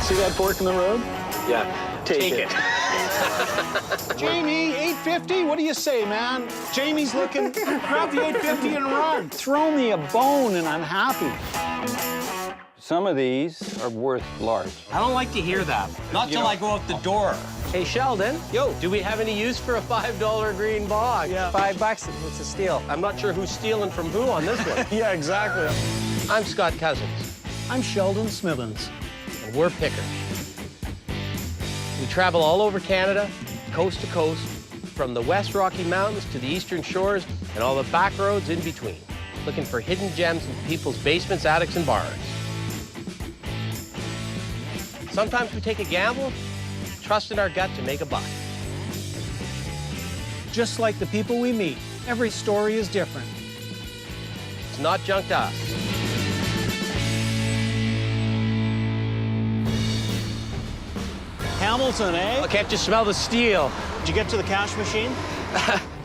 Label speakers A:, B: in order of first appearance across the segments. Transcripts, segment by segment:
A: See that fork in the road?
B: Yeah.
A: Take it. Jamie, 850? What do you say, man? Jamie's looking. Grab the 850 and run. Throw me a bone and I'm happy.
C: Some of these are worth large.
B: I don't like to hear that. Not till I go out the door. Hey, Sheldon. Yo. Do we have any use for a $5 green box?
A: Yeah.
B: $5, it's a steal. I'm not sure who's stealing from who on this one.
A: Yeah, exactly.
B: I'm Scott Cousins,
A: I'm Sheldon Smithens.
B: and we're pickers. We travel all over Canada, coast to coast, from the West Rocky Mountains to the Eastern Shores and all the back roads in between, looking for hidden gems in people's basements, attics, and barns. Sometimes we take a gamble, trust in our gut to make a buck.
A: Just like the people we meet, every story is different.
B: It's not junk to us.
A: Hamilton, eh?
B: Oh, can't you smell the steel?
A: Did you get to the cash machine?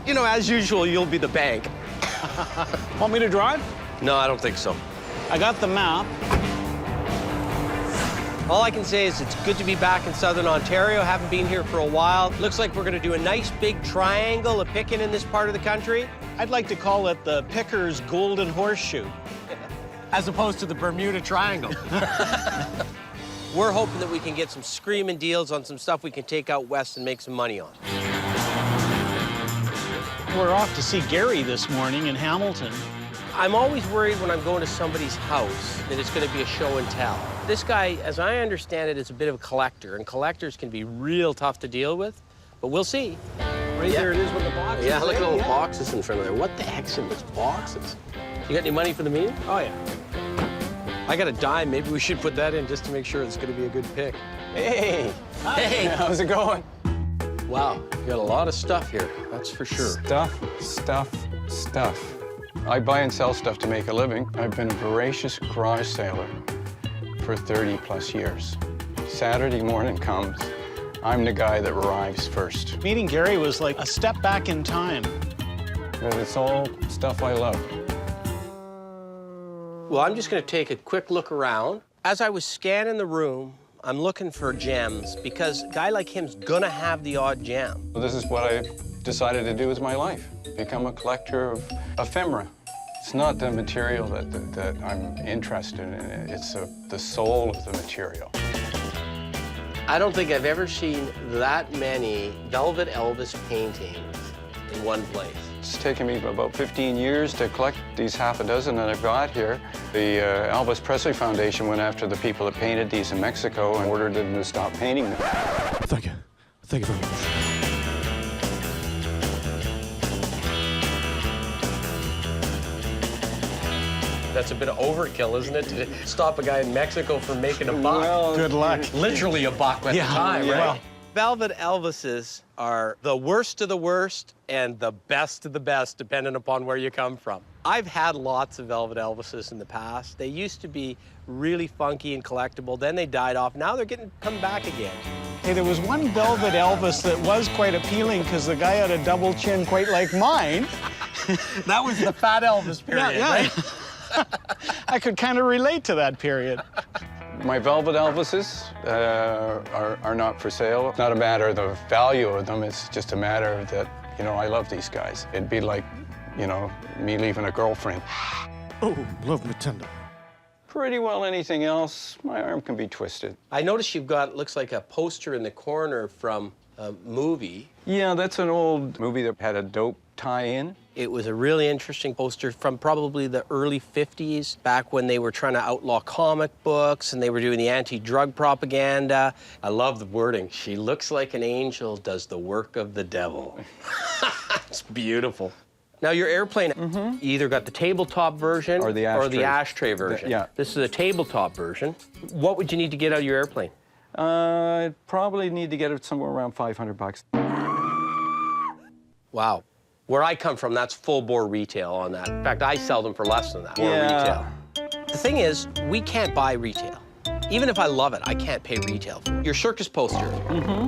B: You know, as usual, you'll be the bank.
A: Want me to drive?
B: No, I don't think so.
A: I got the map.
B: All I can say is it's good to be back in Southern Ontario. Haven't been here for a while. Looks like we're gonna do a nice big triangle of picking in this part of the country.
A: I'd like to call it the Picker's Golden Horseshoe.
B: As opposed to the Bermuda Triangle. We're hoping that we can get some screaming deals on some stuff we can take out west and make some money on.
A: We're off to see Gary this morning in Hamilton.
B: I'm always worried when I'm going to somebody's house that it's going to be a show and tell. This guy, as I understand it, is a bit of a collector, and collectors can be real tough to deal with, but we'll see.
A: Right there it is with the boxes.
B: Yeah, look at
A: eh?
B: all the boxes in front of there. What the heck's in those boxes? You got any money for the meeting?
A: Oh, yeah.
B: I got a dime. Maybe we should put that in just to make sure it's going to be a good pick. Hey! Hey!
C: How's it going?
B: Wow, you got a lot of stuff here, that's for sure.
C: Stuff. I buy and sell stuff to make a living. I've been a voracious garage sailor for 30+ years. Saturday morning comes, I'm the guy that arrives first.
A: Meeting Gary was like a step back in time.
C: But it's all stuff I love.
B: Well, I'm just going to take a quick look around. As I was scanning the room, I'm looking for gems because a guy like him's going to have the odd gem.
C: Well, this is what I've decided to do with my life, become a collector of ephemera. It's not the material that I'm interested in, it's the soul of the material.
B: I don't think I've ever seen that many Velvet Elvis paintings in one place.
C: It's taken me about 15 years to collect these half a dozen that I've got here. The Elvis Presley Foundation went after the people that painted these in Mexico and ordered them to stop painting them.
A: Thank you. Thank you very much.
B: That's a bit of overkill, isn't it, to stop a guy in Mexico from making a buck?
C: Well,
A: Good luck.
B: Literally a buck at the time,
A: yeah.
B: right?
A: Well.
B: Velvet Elvises are the worst of the worst and the best of the best, depending upon where you come from. I've had lots of Velvet Elvises in the past. They used to be really funky and collectible. Then they died off. Now they're come back again.
A: Hey, there was one Velvet Elvis that was quite appealing because the guy had a double chin quite like mine.
B: That was the Fat Elvis period, right?
A: I could kind of relate to that period.
C: My Velvet Elvises are not for sale. It's not a matter of the value of them, it's just a matter of that, you know, I love these guys. It'd be like, you know, me leaving a girlfriend.
A: Oh, love me tender.
C: Pretty well anything else, my arm can be twisted.
B: I noticed you've got, looks like a poster in the corner from a movie.
C: Yeah, that's an old movie that had a dope tie-in.
B: It was a really interesting poster from probably the early 50s, back when they were trying to outlaw comic books and they were doing the anti-drug propaganda. I love the wording. She looks like an angel, does the work of the devil. It's beautiful. Now, your airplane, you either got the tabletop version
C: Or the
B: ashtray version.
C: Yeah.
B: This is a tabletop version. What would you need to get out of your airplane?
C: I'd probably need to get it somewhere around $500.
B: Wow. Where I come from, that's full-bore retail on that. In fact, I sell them for less than that, more retail. The thing is, we can't buy retail. Even if I love it, I can't pay retail. Your circus poster,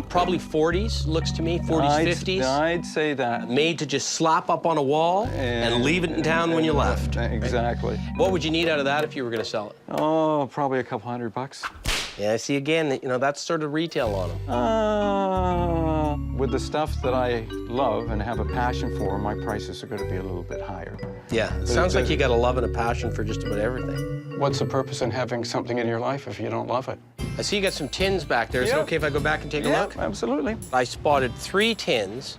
B: probably 40s, looks to me, 40s, 50s.
C: I'd say that.
B: Made to just slap up on a wall and leave it in town when you left.
C: Exactly.
B: What would you need out of that if you were going to sell it?
C: Oh, probably a couple $100.
B: Yeah, I see again, you know, that's sort of retail on them.
C: With the stuff that I love and have a passion for, my prices are going to be a little bit higher.
B: Yeah, it sounds like you got a love and a passion for just about everything.
C: What's the purpose in having something in your life if you don't love it?
B: I see you got some tins back there. Is it okay if I go back and take a look?
C: Absolutely.
B: I spotted 3 tins,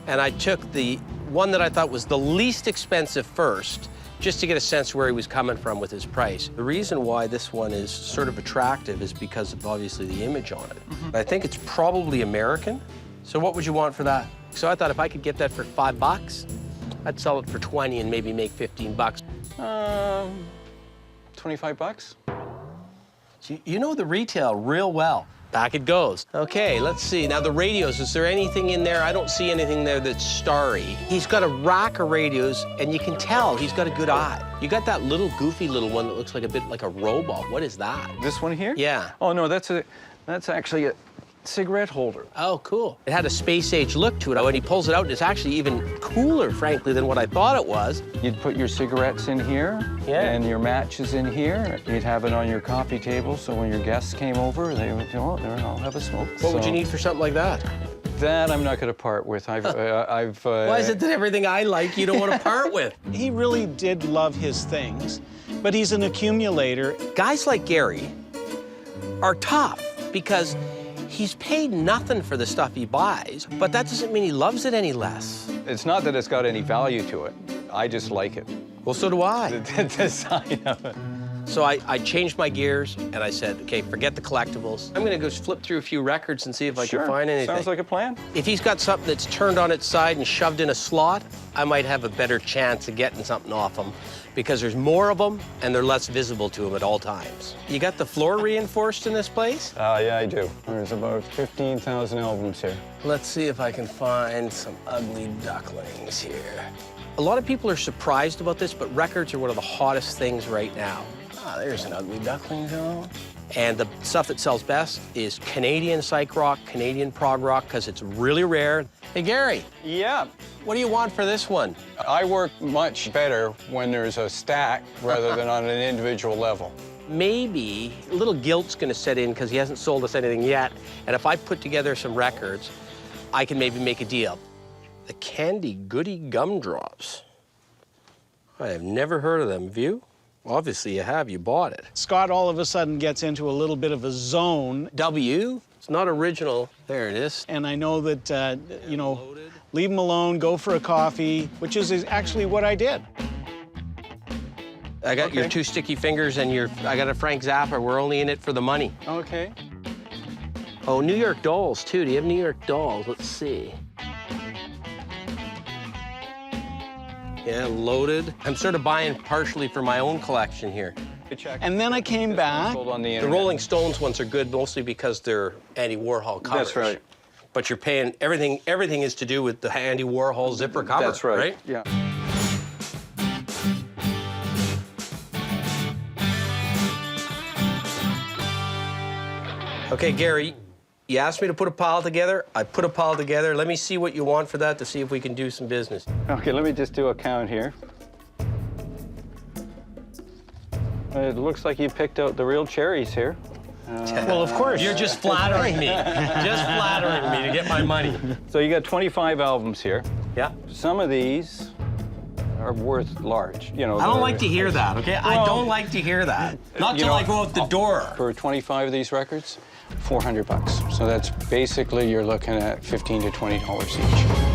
B: and I took the one that I thought was the least expensive first, just to get a sense where he was coming from with his price. The reason why this one is sort of attractive is because of obviously the image on it. I think it's probably American. So what would you want for that? So I thought if I could get that for $5, I'd sell it for 20 and maybe make 15 bucks.
C: 25 bucks?
B: You know the retail real well. Back it goes. Okay, let's see. Now the radios, is there anything in there? I don't see anything there that's starry. He's got a rack of radios, and you can tell he's got a good eye. You got that little goofy little one that looks like a bit like a robot. What is that?
C: This one here?
B: Yeah.
C: Oh, no, that's actually a cigarette holder.
B: Oh, cool. It had a space-age look to it. When he pulls it out, it's actually even cooler, frankly, than what I thought it was.
C: You'd put your cigarettes in here, and your matches in here. You'd have it on your coffee table, so when your guests came over, they would go, oh, there, I'll have a smoke.
B: What would you need for something like that?
C: That I'm not going to part with.
B: Why is it that everything I like you don't want to part with?
A: He really did love his things, but he's an accumulator.
B: Guys like Gary are tough because he's paid nothing for the stuff he buys, but that doesn't mean he loves it any less.
C: It's not that it's got any value to it. I just like it.
B: Well, so do I.
C: The design of it.
B: So I changed my gears, and I said, okay, forget the collectibles. I'm gonna go flip through a few records and see if I can find anything.
C: Sounds like a plan.
B: If he's got something that's turned on its side and shoved in a slot, I might have a better chance of getting something off him because there's more of them and they're less visible to him at all times. You got the floor reinforced in this place?
C: Yeah, I do. There's about 15,000 albums here.
B: Let's see if I can find some ugly ducklings here. A lot of people are surprised about this, but records are one of the hottest things right now. Ah, there's an ugly duckling, though. And the stuff that sells best is Canadian psych rock, Canadian prog rock, because it's really rare. Hey, Gary.
C: Yeah.
B: What do you want for this one?
C: I work much better when there's a stack rather than on an individual level.
B: Maybe a little guilt's gonna set in because he hasn't sold us anything yet. And if I put together some records, I can maybe make a deal. The Candy Goody Gumdrops. I have never heard of them. Have you? Obviously you have. You bought it.
A: Scott all of a sudden gets into a little bit of a zone.
B: W? It's not original. There it is.
A: And I know that, you know, leave him alone, go for a coffee, which is actually what I did.
B: I got your 2 sticky fingers and I got a Frank Zappa. We're only in it for the money.
C: Okay.
B: Oh, New York Dolls, too. Do you have New York Dolls? Let's see. Yeah, loaded. I'm sort of buying partially for my own collection here.
A: And then I came back.
B: The Rolling Stones ones are good mostly because they're Andy Warhol covers.
C: That's right.
B: But you're paying, everything is to do with the Andy Warhol zipper cover.
C: That's right. Yeah.
B: Okay, Gary, you asked me to put a pile together. I put a pile together. Let me see what you want for that to see if we can do some business.
C: Okay, let me just do a count here. It looks like you picked out the real cherries here.
A: Well, of course.
B: You're just flattering me. Just flattering me to get my money.
C: So you got 25 albums here.
B: Yeah.
C: Some of these are worth large. You know,
B: I don't like to hear that, okay? I don't like to hear that. Not till I go out the door.
C: For 25 of these records, 400 bucks. So that's basically you're looking at $15 to $20 each.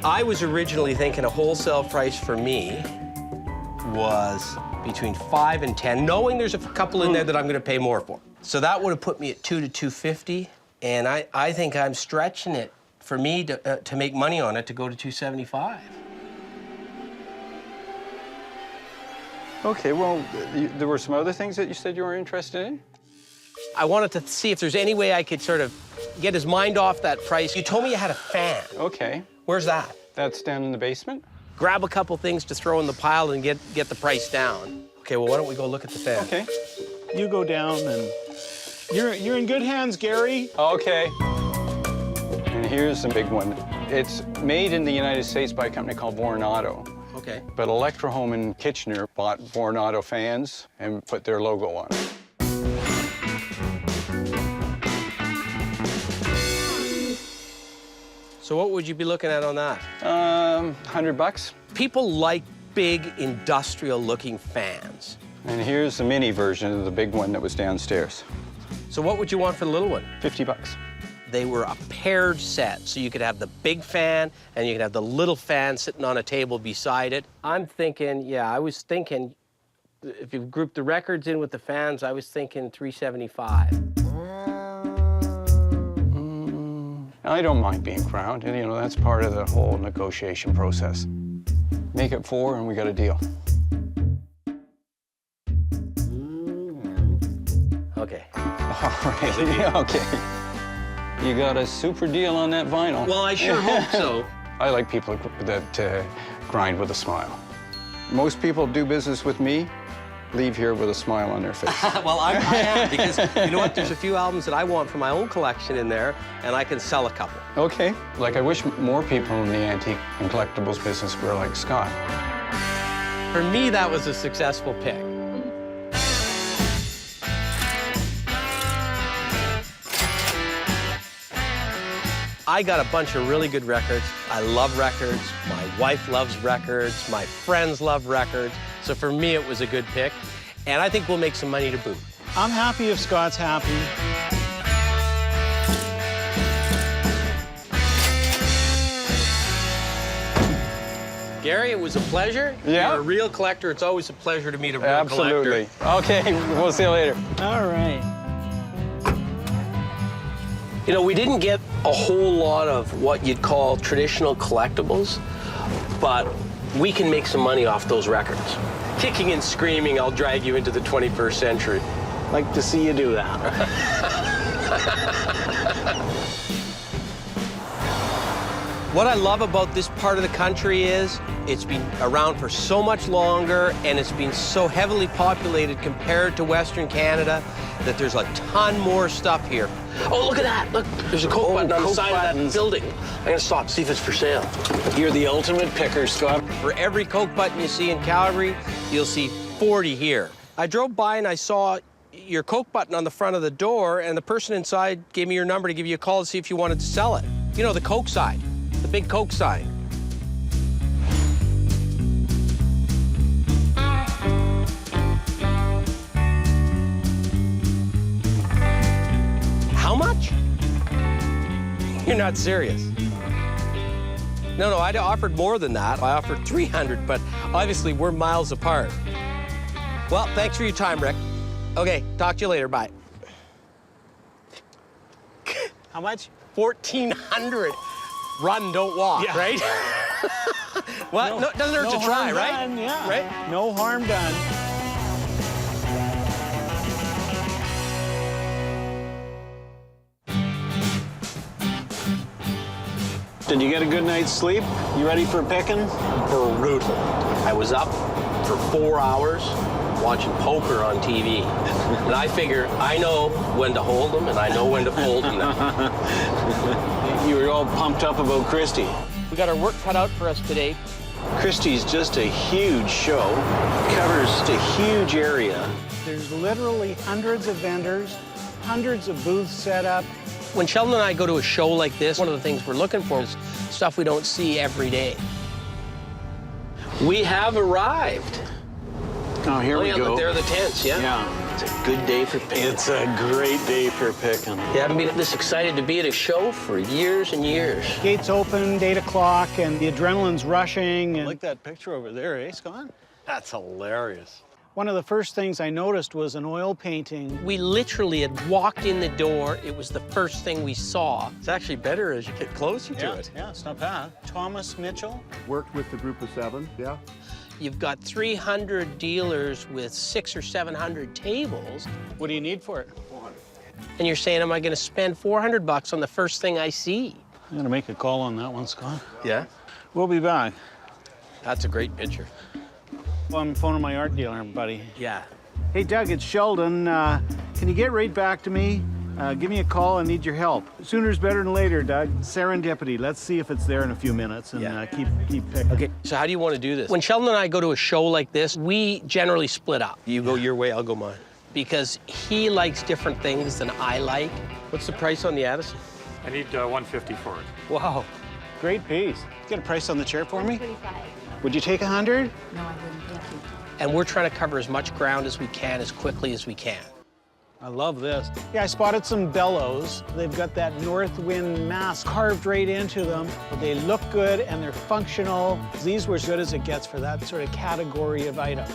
B: I was originally thinking a wholesale price for me was between 5 and 10, knowing there's a couple in there that I'm going to pay more for. So that would have put me at 2 to 250, and I think I'm stretching it for me to make money on it to go to 275.
C: Okay, well, there were some other things that you said you were interested in?
B: I wanted to see if there's any way I could sort of get his mind off that price. You told me you had a fan.
C: Okay.
B: Where's that?
C: That's down in the basement?
B: Grab a couple things to throw in the pile and get the price down. Okay, well, why don't we go look at the fan?
C: Okay.
A: You go down and you're in good hands, Gary.
C: Okay. And here's the big one. It's made in the United States by a company called Auto.
B: Okay.
C: But Electro Home in Kitchener bought Born Auto fans and put their logo on it.
B: So what would you be looking at on that?
C: $100.
B: People like big industrial-looking fans.
C: And here's the mini version of the big one that was downstairs.
B: So what would you want for the little one?
C: $50.
B: They were a paired set, so you could have the big fan and you could have the little fan sitting on a table beside it. I'm thinking, yeah, I was thinking, if you group the records in with the fans, I was thinking $375.
C: I don't mind being crowned, and you know, that's part of the whole negotiation process. Make it 4 and we got a deal.
B: Okay.
C: All right, okay. You got a super deal on that vinyl.
B: Well, I sure hope so.
C: I like people that grind with a smile. Most people do business with me, leave here with a smile on their face.
B: Well, I am, because you know what? There's a few albums that I want for my own collection in there, and I can sell a couple.
C: Okay. Like, I wish more people in the antique and collectibles business were like Scott.
B: For me, that was a successful pick. I got a bunch of really good records. I love records. My wife loves records. My friends love records. So for me, it was a good pick. And I think we'll make some money to boot.
A: I'm happy if Scott's happy.
B: Gary, it was a pleasure.
C: Yeah.
B: You're a real collector. It's always a pleasure to meet a real collector.
C: Absolutely. Okay, we'll see you later.
A: All right.
B: You know, we didn't get a whole lot of what you'd call traditional collectibles, but we can make some money off those records. Kicking and screaming, I'll drag you into the 21st century.
A: Like to see you do that.
B: What I love about this part of the country is it's been around for so much longer and it's been so heavily populated compared to Western Canada that there's a ton more stuff here. Oh, look at that. Look, there's a Coke button on the side of that building. I'm gonna stop, see if it's for sale.
A: You're the ultimate picker, Scott.
B: For every Coke button you see in Calgary, you'll see 40 here. I drove by and I saw your Coke button on the front of the door, and the person inside gave me your number to give you a call to see if you wanted to sell it. You know, the Coke sign, the big Coke sign. How much? You're not serious. No, I offered more than that. I offered 300, but obviously we're miles apart. Well, thanks for your time, Rick. Okay, talk to you later. Bye.
A: How much?
B: 1,400. Run, don't walk,
A: Yeah.
B: right? Well, no, doesn't hurt to try,
A: harm
B: right?
A: done, yeah.
B: Right?
A: No harm done. Did you get a good night's sleep? You ready for picking?
B: Brutal. I was up for 4 hours watching poker on TV. And I figure I know when to hold them and I know when to fold them now.
A: You were all pumped up about Christie.
B: We got our work cut out for us today.
A: Christie's just a huge show, covers a huge area. There's literally hundreds of vendors, hundreds of booths set up.
B: When Sheldon and I go to a show like this, one of the things we're looking for is stuff we don't see every day. We have arrived.
A: Oh, here we
B: yeah,
A: go.
B: Look, there are the tents, yeah?
A: Yeah.
B: It's a good day for picking.
A: It's a great day for picking.
B: You haven't been this excited to be at a show for years and years.
A: Gates open, 8 o'clock, and the adrenaline's rushing. And
D: Like that picture over there, eh, Scott? That's hilarious.
A: one of the first things I noticed was an oil painting.
B: We literally had walked in the door. It was the first thing we saw.
D: It's actually better as you get closer to it.
A: Yeah, it's not bad. Thomas Mitchell.
E: Worked with the group of 7, yeah.
B: You've got 300 dealers with 600 or 700 tables,
A: What do you need for it?
B: and you're saying, am I going to spend 400 bucks on the first thing I see?
A: I'm gonna make a call on that one, Scott.
D: Yeah?
A: We'll be back.
B: That's a great picture.
A: Well, I'm phoning my art dealer, buddy.
B: Yeah.
A: Hey, Doug, it's Sheldon. Can you get right back to me? Give me a call. I need your help. Sooner's better than later, Doug. Serendipity. Let's see if it's there in a few minutes and keep picking.
B: Okay, so how do you want to do this? When Sheldon and I go to a show like this, we generally split up. You go your way, I'll go mine. Because he likes different things than I like. What's the price on the Addison?
F: I need 150 for it.
B: Wow.
A: Great piece. Get a price on the chair for me?
G: 25.
A: Would you take 100?
G: No, I wouldn't. Thank you.
B: And we're trying to cover as much ground as we can, as quickly as we can.
A: I love this. Yeah, I spotted some bellows. They've got that north wind mask carved right into them. But they look good and they're functional. These were as good as it gets for that sort of category of item.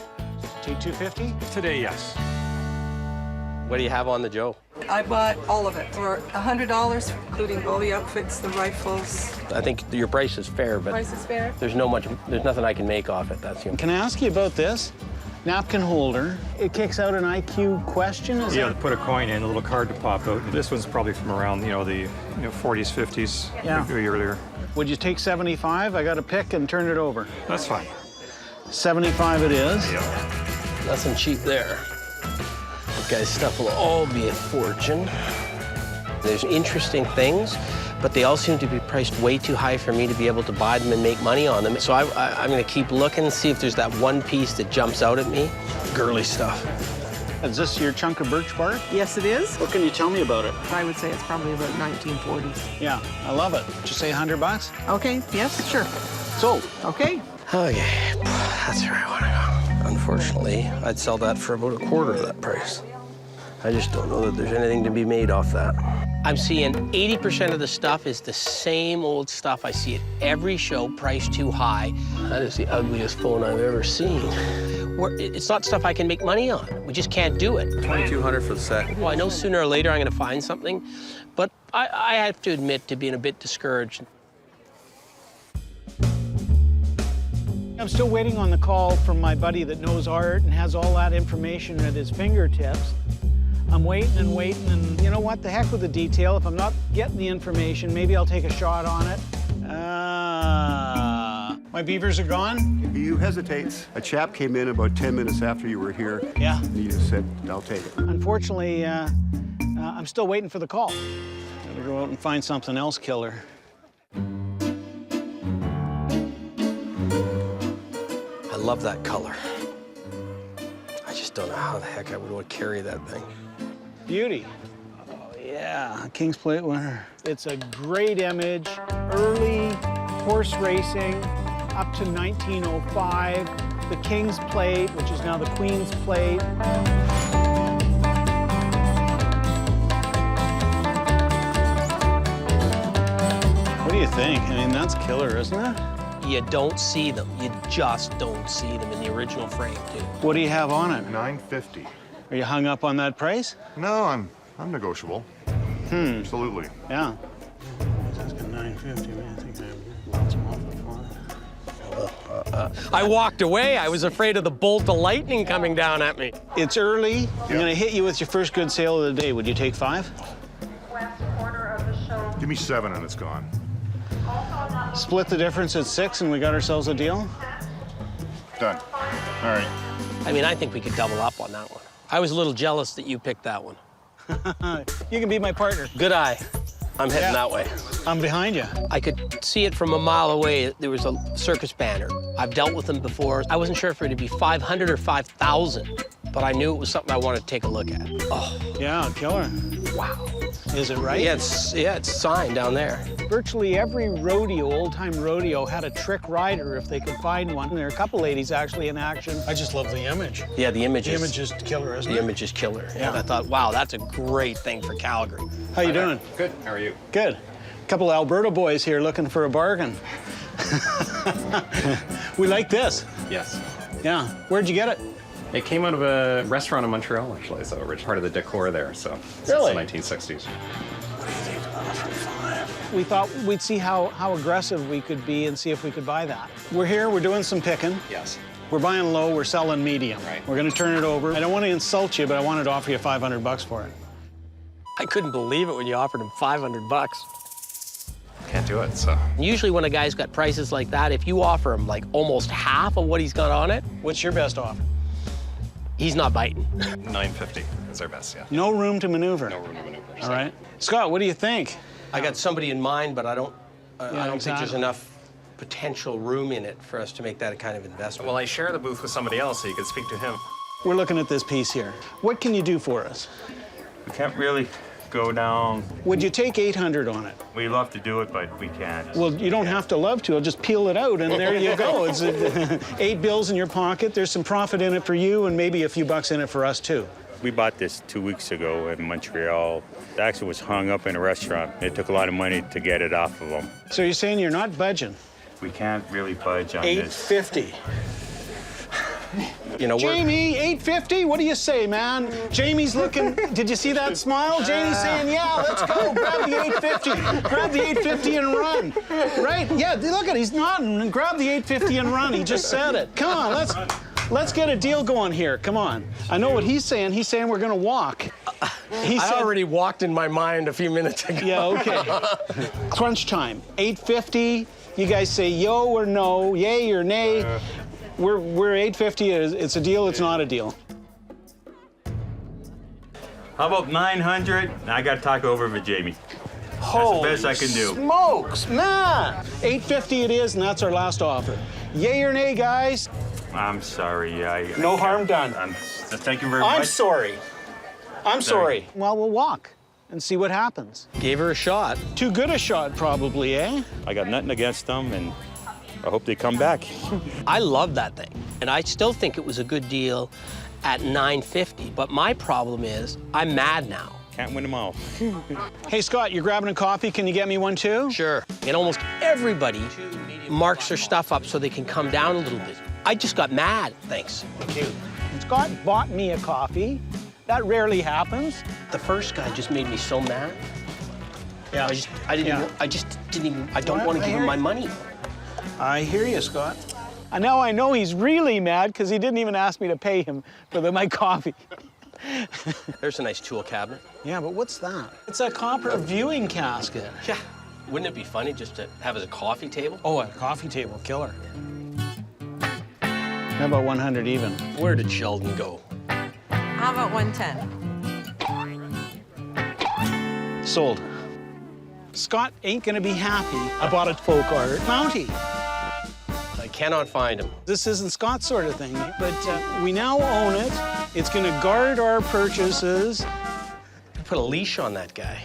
A: Take 250?
F: Today, yes.
B: What do you have on the Joe?
H: I bought all of it for $100, including all the outfits, the rifles.
B: I think your price is fair, but
H: Price is fair.
B: there's nothing I can make off it. That's
A: Can I ask you about this? Napkin holder. It kicks out an IQ question, is
F: Yeah,
A: it?
F: put a coin in, a little card to pop out. This one's probably from around, the 40s, 50s,
A: Yeah.
F: maybe earlier.
A: Would you take 75? I got to pick and turn it over.
F: That's fine.
A: 75 it is.
B: Nothing cheap there. You guys' stuff will all be a fortune. There's interesting things, but they all seem to be priced way too high for me to be able to buy them and make money on them. So I'm going to keep looking, see if there's that one piece that jumps out at me. Girly stuff.
A: Is this your chunk of birch bark?
H: Yes, it is.
A: What can you tell me about it?
H: I would say it's probably about 1940s.
A: Yeah, I love it. Did you say 100 bucks?
H: Okay, yes, sure.
A: Sold.
H: Okay.
B: Okay, that's where I want to go. Unfortunately, I'd sell that for about a quarter of that price. I just don't know that there's anything to be made off that. I'm seeing 80% of the stuff is the same old stuff I see at every show, priced too high. That is the ugliest phone I've ever seen. It's not stuff I can make money on. We just can't do it.
I: 2,200 for the set.
B: Well, I know sooner or later I'm going to find something, but I have to admit to being a bit discouraged.
A: I'm still waiting on the call from my buddy that knows art and has all that information at his fingertips. I'm waiting and waiting, and you know what? The heck with the detail. If I'm not getting the information, maybe I'll take a shot on it. My beavers are gone?
E: You hesitate. A chap came in about 10 minutes after you were here.
A: Yeah.
E: And he just said, I'll take it.
A: Unfortunately, I'm still waiting for the call. Gotta go out and find something else killer.
B: I love that color. I just don't know how the heck I would want to carry that thing.
A: Beauty. Oh, yeah, King's Plate winner. It's a great image. Early horse racing up to 1905. The King's Plate, which is now the Queen's Plate. What do you think? I mean, that's killer, isn't it?
B: You don't see them. You just don't see them in the original frame, too.
A: What do you have on it?
J: $950.
A: Are you hung up on that price?
J: No, I'm negotiable. Absolutely.
A: Yeah. That's got $950. Man, I think I lots them off the fly.
B: I walked away. I was afraid of the bolt of lightning coming down at me.
A: It's early. I'm gonna hit you with your first good sale of the day. Would you take 5?
J: Give me 7 and it's gone.
A: Split the difference at 6 and we got ourselves a deal?
J: Done. All right.
B: I mean, I think we could double up on that one. I was a little jealous that you picked that one.
A: You can be my partner.
B: Good eye. I'm heading that way.
A: I'm behind you.
B: I could see it from a mile away. There was a circus banner. I've dealt with them before. I wasn't sure if it would be 500 or 5,000, but I knew it was something I wanted to take a look at. Oh,
A: Yeah, killer.
B: wow.
A: Is it right?
B: Yeah, it's signed down there.
A: Virtually every rodeo, old-time rodeo, had a trick rider if they could find one. There are a couple ladies actually in action. I just love the image.
B: Yeah, the image
A: The
B: is
A: image is killer, isn't
B: the
A: it?
B: image is killer.
A: Yeah.
B: And I thought, wow, that's a great thing for Calgary.
A: How you doing?
F: Good. How are you?
A: Good. A couple of Alberta boys here looking for a bargain. We like this.
K: Yes.
A: Yeah. Where'd you get it?
K: It came out of a restaurant in Montreal, actually, so it's part of the decor there, so since
A: Really?
K: the 1960s.
A: We thought we'd see how aggressive we could be and see if we could buy that. We're here, we're doing some picking.
K: Yes.
A: We're buying low, we're selling medium.
K: Right.
A: We're gonna turn it over. I don't want to insult you, but I wanted to offer you 500 bucks for it.
B: I couldn't believe it when you offered him 500 bucks.
K: Can't do it, so.
B: Usually when a guy's got prices like that, if you offer him like almost half of what he's got on it,
A: What's your best offer?
B: He's not biting.
K: 950 is our best, yeah.
A: No room to maneuver.
K: No room to maneuver.
A: All right. Scott, what do you think?
B: I got somebody in mind, but I don't think there's
A: exactly.
B: enough potential room in it for us to make that a kind of investment.
K: Well, I share the booth with somebody else, so you could speak to him.
A: We're looking at this piece here. What can you do for us?
G: We can't really go down.
A: Would you take 800 on it?
G: We love to do it, but we can't.
A: Well, you don't have to love to. I'll just peel it out, and there you go. It's 8 bills in your pocket. There's some profit in it for you, and maybe a few bucks in it for us, too.
G: We bought this 2 weeks ago in Montreal. It actually was hung up in a restaurant. It took a lot of money to get it off of them.
A: So you're saying you're not budging?
G: We can't really budge on this.
A: 850.
B: You know,
A: Jamie, 850? What do you say, man? Jamie's looking. Did you see that smile? Jamie's saying, yeah, let's go. Grab the 850. Grab the 850 and run. Right? Yeah, look at it. He's nodding. Grab the 850 and run. He just said it. Come on, let's get a deal going here. Come on. I know what he's saying. He's saying we're going to walk. He
B: I already walked in my mind a few minutes ago.
A: Yeah, okay. Crunch time. 850. You guys say yo or no, yay or nay. We're 850. It's a deal. It's not a deal.
G: How about 900? I got to talk over with Jamie. That's the best I can do.
A: Smokes, man! 850 it is, and that's our last offer. Yay or nay, guys?
G: I'm sorry.
A: No harm done.
G: Thank you very much.
A: I'm sorry. I'm sorry. Well, we'll walk and see what happens.
B: Gave her a shot.
A: Too good a shot, probably, eh?
G: I got nothing against them, and I hope they come back.
B: I love that thing, and I still think it was a good deal at $950. But my problem is, I'm mad now.
G: Can't win them all.
A: Hey, Scott, you're grabbing a coffee. Can you get me one, too?
B: Sure. And almost everybody marks their stuff up so they can come down a little bit. I just got mad. Thanks.
A: Scott bought me a coffee. That rarely happens.
B: The first guy just made me so mad.
A: Yeah.
B: I don't want to give him my money.
A: I hear you, Scott. And now I know he's really mad because he didn't even ask me to pay him for my coffee.
B: There's a nice tool cabinet.
A: Yeah, but what's that? It's a copper viewing casket.
B: Yeah. Wouldn't it be funny just to have as a coffee table?
A: Oh, a coffee table, killer. How about 100 even?
B: Where did Sheldon go?
H: How about 110?
A: Sold. Scott ain't gonna be happy about a folk art mountie.
B: I cannot find him.
A: This isn't Scott's sort of thing, but we now own it. It's gonna guard our purchases.
B: Put a leash on that guy.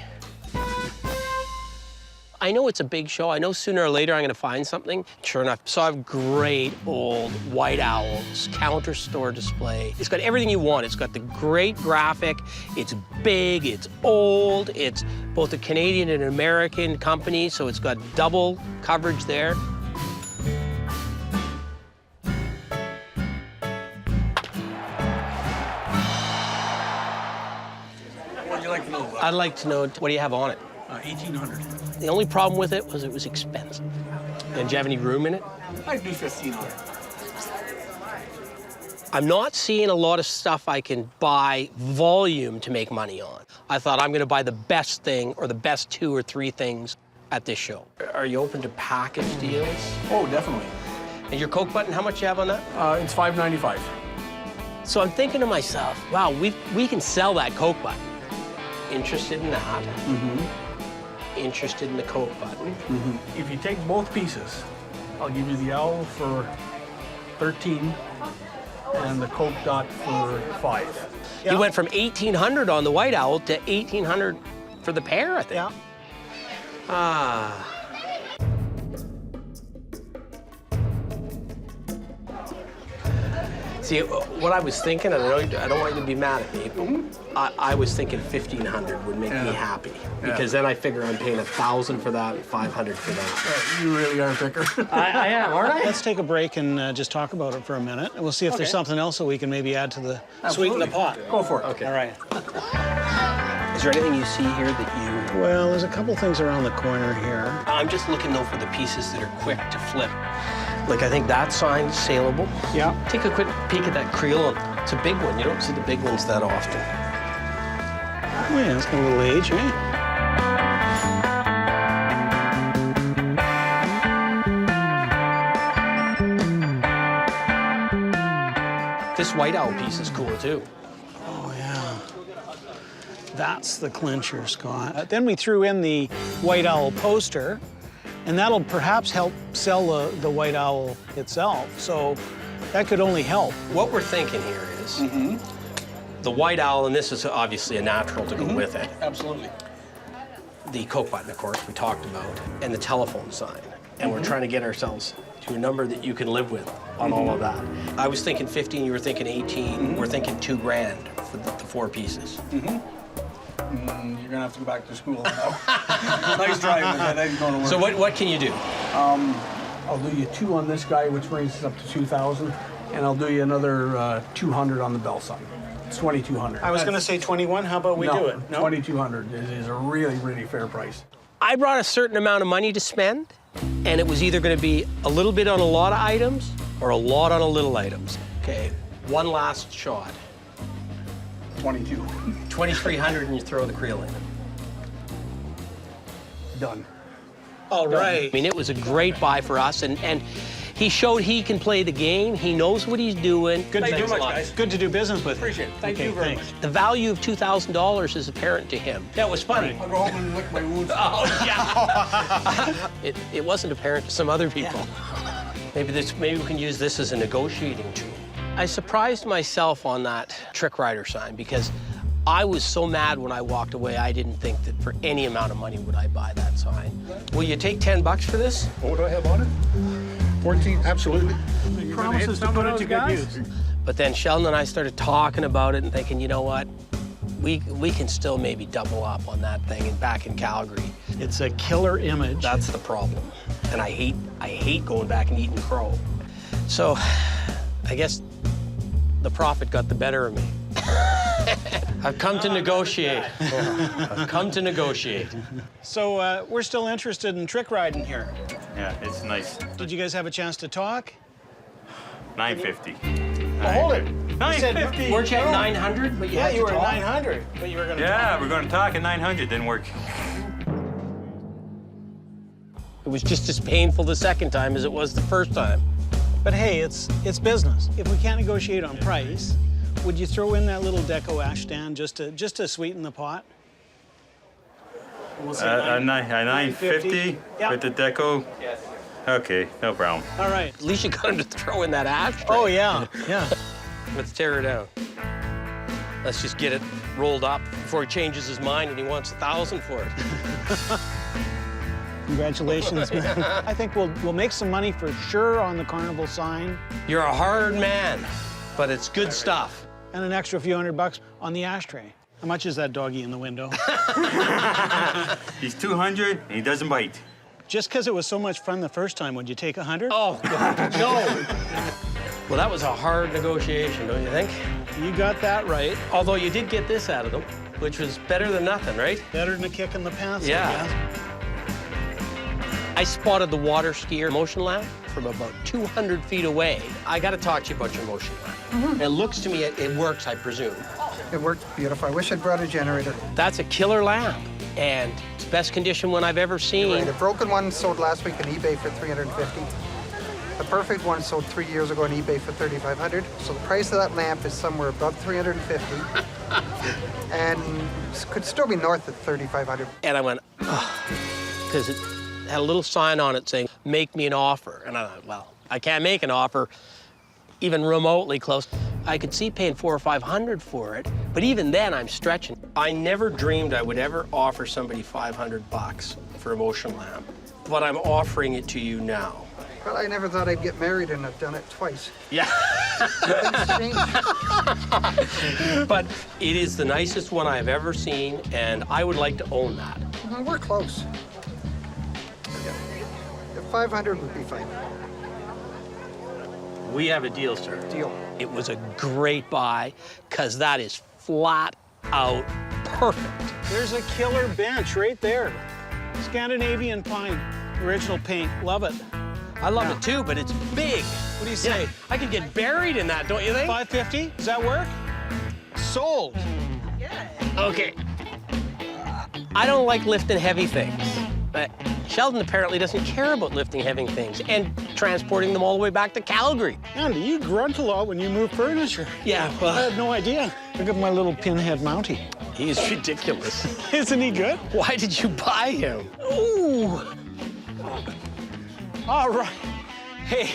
B: I know it's a big show. I know sooner or later I'm going to find something. Sure enough, saw a great old white owls counter store display. It's got everything you want. It's got the great graphic. It's big. It's old. It's both a Canadian and American company, so it's got double coverage there.
A: What'd you like to know?
B: I'd like to know, what do you have on it?
A: 1,800.
B: The only problem with it was expensive. And do you have any room in it?
A: I'd do 1,500.
B: I'm not seeing a lot of stuff I can buy volume to make money on. I thought I'm going to buy the best thing or the best 2 or 3 things at this show. Are you open to package deals?
I: Oh, definitely.
B: And your Coke button, how much you have on that?
I: It's $5.95.
B: So I'm thinking to myself, wow, we can sell that Coke button. Interested in that.
I: Mm-hmm.
B: Interested in the Coke button.
I: Mm-hmm. If you take both pieces, I'll give you the owl for 13 and the Coke dot for 5.
B: Yeah. You went from 1,800 on the white owl to 1,800 for the pair, I think.
A: Yeah.
B: Ah. See, what I was thinking, and I don't want you to be mad at me, but I was thinking 1,500 would make me happy. Because then I figure I'm paying 1,000 for that and 500 for that.
I: You really are a picker.
B: I am, aren't I?
A: Let's take a break and just talk about it for a minute. And we'll see if there's something else that we can maybe add to the sweeten the pot.
I: Go for it.
A: Okay. All right.
B: Is there anything you see here that you...
A: Well, there's a couple things around the corner here.
B: I'm just looking, though, for the pieces that are quick to flip. Like, I think that sign's saleable.
A: Yeah.
B: Take a quick peek at that Creole. It's a big one. You don't see the big ones that often.
A: Oh, yeah, it's got a little age, eh?
B: This white owl piece is cool too.
A: Oh, yeah. That's the clincher, Scott. Then we threw in the white owl poster, and that'll perhaps help sell the white owl itself. So that could only help.
B: What we're thinking here is the white owl, and this is obviously a natural to go with it.
I: Absolutely.
B: The Coke button, of course, we talked about, and the telephone sign. And we're trying to get ourselves to a number that you can live with on all of that. I was thinking 15, you were thinking 18. We're thinking $2 grand for the 4 pieces.
I: You're gonna have to go back to school now. Nice try, but that ain't gonna work.
B: So what can you do?
I: I'll do you 2 on this guy, which brings us up to 2,000, and I'll do you another 200 on the bell sign. It's 2,200.
A: I was going to say 21. How about we do it?
I: No, 2,200 is a really, really fair price.
B: I brought a certain amount of money to spend, and it was either going to be a little bit on a lot of items or a lot on a little items. Okay, one last shot.
I: 22.
B: 2,300, and you throw the creel in.
I: Done.
A: All right.
B: I mean, it was a great buy for us, and he showed he can play the game. He knows what he's doing.
A: Good
I: Thank you
A: to,
I: very much, guys.
A: Good to do business with.
I: Appreciate it. Thank you very much.
B: The value of $2,000 is apparent to him. That was funny.
I: I'll go home and lick my wounds.
B: Oh, yeah. it wasn't apparent to some other people. Maybe we can use this as a negotiating tool. I surprised myself on that trick rider sign because I was so mad when I walked away, I didn't think that for any amount of money would I buy that sign. Will you take $10 for this?
J: What do I have on it? 14, absolutely.
A: Promises to put it to good use.
B: But then Sheldon and I started talking about it and thinking, you know what? We can still maybe double up on that thing and back in Calgary.
A: It's a killer image.
B: That's the problem. And I hate going back and eating crow. So I guess the profit got the better of me. I've come to negotiate. I've come to negotiate.
A: So we're still interested in trick riding here.
G: Yeah, it's nice.
A: Did you guys have a chance to talk?
G: $950.
A: Oh, hold it.
G: $950.
B: Weren't you at 900? But you had
A: You
B: to
A: were at
B: talk?
A: 900, but you were going to
G: Yeah, we're going to talk at 900. Didn't work.
B: It was just as painful the second time as it was the first time.
A: But hey, it's business. If we can't negotiate on price, would you throw in that little deco ash stand just to sweeten the pot? We'll say
G: A 950
A: Yep.
G: with the deco? Yes. Okay, no problem.
A: All right.
B: At least you got him to throw in that ashtray.
A: Oh, yeah, yeah.
B: Let's tear her down. Let's just get it rolled up before he changes his mind and he wants 1,000 for it.
A: Congratulations, man. I think we'll make some money for sure on the carnival sign.
B: You're a hard man, but it's good stuff.
A: And an extra few $100 on the ashtray. How much is that doggy in the window?
G: He's 200 and he doesn't bite.
A: Just because it was so much fun the first time, would you take 100?
B: Oh, no. Well, that was a hard negotiation, don't you think?
A: You got that right.
B: Although you did get this out of them, which was better than nothing, right?
A: Better than a kick in the pants,
B: Yeah.
A: I guess.
B: I spotted the water skier motion lamp from about 200 feet away. I got to talk to you about your motion lamp. It looks to me it works, I presume.
L: It worked beautiful. I wish I'd brought a generator.
B: That's a killer lamp, and it's the best condition one I've ever seen.
L: Right. A broken one sold last week on eBay for $350. A perfect one sold 3 years ago on eBay for $3,500. So the price of that lamp is somewhere above $350, and could still be north of $3,500.
B: And I went, because it had a little sign on it saying, "Make me an offer." And I thought, well, I can't make an offer even remotely close. I could see paying $400 or $500 for it, but even then I'm stretching. I never dreamed I would ever offer somebody $500 for a motion lamp, but I'm offering it to you now.
L: Well, I never thought I'd get married, and I've done it twice.
B: Yeah.
L: Things change.
B: But it is the nicest one I've ever seen, and I would like to own that.
L: Well, we're close. The 500 would be fine.
B: We have a deal, sir.
L: Deal.
B: It was a great buy, because that is flat out perfect.
A: There's a killer bench right there. Scandinavian pine, original paint, love it.
B: I love it too, but it's big.
A: What do you say?
B: Yeah, I could get buried in that, don't you think?
A: 550? Does that work? Sold.
B: Okay. I don't like lifting heavy things. But Sheldon apparently doesn't care about lifting heavy things and transporting them all the way back to Calgary.
A: Andy, you grunt a lot when you move furniture.
B: Yeah, well,
A: I had no idea. Look at my little pinhead Mountie.
B: he's ridiculous.
A: Isn't he good?
B: Why did you buy him?
A: Ooh. All right. Hey.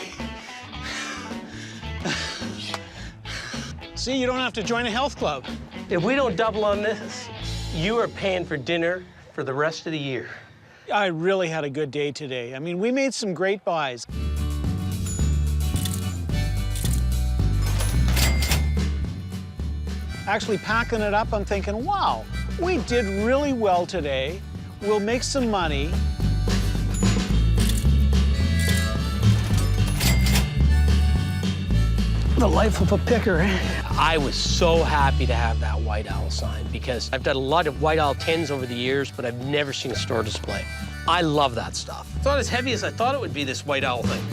A: See, you don't have to join a health club.
B: If we don't double on this, you are paying for dinner for the rest of the year.
A: I really had a good day today. I mean, we made some great buys. Actually packing it up, I'm thinking, wow, we did really well today. We'll make some money. The life of a picker, eh?
B: I was so happy to have that white owl sign because I've done a lot of white owl tins over the years, but I've never seen a store display. I love that stuff. It's not as heavy as I thought it would be, this white owl thing.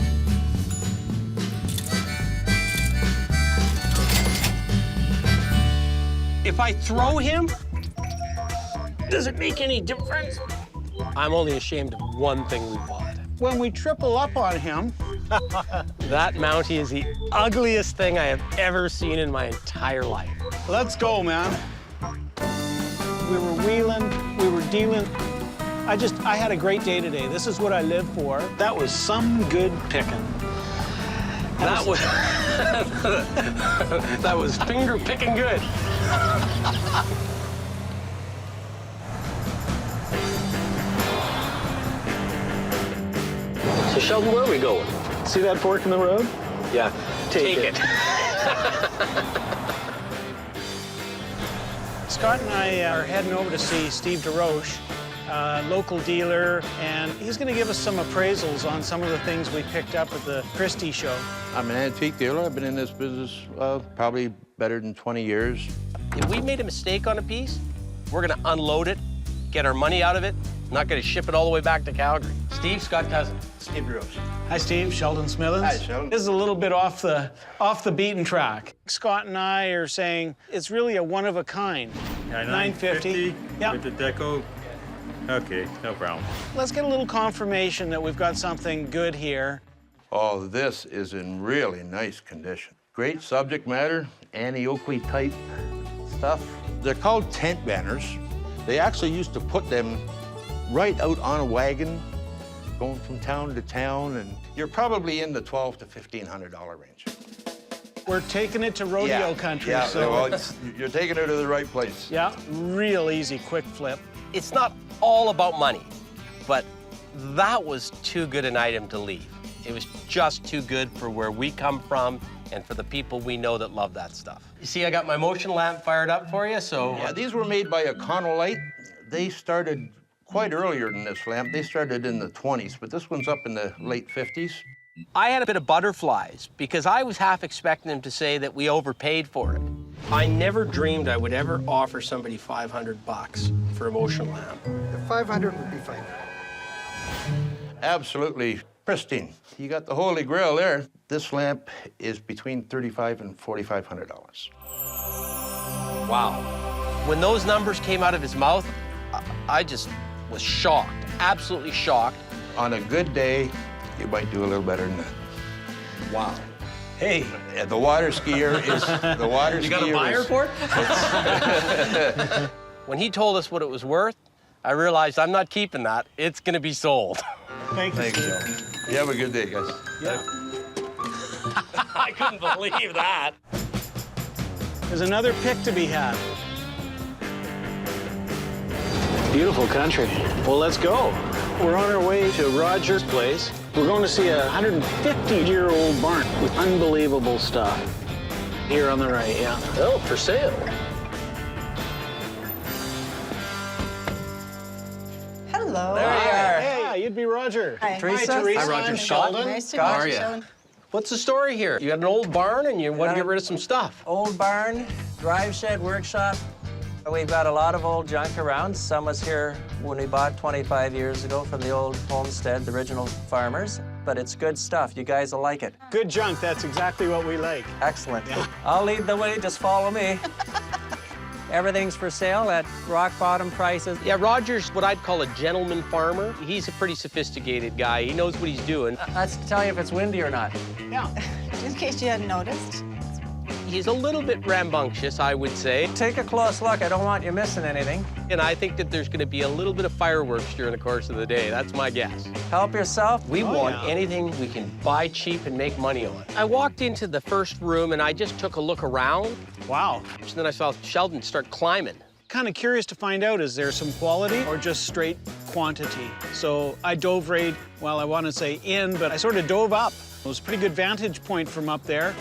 B: If I throw him, does it make any difference? I'm only ashamed of one thing we bought.
A: When we triple up on him,
B: That Mountie is the ugliest thing I have ever seen in my entire life.
A: let's go, man. We were wheeling, we were dealing. I had a great day today. This is what I live for. That was some good picking.
B: That was that was finger picking good. So Sheldon, where are we going?
A: See that fork in the road?
B: Yeah, take it.
A: Scott and I are heading over to see Steve DeRoche, local dealer, and he's going to give us some appraisals on some of the things we picked up at the Christie show.
M: I'm an antique dealer. I've been in this business probably better than 20 years.
B: If we made a mistake on a piece, we're gonna unload it, get our money out of it, not gonna ship it all the way back to Calgary. Steve, Scott Cousin.
M: Steve DeRoche.
A: Hi, Steve. Sheldon Smithens.
M: Hi, Sheldon.
A: This is a little bit off the beaten track. Scott and I are saying it's really a one of a kind.
G: Yeah,
A: 950. Yeah.
G: With the deco. Okay, no problem.
A: Let's get a little confirmation that we've got something good here.
M: Oh, this is in really nice condition. Great subject matter, Annie-Oakley type stuff. They're called tent banners. They actually used to put them right out on a wagon, going from town to town, and you're probably in the $1,200 to $1,500 range.
A: We're taking it to rodeo country.
M: Yeah,
A: so
M: well, you're taking it to the right place.
A: yeah, real easy, quick flip.
B: It's not all about money, but that was too good an item to leave. It was just too good for where we come from and for the people we know that love that stuff. You see, I got my motion lamp fired up for you, so...
M: Yeah, these were made by Econolite. They started quite earlier than this lamp. They started in the 20s, but this one's up in the late 50s.
B: I had a bit of butterflies because I was half expecting them to say that we overpaid for it. I never dreamed I would ever offer somebody $500 for a motion lamp.
L: The 500 would be fine.
M: Absolutely pristine. You got the Holy Grail there. This lamp is between $3,500 and $4,500.
B: Wow. When those numbers came out of his mouth, I just was shocked, absolutely shocked.
M: On a good day, you might do a little better than that.
B: Wow.
M: Hey, the water skier is the water skier.
B: You got a buyer for it? When he told us what it was worth, I realized I'm not keeping that. It's going to be sold.
A: Thank you.
M: Thank you. You have a good day, guys.
A: Yeah.
B: I couldn't believe that.
A: There's another pick to be had.
D: Beautiful country. Well, let's go. We're on our way to Roger's place. We're going to see a 150-year-old barn with unbelievable stuff. Here on the right, yeah. Oh, for sale.
H: Hello.
B: There you are.
A: Hey, you'd be Roger.
H: Hi.
A: Teresa.
H: Hi,
B: Hi, Roger. Sheldon.
H: Nice to
B: How
H: meet
B: are
H: you,
B: you?
H: Sheldon.
B: What's the story here? You got an old barn and you want to get rid of some stuff.
N: Old barn, drive shed, workshop. We've got a lot of old junk around. Some was here when we bought 25 years ago from the old homestead, the original farmers. But it's good stuff. You guys will like it.
A: Good junk. That's exactly what we like.
N: Excellent. I'll lead the way. Just follow me. Everything's for sale at rock bottom prices.
B: Yeah, Roger's what I'd call a gentleman farmer. He's a pretty sophisticated guy. He knows what he's doing.
N: That's to tell you if it's windy or not.
A: Yeah.
O: In case you hadn't noticed.
B: He's a little bit rambunctious, I would say.
N: Take a close look. I don't want you missing anything.
B: And I think that there's going to be a little bit of fireworks during the course of the day. That's my guess.
N: Help yourself.
B: We want anything we can buy cheap and make money on. I walked into the first room and I just took a look around.
A: Wow.
B: And then I saw Sheldon start climbing.
A: Kind of curious to find out, is there some quality or just straight quantity? So I dove right, well, I want to say in, but I sort of dove up. It was a pretty good vantage point from up there.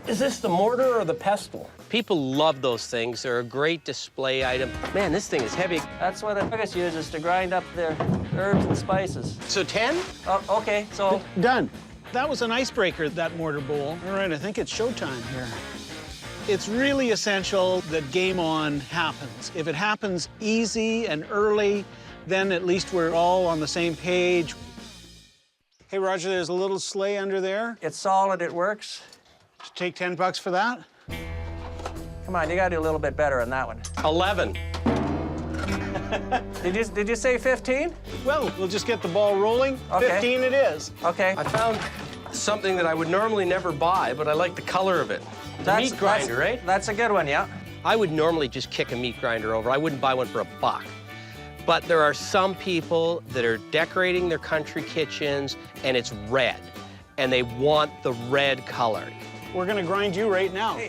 B: Is this the mortar or the pestle? People love those things. They're a great display item. Man, this thing is heavy.
N: That's what the biggest uses to grind up their herbs and spices.
B: So 10?
N: Oh, okay, so...
A: Done. That was an icebreaker, that mortar bowl. All right, I think it's showtime here. It's really essential that game on happens. If it happens easy and early, then at least we're all on the same page. Hey, Roger, there's a little sleigh under there.
N: It's solid, it works.
A: Take $10 for that?
N: Come on, you gotta do a little bit better on that one.
B: 11.
N: Did you say 15?
A: Well, we'll just get the ball rolling.
N: Okay.
A: 15 it is.
N: Okay.
B: I found something that I would normally never buy, but I like the color of it. The meat grinder, right?
N: That's a good one, yeah.
B: I would normally just kick a meat grinder over. I wouldn't buy one for $1. But there are some people that are decorating their country kitchens and it's red, and they want the red color.
A: We're gonna grind you right now,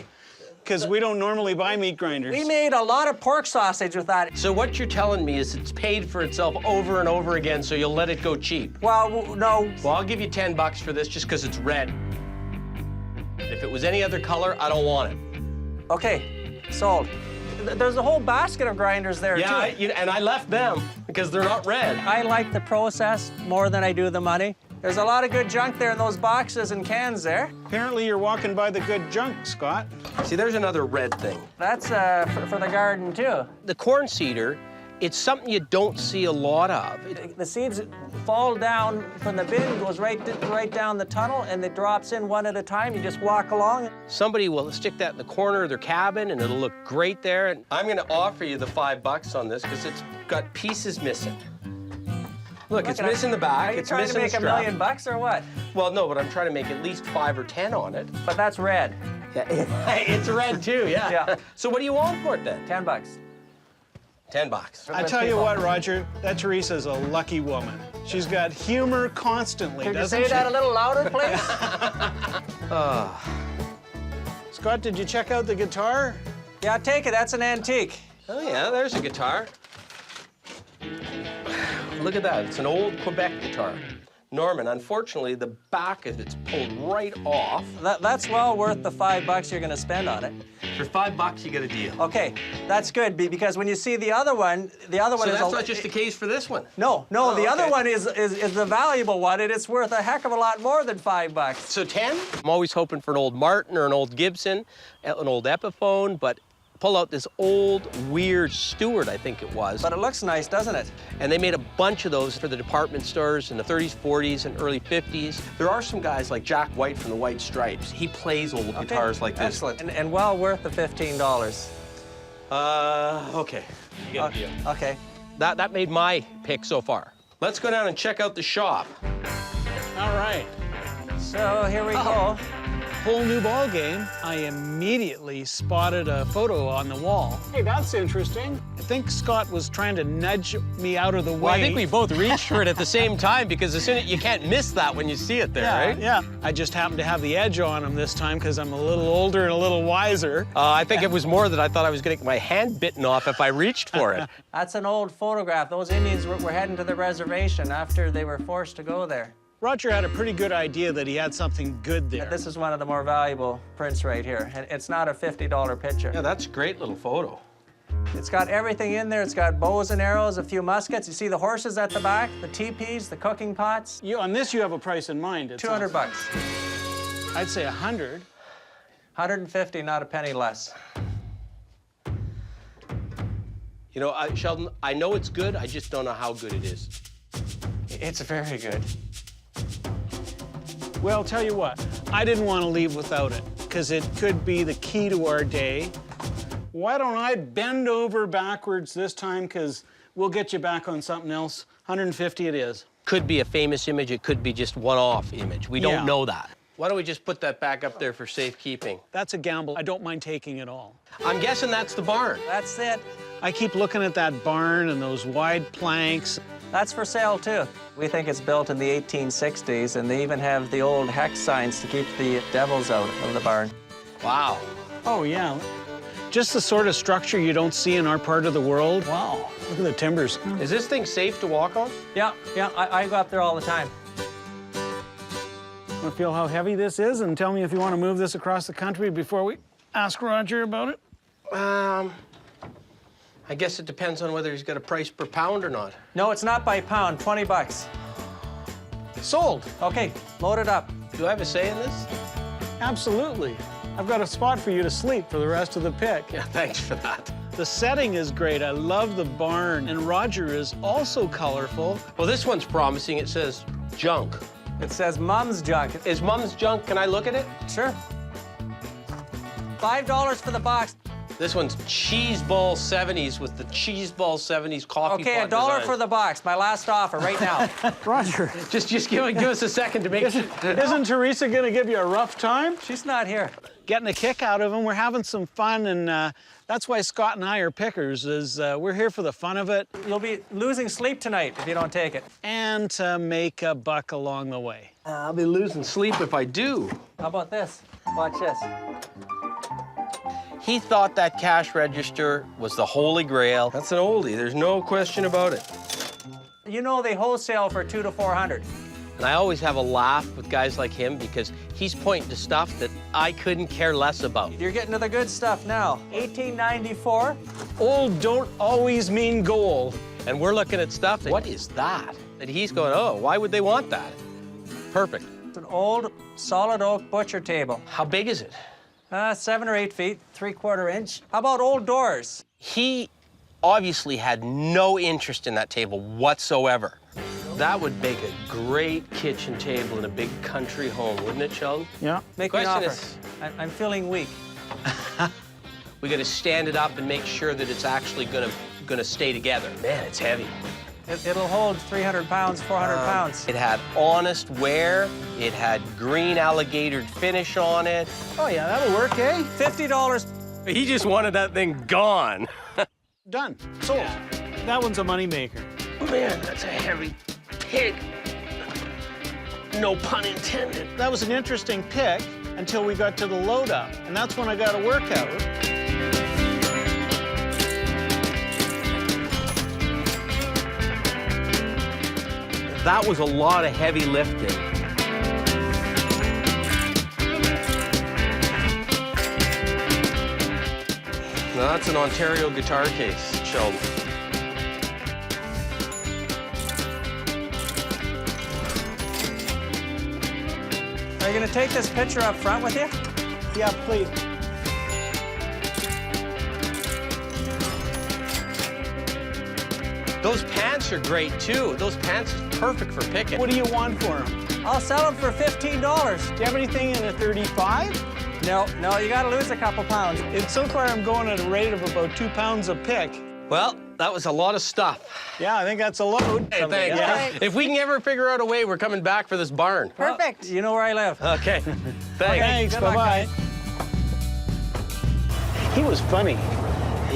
A: because we don't normally buy meat grinders.
N: We made a lot of pork sausage with that.
B: So what you're telling me is it's paid for itself over and over again, so you'll let it go cheap?
N: Well, no.
B: Well, I'll give you $10 for this just because it's red. If it was any other color, I don't want it.
N: Okay, sold. There's a whole basket of grinders there, too.
B: Yeah, and I left them because they're not red.
N: I like the process more than I do the money. There's a lot of good junk there in those boxes and cans there.
A: Apparently you're walking by the good junk, Scott.
B: See, there's another red thing.
N: That's for the garden, too.
B: The corn seeder, it's something you don't see a lot of.
N: The seeds fall down from the bin, goes right down the tunnel, and it drops in one at a time. You just walk along.
B: Somebody will stick that in the corner of their cabin, and it'll look great there. And I'm going to offer you the $5 on this because it's got pieces missing. Look, it's missing the back.
N: Are you
B: it's
N: trying
B: missing
N: to make
B: the strap.
N: $1 million or what?
B: Well, no, but I'm trying to make at least 5 or 10 on it.
N: But that's red.
B: Yeah, it's red too. Yeah.
N: Yeah.
B: So what do you want for it then?
N: $10.
B: $10.
A: I tell you what, Roger, that Teresa's a lucky woman. She's got humor constantly,
N: Could you
A: doesn't
N: say
A: she?
N: that a little louder, please?
A: Scott, did you check out the guitar?
N: Yeah, take it. That's an antique.
B: Oh yeah, there's a guitar. Look at that. It's an old Quebec guitar. Norman, unfortunately, the back of it's pulled right off.
N: That's well worth the $5 you're going to spend on it.
B: For $5, you get a deal.
N: Okay, that's good because when you see the other one,
B: So
N: is
B: that's not just the case for this one?
N: No, the other one is the valuable one, and it's worth a heck of a lot more than $5.
B: So 10? I'm always hoping for an old Martin or an old Gibson, an old Epiphone, but pull out this old, weird Stewart, I think it was.
N: But it looks nice, doesn't it?
B: And they made a bunch of those for the department stores in the 30s, 40s, and early 50s. There are some guys like Jack White from the White Stripes. He plays old guitars like this.
N: Excellent, and well worth the $15.
B: Okay. You get a deal.
N: Okay.
B: That made my pick so far. Let's go down and check out the shop.
A: All right.
N: So here we go.
A: Whole new ball game. I immediately spotted a photo on the wall. Hey, that's interesting. I think Scott was trying to nudge me out of the way.
B: Well, I think we both reached for it at the same time because as soon as you can't miss that when you see it there, right?
A: Yeah. I just happened to have the edge on him this time because I'm a little older and a little wiser.
B: I think it was more that I thought I was going to get my hand bitten off if I reached for it.
N: That's an old photograph. Those Indians were heading to the reservation after they were forced to go there.
A: Roger had a pretty good idea that he had something good there.
N: This is one of the more valuable prints right here. And it's not a $50 picture.
B: Yeah, that's a great little photo.
N: It's got everything in there. It's got bows and arrows, a few muskets. You see the horses at the back, the teepees, the cooking pots.
A: On this, you have a price in mind. It's
N: $200.
A: I'd say 100.
N: 150, not a penny less.
B: You know, Sheldon, I know it's good. I just don't know how good it is.
N: It's very good.
A: Well, tell you what, I didn't want to leave without it because it could be the key to our day. Why don't I bend over backwards this time, because we'll get you back on something else. 150 it is.
B: Could be a famous image, it could be just one-off image. We
A: Yeah.
B: don't know that. Why don't we just put that back up there for safekeeping?
A: That's a gamble. I don't mind taking it all.
B: I'm guessing that's the barn.
N: That's it.
A: I keep looking at that barn and those wide planks.
N: That's for sale, too. We think it's built in the 1860s, and they even have the old hex signs to keep the devils out of the barn.
B: Wow.
A: Oh, yeah. Just the sort of structure you don't see in our part of the world. Wow. Look at the timbers.
B: Is this thing safe to walk on?
N: Yeah, I go up there all the time.
A: Want to feel how heavy this is and tell me if you want to move this across the country before we ask Roger about it?
B: I guess it depends on whether he's got a price per pound or not.
N: No, it's not by pound, 20 bucks.
A: Sold.
N: Okay, load it up.
B: Do I have a say in this?
A: Absolutely. I've got a spot for you to sleep for the rest of the pick.
B: Yeah, thanks for that.
A: The setting is great. I love the barn. And Roger is also colorful.
B: Well, this one's promising. It says junk.
N: It says Mum's Junk.
B: Is Mum's Junk? Can I look at it?
N: Sure. $5 for the box.
B: This one's Cheese Ball 70s with the Cheese Ball 70s coffee
N: Okay,
B: pot
N: $1
B: design.
N: for the box. My last offer right now.
A: Roger.
B: Just give us a second to make sure.
A: Isn't Teresa going to give you a rough time?
N: She's not here.
A: Getting a kick out of them. We're having some fun, and that's why Scott and I are pickers, is we're here for the fun of it.
N: You'll be losing sleep tonight if you don't take it.
A: And to make a buck along the way.
B: I'll be losing sleep if I do.
N: How about this? Watch this.
B: He thought that cash register was the holy grail. That's an oldie. There's no question about it.
N: You know they wholesale for $200 to $400.
B: And I always have a laugh with guys like him because he's pointing to stuff that I couldn't care less about.
N: You're getting to the good stuff now. 1894.
A: Old don't always mean gold.
B: And we're looking at stuff that, what is that? That he's going, oh, why would they want that? Perfect.
N: It's an old solid oak butcher table.
B: How big is it?
N: 7 or 8 feet, 3/4 inch. How about old doors?
B: He obviously had no interest in that table whatsoever. That would make a great kitchen table in a big country home, wouldn't it, Sheldon?
A: Yeah.
N: Make me an
B: Question
N: offer.
B: is,
N: I'm feeling weak.
B: we got to stand it up and make sure that it's actually gonna stay together. Man, it's heavy.
N: It'll hold 300 pounds, 400 pounds.
B: It had honest wear. It had green alligator finish on it.
A: Oh, yeah, that'll work, eh?
N: $50.
B: He just wanted that thing gone.
A: Done. Sold. That one's a moneymaker.
B: Man, that's a heavy pig. No pun intended.
A: That was an interesting pick until we got to the load up, and that's when I got a workout.
B: That was a lot of heavy lifting. Now that's an Ontario guitar case, Sheldon.
N: Are you gonna take this picture up front with you?
A: Yeah, please.
B: Those pants are great, too. Those pants are perfect for picking.
A: What do you want for them?
N: I'll sell them for $15.
A: Do you have anything in a 35?
N: No, you gotta lose a couple pounds.
A: So far, I'm going at a rate of about 2 pounds a pick.
B: Well, that was a lot of stuff.
A: Yeah, I think that's a load.
B: Hey, thanks.
A: Yeah.
B: If we can ever figure out a way, we're coming back for this barn.
O: Perfect.
N: You know where I live.
B: Okay. Thanks.
A: Thanks,
N: Good luck,
A: bye-bye. He was funny.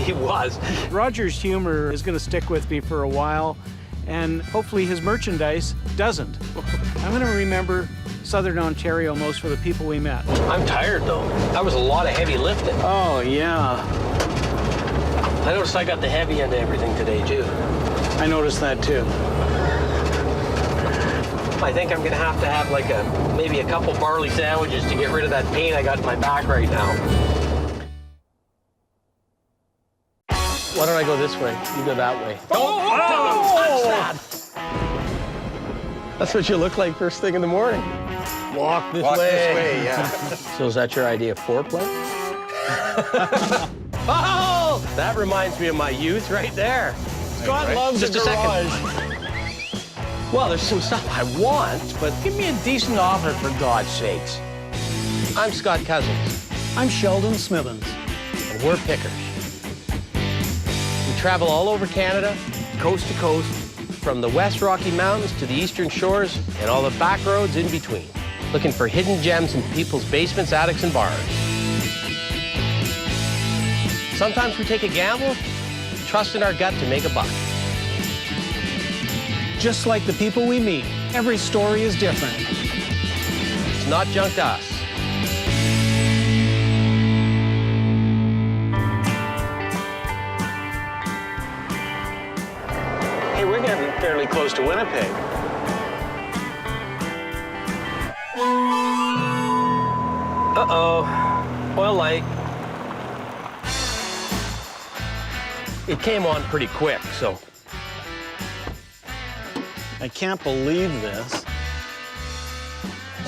B: He was.
A: Roger's humor is going to stick with me for a while, and hopefully his merchandise doesn't. I'm going to remember Southern Ontario most for the people we met.
B: I'm tired, though. That was a lot of heavy lifting.
A: Oh, yeah.
B: I noticed I got the heavy end of everything today, too.
A: I noticed that, too.
B: I think I'm going to have like maybe a couple barley sandwiches to get rid of that pain I got in my back right now. Why don't I go this way? You go that way. Don't touch that! That's what you look like first thing in the morning. Walk this way.
M: yeah.
B: So is that your idea of foreplay? Oh! That reminds me of my youth right there.
A: Scott loves
B: Just
A: a
B: a
A: garage.
B: second. Well, there's some stuff I want, but
D: Give me a decent offer, for God's sakes.
B: I'm Scott Cousins,
A: I'm Sheldon Smithens.
B: and we're pickers. travel all over Canada, coast to coast, from the West Rocky Mountains to the Eastern Shores and all the back roads in between, looking for hidden gems in people's basements, attics, and barns. Sometimes we take a gamble, trust in our gut to make a buck.
A: Just like the people we meet, every story is different.
B: It's not junk to us.
D: Hey, we're getting fairly close to Winnipeg.
B: Uh-oh, oil light. It came on pretty quick, so.
A: I can't believe this.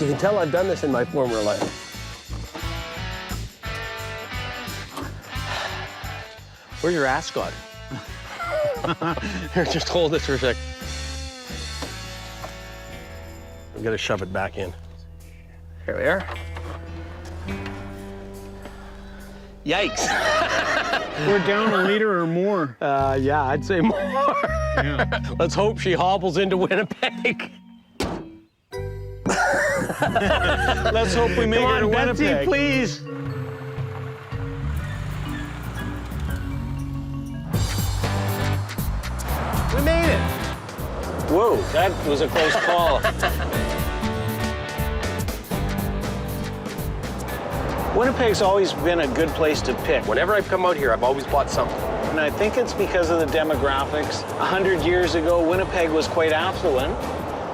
B: You can tell I've done this in my former life. Where's your ascot? Here, just hold this for a sec. I'm gonna shove it back in. Here we are. Yikes.
A: We're down a liter or more.
B: Yeah, I'd say more.
A: Yeah.
B: Let's hope she hobbles into Winnipeg.
A: Let's hope we make
B: Come
A: it to
B: on, Betsy,
A: Winnipeg.
B: please. We made it.
D: Whoa, that was a close call. Winnipeg's always been a good place to pick.
B: Whenever I've come out here, I've always bought something.
D: And I think it's because of the demographics. 100 years ago, Winnipeg was quite affluent.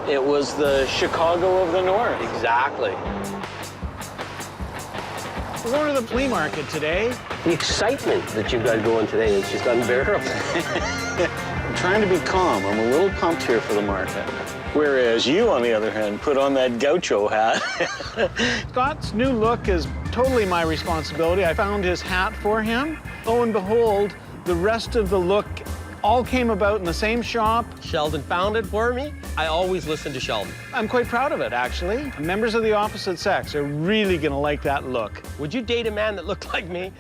D: It was the Chicago of the North.
B: Exactly.
A: We're going to the flea market today.
B: The excitement that you've got going today is just unbearable.
D: I'm trying to be calm. I'm a little pumped here for the market. Whereas you, on the other hand, put on that gaucho hat.
A: Scott's new look is totally my responsibility. I found his hat for him. Lo and behold, the rest of the look all came about in the same shop.
B: Sheldon found it for me. I always listen to Sheldon.
A: I'm quite proud of it, actually. Members of the opposite sex are really gonna like that look.
B: Would you date a man that looked like me?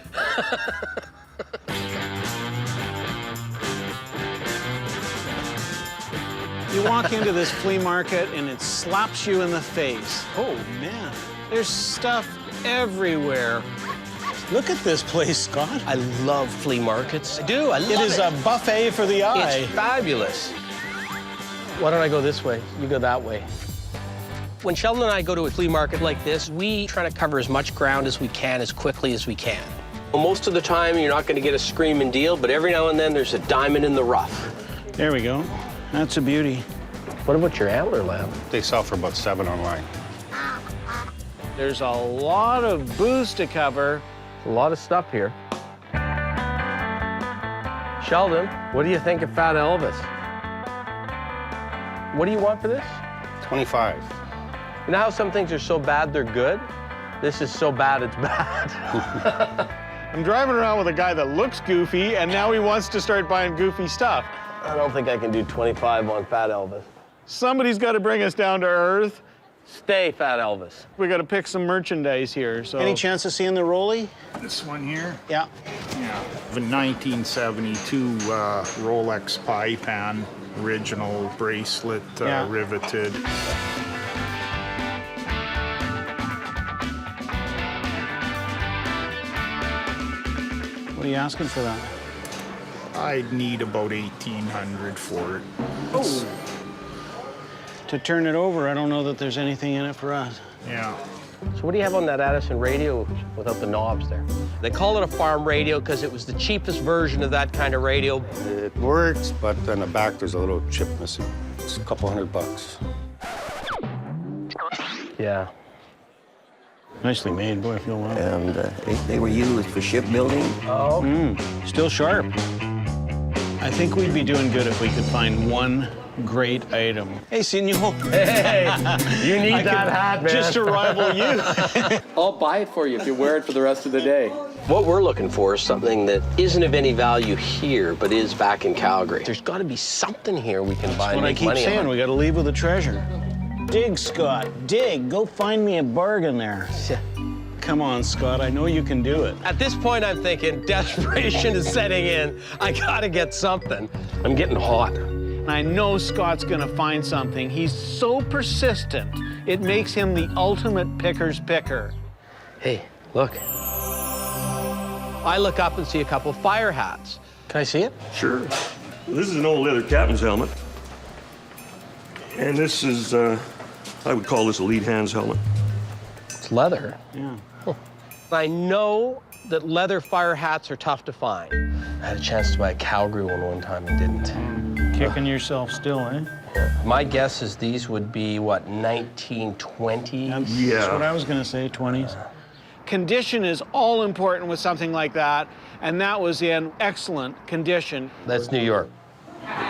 A: You walk into this flea market and it slaps you in the face. Oh, man. There's stuff everywhere.
D: Look at this place, Scott.
B: I love flea markets. I do, I love it.
D: It is a buffet for the eye.
B: It's fabulous. Why don't I go this way? You go that way. When Sheldon and I go to a flea market like this, we try to cover as much ground as we can, as quickly as we can. Well, most of the time, you're not going to get a screaming deal, but every now and then, there's a diamond in the rough.
A: There we go. That's a beauty.
B: What about your antler lamp?
C: They sell for about $7 online.
A: There's a lot of booze to cover.
B: A lot of stuff here. Sheldon, what do you think of Fat Elvis? What do you want for this?
C: 25.
B: You know how some things are so bad they're good? This is so bad it's bad.
A: I'm driving around with a guy that looks goofy, and now he wants to start buying goofy stuff.
B: I don't think I can do 25 on Fat Elvis.
A: Somebody's got to bring us down to earth.
B: Stay, Fat Elvis.
A: We got to pick some merchandise here, so.
D: Any chance of seeing the Rolly?
J: This one here?
D: Yeah.
J: Yeah. The 1972 Rolex pie pan, original bracelet,
A: Yeah.
J: riveted.
A: What are you asking for that?
J: I'd need about 1,800 for it.
A: Oh. To turn it over, I don't know that there's anything in it for us.
J: Yeah.
B: So what do you have on that Addison radio without the knobs there? They call it a farm radio because it was the cheapest version of that kind of radio.
C: It works, but on the back there's a little chip missing. It's a couple $100.
B: Yeah.
A: Nicely made, boy, I feel well.
P: And they were used for shipbuilding.
B: Oh.
A: Still sharp. I think we'd be doing good if we could find one great item.
D: Hey, senor.
B: Hey, you need that hat, man.
D: Just to rival you.
B: I'll buy it for you if you wear it for the rest of the day. What we're looking for is something that isn't of any value here, but is back in Calgary. There's got to be something here we can buy and
A: What I
B: make
A: keep
B: money
A: saying,
B: on.
A: we got to leave with a treasure.
D: Dig, Scott, dig. Go find me a bargain there.
A: Come on, Scott, I know you can do it.
B: At this point, I'm thinking desperation is setting in. I gotta get something. I'm getting hot.
A: And I know Scott's gonna find something. He's so persistent, it makes him the ultimate picker's picker.
B: Hey, look. I look up and see a couple fire hats. Can I see it?
Q: Sure. This is an old leather captain's helmet. And this is, I would call this a lead hand's helmet.
B: It's leather.
A: Yeah.
B: Huh. I know that leather fire hats are tough to find. I had a chance to buy a cowgirl one time and didn't.
A: Kicking yourself still, eh?
B: Yeah. My guess is these would be, what, 1920s?
A: That's what I was gonna say, 20s. Condition is all important with something like that, and that was in excellent condition.
B: That's New York.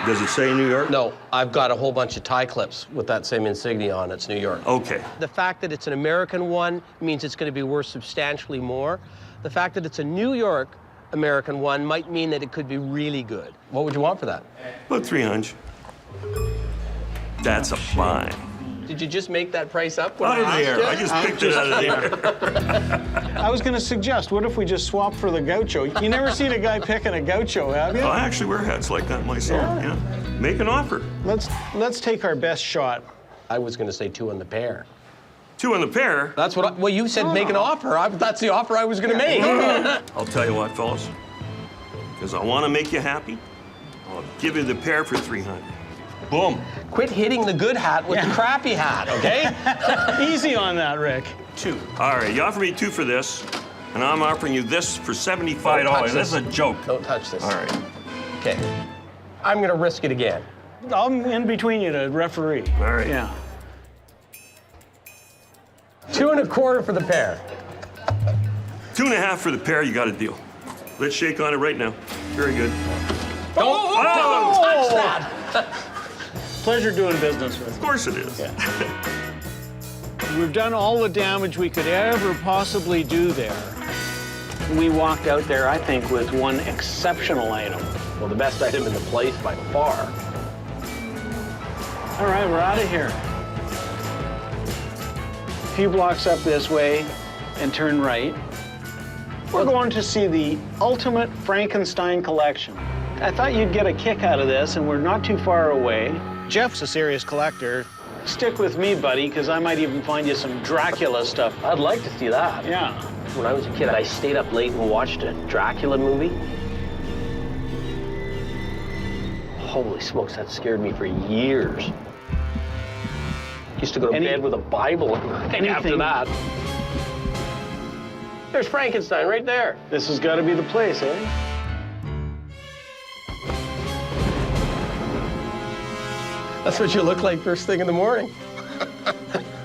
Q: Does it say New York?
B: No, I've got a whole bunch of tie clips with that same insignia on. It's New York.
Q: Okay.
B: The fact that it's an American one means it's going to be worth substantially more. The fact that it's a New York American one might mean that it could be really good. What would you want for that?
Q: About 300. That's a fine.
B: Did you just make that price up?
Q: Out of the air. I just picked it out of the air.
A: I was gonna suggest, what if we just swap for the gaucho? You never seen a guy picking a gaucho, have you?
Q: Well, I actually wear hats like that myself, yeah. Make an offer.
A: Let's take our best shot.
B: I was gonna say 2 on the pair.
Q: 2 on the pair?
B: That's what well, you said make an offer. That's the offer I was gonna make.
Q: I'll tell you what, fellas. Because I want to make you happy, I'll give you the pair for 300. Boom.
B: Quit hitting the good hat with the crappy hat, okay?
A: Easy on that, Rick. 2.
Q: All right, you offer me 2 for this, and I'm offering you this for $75. That's a joke.
B: Don't touch this.
Q: All right.
B: Okay. I'm gonna risk it again.
A: I'm in between you to referee.
Q: All right.
A: Yeah.
B: 2 1/4 for the pair.
Q: 2 1/2 for the pair, you got a deal. Let's shake on it right now. Very good.
B: Don't touch that!
A: Pleasure doing business with you.
Q: Of course it is.
A: Yeah. We've done all the damage we could ever possibly do there. We walked out there, I think, with one exceptional item.
B: Well, the best item in the place by far.
A: All right, we're out of here. A few blocks up this way and turn right. We're going to see the ultimate Frankenstein collection. I thought you'd get a kick out of this, and we're not too far away. Jeff's a serious collector. Stick with me, buddy, because I might even find you some Dracula stuff.
B: I'd like to see that.
A: Yeah.
B: When I was a kid, I stayed up late and watched a Dracula movie. Holy smokes, that scared me for years. Used to go to bed with a Bible after that. There's Frankenstein right there.
A: This has got to be the place, eh?
B: That's what you look like first thing in the morning.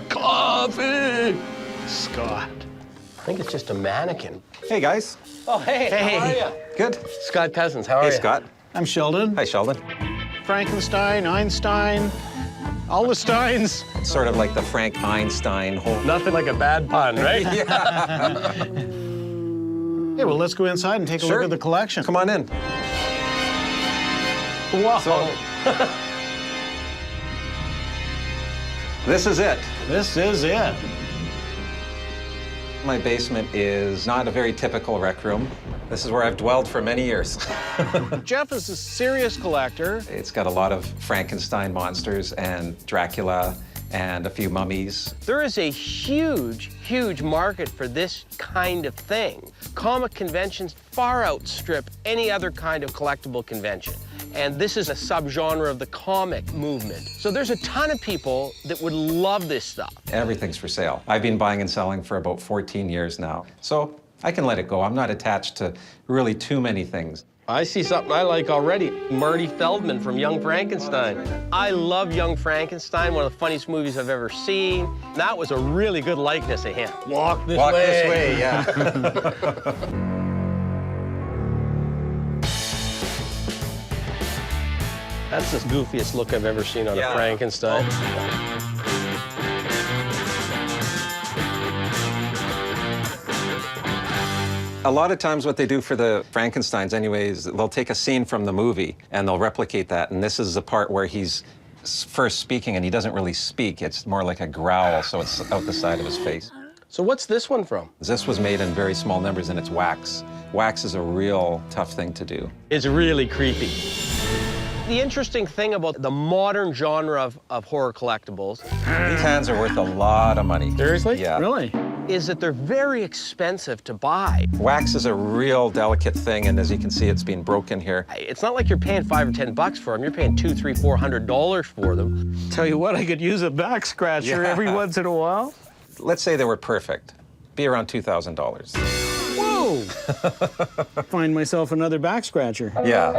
B: Coffee!
A: Scott.
B: I think it's just a mannequin.
K: Hey, guys.
B: Oh, hey, how are you?
K: Good.
B: Scott Cousins, how are you?
K: Hey, Scott.
A: I'm Sheldon.
K: Hi, Sheldon.
A: Frankenstein, Einstein, all the Steins.
K: It's sort of like the Frank Einstein whole...
B: Nothing like a bad pun, right?
K: Yeah.
A: Hey, well, let's go inside and take a look at the collection.
K: Come on in.
A: Wow.
K: So, this is it.
A: This is it.
K: My basement is not a very typical rec room. This is where I've dwelled for many years.
A: Jeff is a serious collector.
K: It's got a lot of Frankenstein monsters and Dracula and a few mummies.
B: There is a huge, huge market for this kind of thing. Comic conventions far outstrip any other kind of collectible convention. And this is a subgenre of the comic movement. So there's a ton of people that would love this stuff.
K: Everything's for sale. I've been buying and selling for about 14 years now. So I can let it go. I'm not attached to really too many things.
B: I see something I like already. Marty Feldman from Young Frankenstein. I love Young Frankenstein, one of the funniest movies I've ever seen. That was a really good likeness of him. Walk this way.
K: Walk this way, yeah.
B: That's the goofiest look I've ever seen on a Frankenstein.
K: A lot of times what they do for the Frankensteins anyways, they'll take a scene from the movie and they'll replicate that. And this is the part where he's first speaking and he doesn't really speak. It's more like a growl, so it's out the side of his face.
B: So what's this one from?
K: This was made in very small numbers and it's wax. Wax is a real tough thing to do.
B: It's really creepy. The interesting thing about the modern genre of horror collectibles...
K: These hands are worth a lot of money.
B: Seriously?
K: Yeah.
A: Really?
B: Is that they're very expensive to buy.
K: Wax is a real delicate thing, and as you can see, it's been broken here.
B: It's not like you're paying $5 or $10 for them. You're paying $200, $300, $400 for them.
A: Tell you what, I could use a back scratcher every once in a while.
K: Let's say they were perfect. Be around $2,000.
A: Whoa! Find myself another back scratcher.
K: Yeah.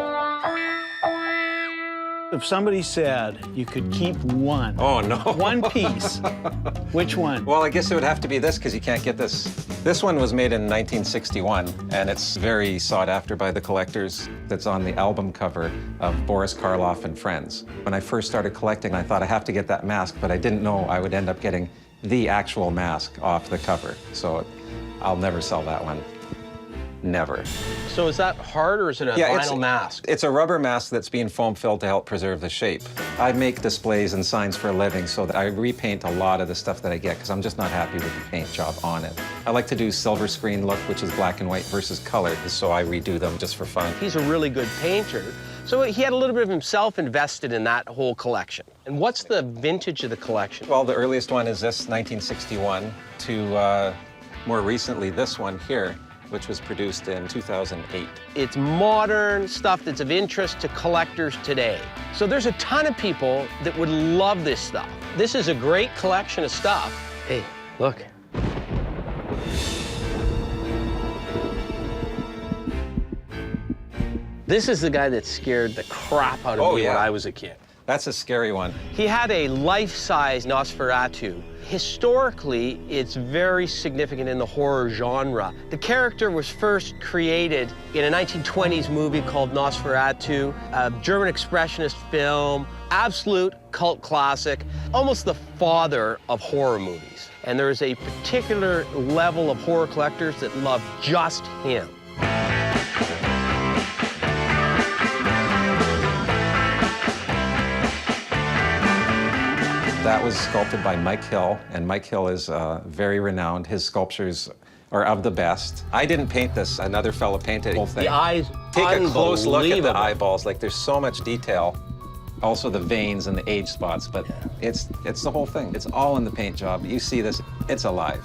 A: If somebody said you could keep one,
K: oh no,
A: one piece, which one?
K: Well, I guess it would have to be this because you can't get this. This one was made in 1961, and it's very sought after by the collectors. That's on the album cover of Boris Karloff and Friends. When I first started collecting, I thought I have to get that mask, but I didn't know I would end up getting the actual mask off the cover. So I'll never sell that one. Never.
B: So is that hard or is it a vinyl mask?
K: It's a rubber mask that's being foam filled to help preserve the shape. I make displays and signs for a living, so that I repaint a lot of the stuff that I get because I'm just not happy with the paint job on it. I like to do silver screen look, which is black and white versus color, so I redo them just for fun.
B: He's a really good painter. So he had a little bit of himself invested in that whole collection. And what's the vintage of the collection?
K: Well, the earliest one is this, 1961, to more recently this one here, which was produced in 2008.
B: It's modern stuff that's of interest to collectors today. So there's a ton of people that would love this stuff. This is a great collection of stuff. Hey, look. This is the guy that scared the crap out of me when I was a kid.
K: That's a scary one.
B: He had a life-size Nosferatu. Historically, it's very significant in the horror genre. The character was first created in a 1920s movie called Nosferatu, a German expressionist film, absolute cult classic, almost the father of horror movies. And there's a particular level of horror collectors that love just him.
K: That was sculpted by Mike Hill, and Mike Hill is very renowned. His sculptures are of the best. I didn't paint this. Another fella painted the whole thing.
B: The eyes,
K: take a close look at the eyeballs. Like, there's so much detail. Also the veins and the age spots, but it's the whole thing. It's all in the paint job. You see this, it's alive,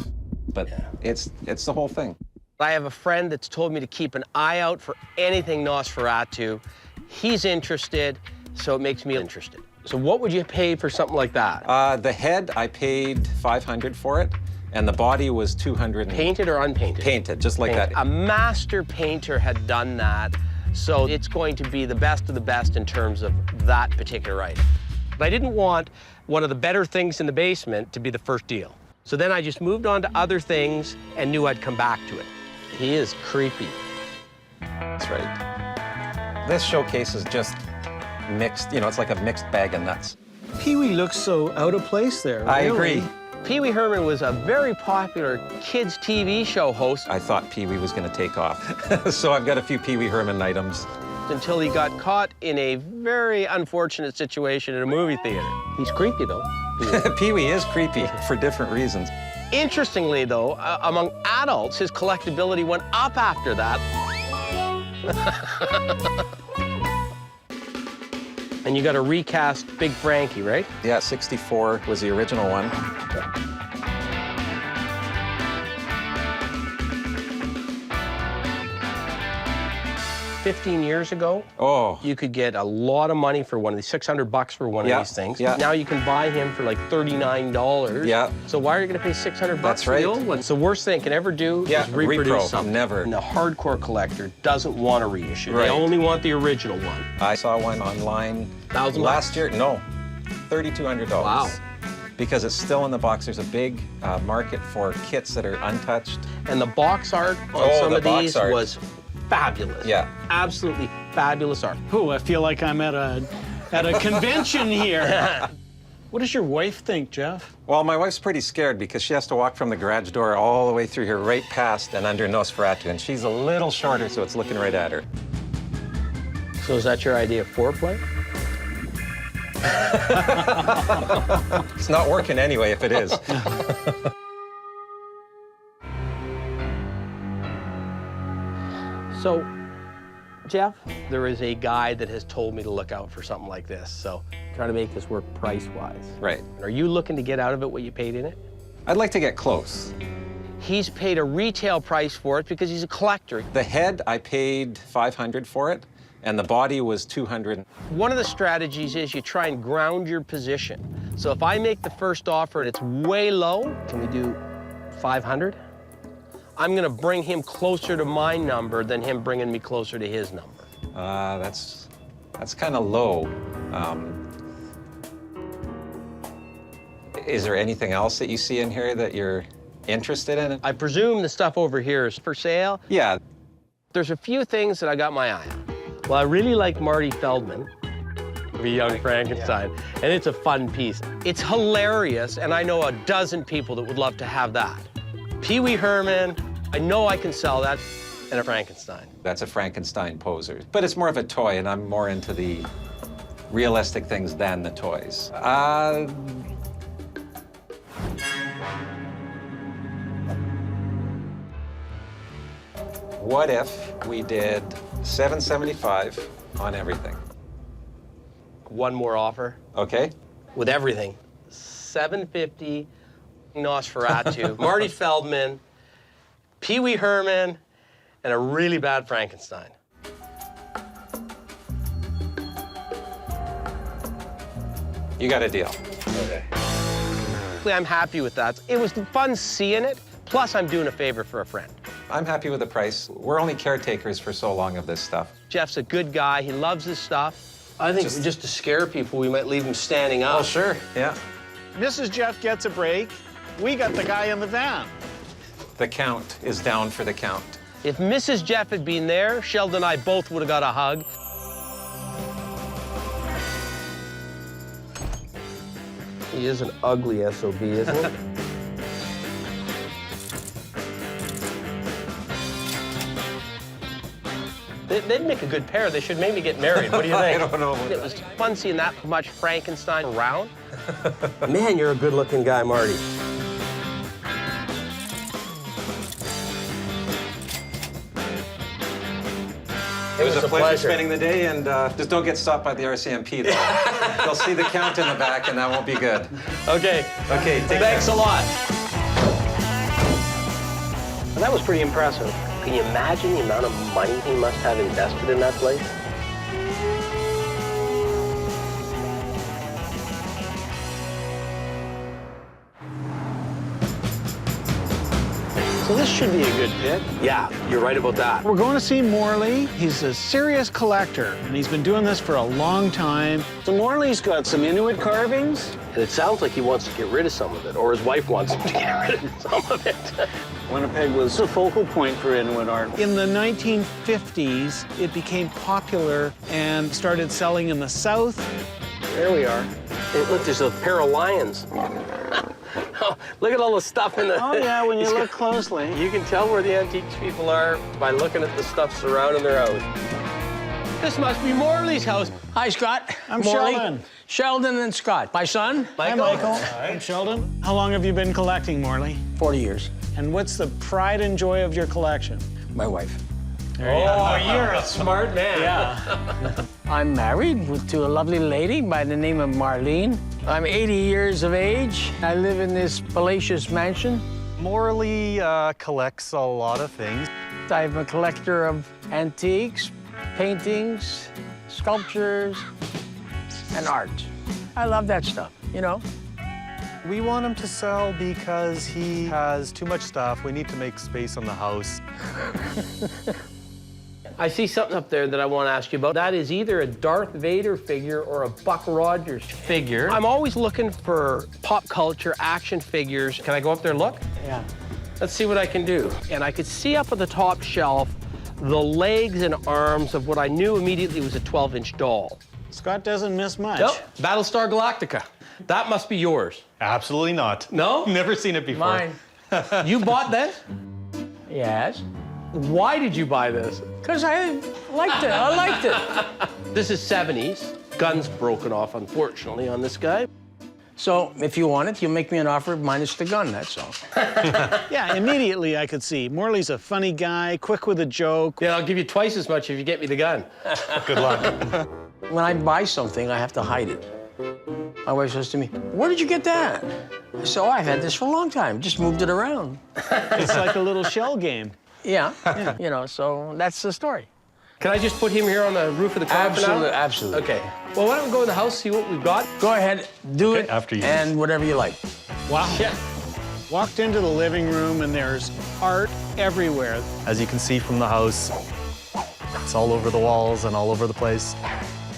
K: but it's the whole thing.
B: I have a friend that's told me to keep an eye out for anything Nosferatu. He's interested, so it makes me interested. So what would you pay for something like that?
K: The head, I paid $500 for it, and the body was $200.
B: Painted or unpainted?
K: Painted, just like that.
B: A master painter had done that, so it's going to be the best of the best in terms of that particular item. But I didn't want one of the better things in the basement to be the first deal. So then I just moved on to other things and knew I'd come back to it. He is creepy.
K: That's right. This showcase is just mixed, you know, it's like a mixed bag of nuts.
A: Pee-wee looks so out of place there.
K: I agree.
B: Pee-wee Herman was a very popular kids' TV show host.
K: I thought Pee-wee was going to take off. So I've got a few Pee-wee Herman items.
B: Until he got caught in a very unfortunate situation in a movie theater. He's creepy, though.
K: Pee-wee is creepy for different reasons.
B: Interestingly, though, among adults, his collectability went up after that. And you got a recast Big Frankie, right?
K: Yeah, 64 was the original one.
B: 15 years ago, you could get a lot of money for one of these, $600 for one of these things.
K: Yeah.
B: Now you can buy him for like $39.
K: Yeah.
B: So why are you going to pay $600
K: That's
B: for
K: right.
B: the old one? It's the worst thing it can ever do is reproduce something.
K: Never.
B: And the hardcore collector doesn't want a reissue.
K: Right.
B: They only want the original one.
K: I saw one online last year. No, $3,200.
B: Wow.
K: Because it's still in the box. There's a big market for kits that are untouched.
B: And the box art on some of these was fabulous.
K: Yeah.
B: Absolutely fabulous art.
A: Oh, I feel like I'm at a convention here. What does your wife think, Jeff?
K: Well, my wife's pretty scared because she has to walk from the garage door all the way through here, right past and under Nosferatu, and she's a little shorter, so it's looking right at her.
B: So is that your idea of foreplay?
K: It's not working anyway, if it is.
B: So, Jeff, there is a guy that has told me to look out for something like this. So, try to make this work price-wise.
K: Right.
B: Are you looking to get out of it what you paid in it?
K: I'd like to get close.
B: He's paid a retail price for it because he's a collector.
K: The head, I paid $500 for it, and the body was $200.
B: One of the strategies is you try and ground your position. So if I make the first offer and it's way low, can we do 500? I'm gonna bring him closer to my number than him bringing me closer to his number.
K: That's kind of low. Is there anything else that you see in here that you're interested in?
B: I presume the stuff over here is for sale?
K: Yeah.
B: There's a few things that I got my eye on. Well, I really like Marty Feldman, the young Frankenstein, and it's a fun piece. It's hilarious, and I know a dozen people that would love to have that. Pee Wee Herman, I know I can sell that, and a Frankenstein.
K: That's a Frankenstein poser, but it's more of a toy, and I'm more into the realistic things than the toys. What if we did $775 on everything?
B: One more offer.
K: Okay.
B: With everything. $750, Nosferatu, Marty Feldman, Pee Wee Herman, and a really bad Frankenstein.
K: You got a deal.
B: Okay. I'm happy with that. It was fun seeing it, plus I'm doing a favor for a friend.
K: I'm happy with the price. We're only caretakers for so long of this stuff.
B: Jeff's a good guy. He loves his stuff. I think just to scare people, we might leave him standing up.
K: Oh, sure, yeah.
A: Mrs. Jeff gets a break. We got the guy in the van.
K: The count is down for the count.
B: If Mrs. Jeff had been there, Sheldon and I both would have got a hug. He is an ugly SOB, isn't he? They'd make a good pair. They should maybe get married. What do you think?
K: I don't know.
B: It was fun seeing that much Frankenstein around. Man, you're a good-looking guy, Marty.
K: It was a pleasure spending the day, and just don't get stopped by the RCMP, though. They'll see the count in the back, and that won't be good.
B: Okay.
K: Okay,
B: Thanks a lot.
A: Well, that was pretty impressive.
B: Can you imagine the amount of money he must have invested in that place?
A: So this should be a good pick.
B: Yeah, you're right about that.
A: We're going to see Morley. He's a serious collector, and he's been doing this for a long time.
D: So Morley's got some Inuit carvings?
B: And it sounds like he wants to get rid of some of it, or his wife wants him to get rid of some of it.
D: Winnipeg was a focal point for Inuit art.
A: In the 1950s, it became popular and started selling in the South.
B: There we are. Hey, look, there's a pair of lions. Oh, look at all the stuff in the...
D: Oh, yeah, when you look closely.
B: You can tell where the antiques people are by looking at the stuff surrounding their house. This must be Morley's house.
R: Hi, Scott.
A: I'm
R: Morley.
A: Sheldon.
R: Sheldon and Scott. My son.
A: Hi, Michael. I'm Sheldon. How long have you been collecting, Morley?
R: 40 years.
A: And what's the pride and joy of your collection?
R: My wife.
B: You're a smart man.
A: Yeah.
R: I'm married to a lovely lady by the name of Marlene. I'm 80 years of age. I live in this palatial mansion.
F: Morley collects a lot of things.
R: I'm a collector of antiques, paintings, sculptures, and art. I love that stuff, you know?
F: We want him to sell because he has too much stuff. We need to make space on the house.
B: I see something up there that I want to ask you about. That is either a Darth Vader figure or a Buck Rogers figure. I'm always looking for pop culture action figures. Can I go up there and look?
R: Yeah.
B: Let's see what I can do. And I could see up on the top shelf the legs and arms of what I knew immediately was a 12-inch doll.
A: Scott doesn't miss much.
B: Nope, Battlestar Galactica. That must be yours.
F: Absolutely not.
B: No?
F: Never seen it before.
R: Mine.
B: You bought this?
R: Yes.
B: Why did you buy this?
R: Because I liked it. I liked it.
B: This is 70s. Gun's broken off, unfortunately, on this guy.
R: So if you want it, you'll make me an offer minus the gun, that's all.
A: Yeah, immediately I could see. Morley's a funny guy, quick with a joke.
B: Yeah, I'll give you twice as much if you get me the gun.
F: Good luck.
R: When I buy something, I have to hide it. My wife says to me, where did you get that? I said, oh, I've had this for a long time, just moved it around.
A: It's like a little shell game.
R: Yeah, you know, so that's the story.
B: Can I just put him here on the roof of the car for now?
R: Absolutely.
B: Okay. Well, why don't we go in the house, see what we've got?
R: Go ahead, do it,
F: after you.
R: and whatever you like.
A: Wow. Yeah. Walked into the living room and there's art everywhere.
F: As you can see from the house, it's all over the walls and all over the place.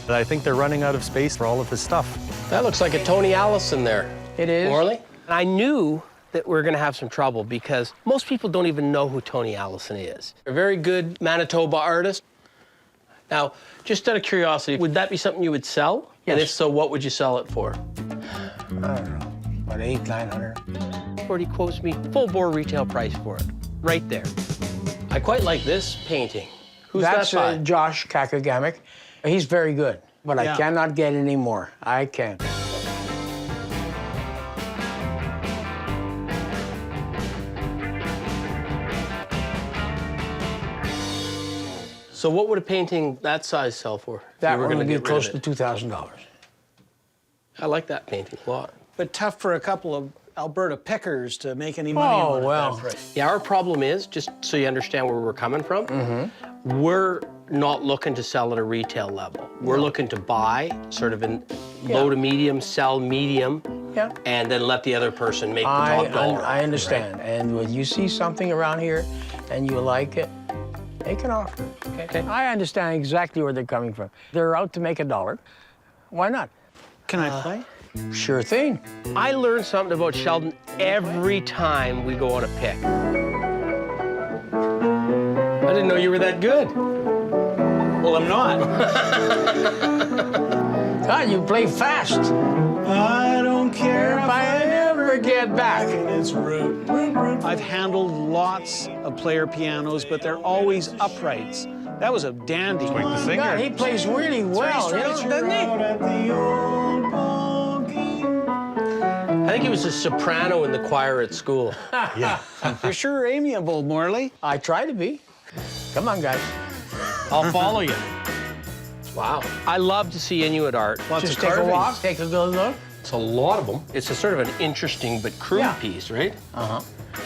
F: But I think they're running out of space for all of his stuff.
B: That looks like a Tony Allison there.
R: It is.
B: Morley? I knew that we're going to have some trouble because most people don't even know who Tony Allison is. A very good Manitoba artist. Now, just out of curiosity, would that be something you would sell?
R: Yes.
B: And if so, what would you sell it for?
R: I don't know, about $800, $900.
B: Or he quotes me full bore retail price for it, right there. I quite like this painting. Who's
R: That's
B: that by?
R: Josh Kakagamic. He's very good, but
A: Yeah.
R: I cannot get any more. I can't.
B: So what would a painting that size sell for? if
R: That
B: you were
R: one
B: gonna
R: would be
B: get rid
R: close
B: of
R: to
B: it?
R: $2,000.
B: I like that painting a lot.
A: But tough for a couple of Alberta pickers to make any money
R: Oh,
A: on it at
R: well.
A: that price.
B: Yeah, our problem is, just so you understand where we're coming from, we're not looking to sell at a retail level. We're looking to buy sort of in low to medium, sell medium,
R: Yeah.
B: and then let the other person make the top dollar.
R: I understand. And when you see something around here and you like it, make an offer.
B: Okay.
R: I understand exactly where they're coming from. They're out to make a dollar. Why not?
A: Can I play?
R: Sure thing.
B: I learn something about Sheldon every time we go on a pick. I didn't know you were that good.
A: Well, I'm not.
R: God, you play fast.
A: I don't care
R: If I ever get back.
A: It's root. I've handled lots of player pianos, but they're always uprights. That was a dandy.
F: Like the singer.
R: God, he plays really well, you know, doesn't he?
B: I think he was a soprano in the choir at school.
F: Yeah.
A: You're sure amiable, Morley.
R: I try to be. Come on, guys.
B: I'll follow you. Wow. I love to see Inuit art. Lots
R: Just
B: of
R: take a
B: carvings.
R: walk, take a good look.
B: It's a lot of them. It's a sort of an interesting but crude
R: Yeah.
B: piece, right?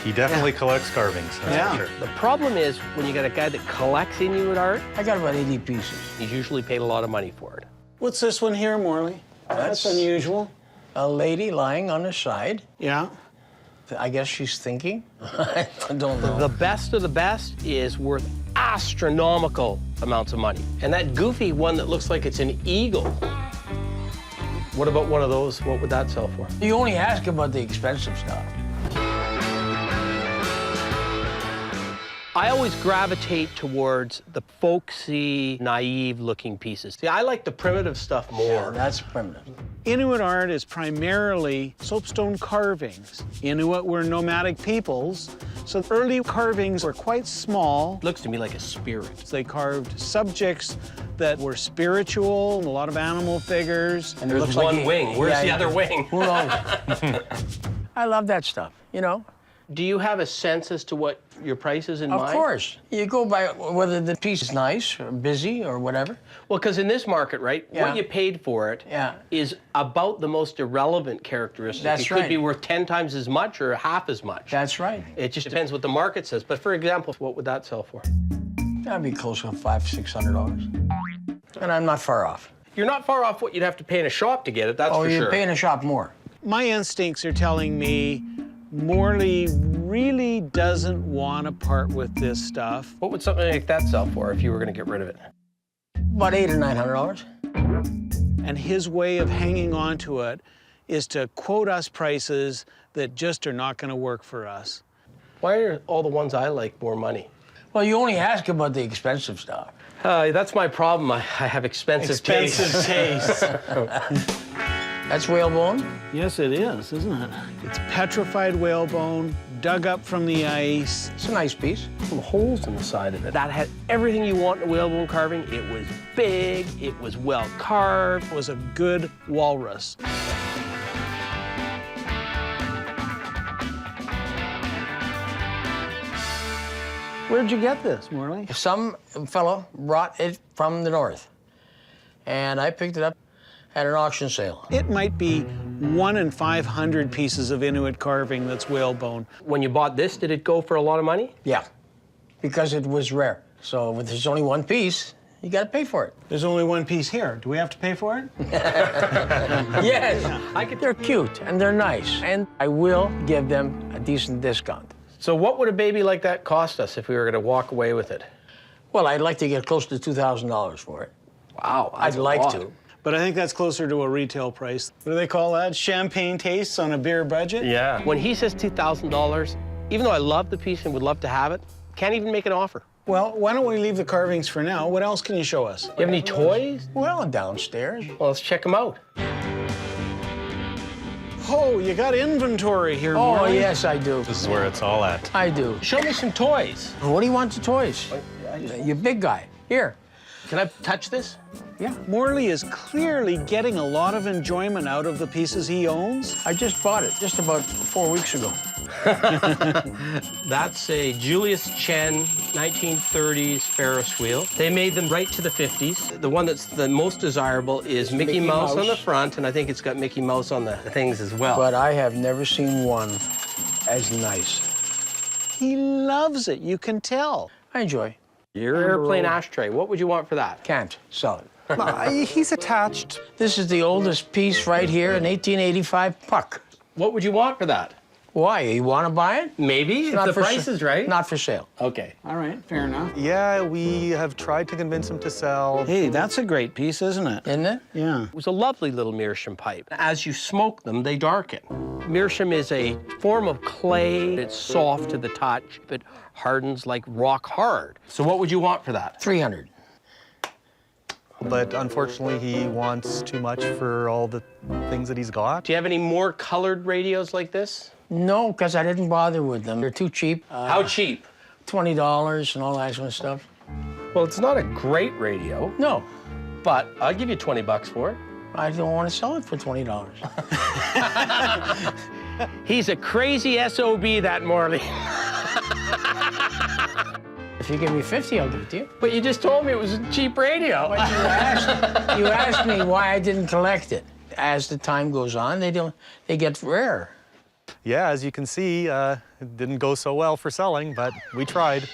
F: He definitely collects carvings. That's for sure.
B: The problem is when you got a guy that collects Inuit art,
R: I got about 80 pieces.
B: he's usually paid a lot of money for it.
A: What's this one here, Morley? That's unusual.
R: A lady lying on her side.
A: Yeah.
R: I guess she's thinking. I don't know.
B: The best of the best is worth astronomical amounts of money. And that goofy one that looks like it's an eagle. What about one of those? What would that sell for?
R: You only ask about the expensive stuff.
B: I always gravitate towards the folksy, naive-looking pieces. See, I like the primitive stuff more.
R: That's primitive.
A: Inuit art is primarily soapstone carvings. Inuit were nomadic peoples, so early carvings were quite small.
B: Looks to me like a spirit.
A: They carved subjects that were spiritual, a lot of animal figures.
R: And it
B: There's
R: looks
B: one
R: like
B: wing. Where's the other wing?
R: Who knows? I love that stuff, you know?
B: Do you have a sense as to what your price is in mind?
R: Of course. You go by whether the piece is nice or busy or whatever.
B: Well, because in this market, right,
R: Yeah.
B: what you paid for it
R: Yeah.
B: is about the most irrelevant characteristic.
R: That's
B: it could
R: right.
B: be worth 10 times as much or half as much.
R: That's right.
B: It just depends what the market says. But for example, what would that sell for?
R: That'd be close to $500–600. And I'm not far off.
B: You're not far off what you'd have to pay in a shop to get it, that's
R: Oh,
B: for
R: you're
B: sure.
R: paying a shop more.
A: My instincts are telling me Morley really doesn't want to part with this stuff.
B: What would something like that sell for if you were going to get rid of it?
R: About $800 or $900.
A: And his way of hanging on to it is to quote us prices that just are not going to work for us.
B: Why are all the ones I like more money?
R: Well, you only ask about the expensive stuff.
B: That's my problem. I have expensive taste.
R: That's whalebone?
A: Yes, it is, isn't it? It's petrified whalebone, dug up from the ice.
R: It's a nice piece.
B: Some holes in the side of it. That had everything you want in a whalebone carving. It was big, it was well carved.
A: It was a good walrus. Where'd you get this, Morley?
R: Some fellow brought it from the north, and I picked it up at an auction sale.
A: It might be 1 in 500 pieces of Inuit carving that's whalebone.
B: When you bought this, did it go for a lot of money?
R: Yeah, because it was rare. So if there's only one piece, you got to pay for it.
A: There's only one piece here. Do we have to pay for it?
R: Yes, they're cute and they're nice, and I will give them a decent discount.
B: So what would a baby like that cost us if we were going to walk away with it?
R: Well, I'd like to get close to $2,000 for it.
B: Wow,
R: I'd like to.
A: But I think that's closer to a retail price. What do they call that? Champagne tastes on a beer budget?
B: Yeah. When he says $2,000, even though I love the piece and would love to have it, can't even make an offer.
A: Well, why don't we leave the carvings for now? What else can you show us?
B: You have any toys?
R: Well, downstairs.
B: Well, let's check them out.
A: Oh, you got inventory here,
R: Oh,
A: Morley.
R: yes, I do.
F: This is where it's all at.
R: I do.
B: Show me some toys.
R: What do you want the toys? You big guy. Here.
B: Can I touch this?
R: Yeah.
A: Morley is clearly getting a lot of enjoyment out of the pieces he owns.
R: I just bought it just about 4 weeks ago.
B: That's a Julius Chen 1930s Ferris wheel. They made them right to the 50s. The one that's the most desirable is Mickey Mouse on the front, and I think it's got Mickey Mouse on the things as well.
R: But I have never seen one as nice.
A: He loves it, you can tell.
R: I enjoy.
B: Your airplane ashtray, what would you want for that?
R: Can't sell it.
A: He's attached.
R: This is the oldest piece right here, an 1885 puck.
B: What would you want for that?
R: Why? You want to buy it?
B: Maybe, if the price is right.
R: Not for sale.
B: Okay.
A: All right, fair enough.
F: Yeah, we have tried to convince him to sell.
A: Hey, that's a great piece, isn't it?
R: Isn't it?
A: Yeah.
B: It was a lovely little meerschaum pipe. As you smoke them, they darken. Meerschaum is a form of clay. It's soft to the touch, but hardens like rock hard. So what would you want for that?
R: 300.
F: But unfortunately, he wants too much for all the things that he's got.
B: Do you have any more colored radios like this?
R: No, because I didn't bother with them. They're too cheap.
B: How cheap?
R: $20 and all that sort of stuff.
B: Well, it's not a great radio.
R: No.
B: But I'll give you 20 bucks for it.
R: I don't want to sell it for $20.
B: He's a crazy SOB, that Morley.
R: If you give me 50, I'll give it to you.
B: But you just told me it was a cheap radio.
R: But you asked me why I didn't collect it. As the time goes on, they get rare.
F: Yeah, as you can see, it didn't go so well for selling, but we tried.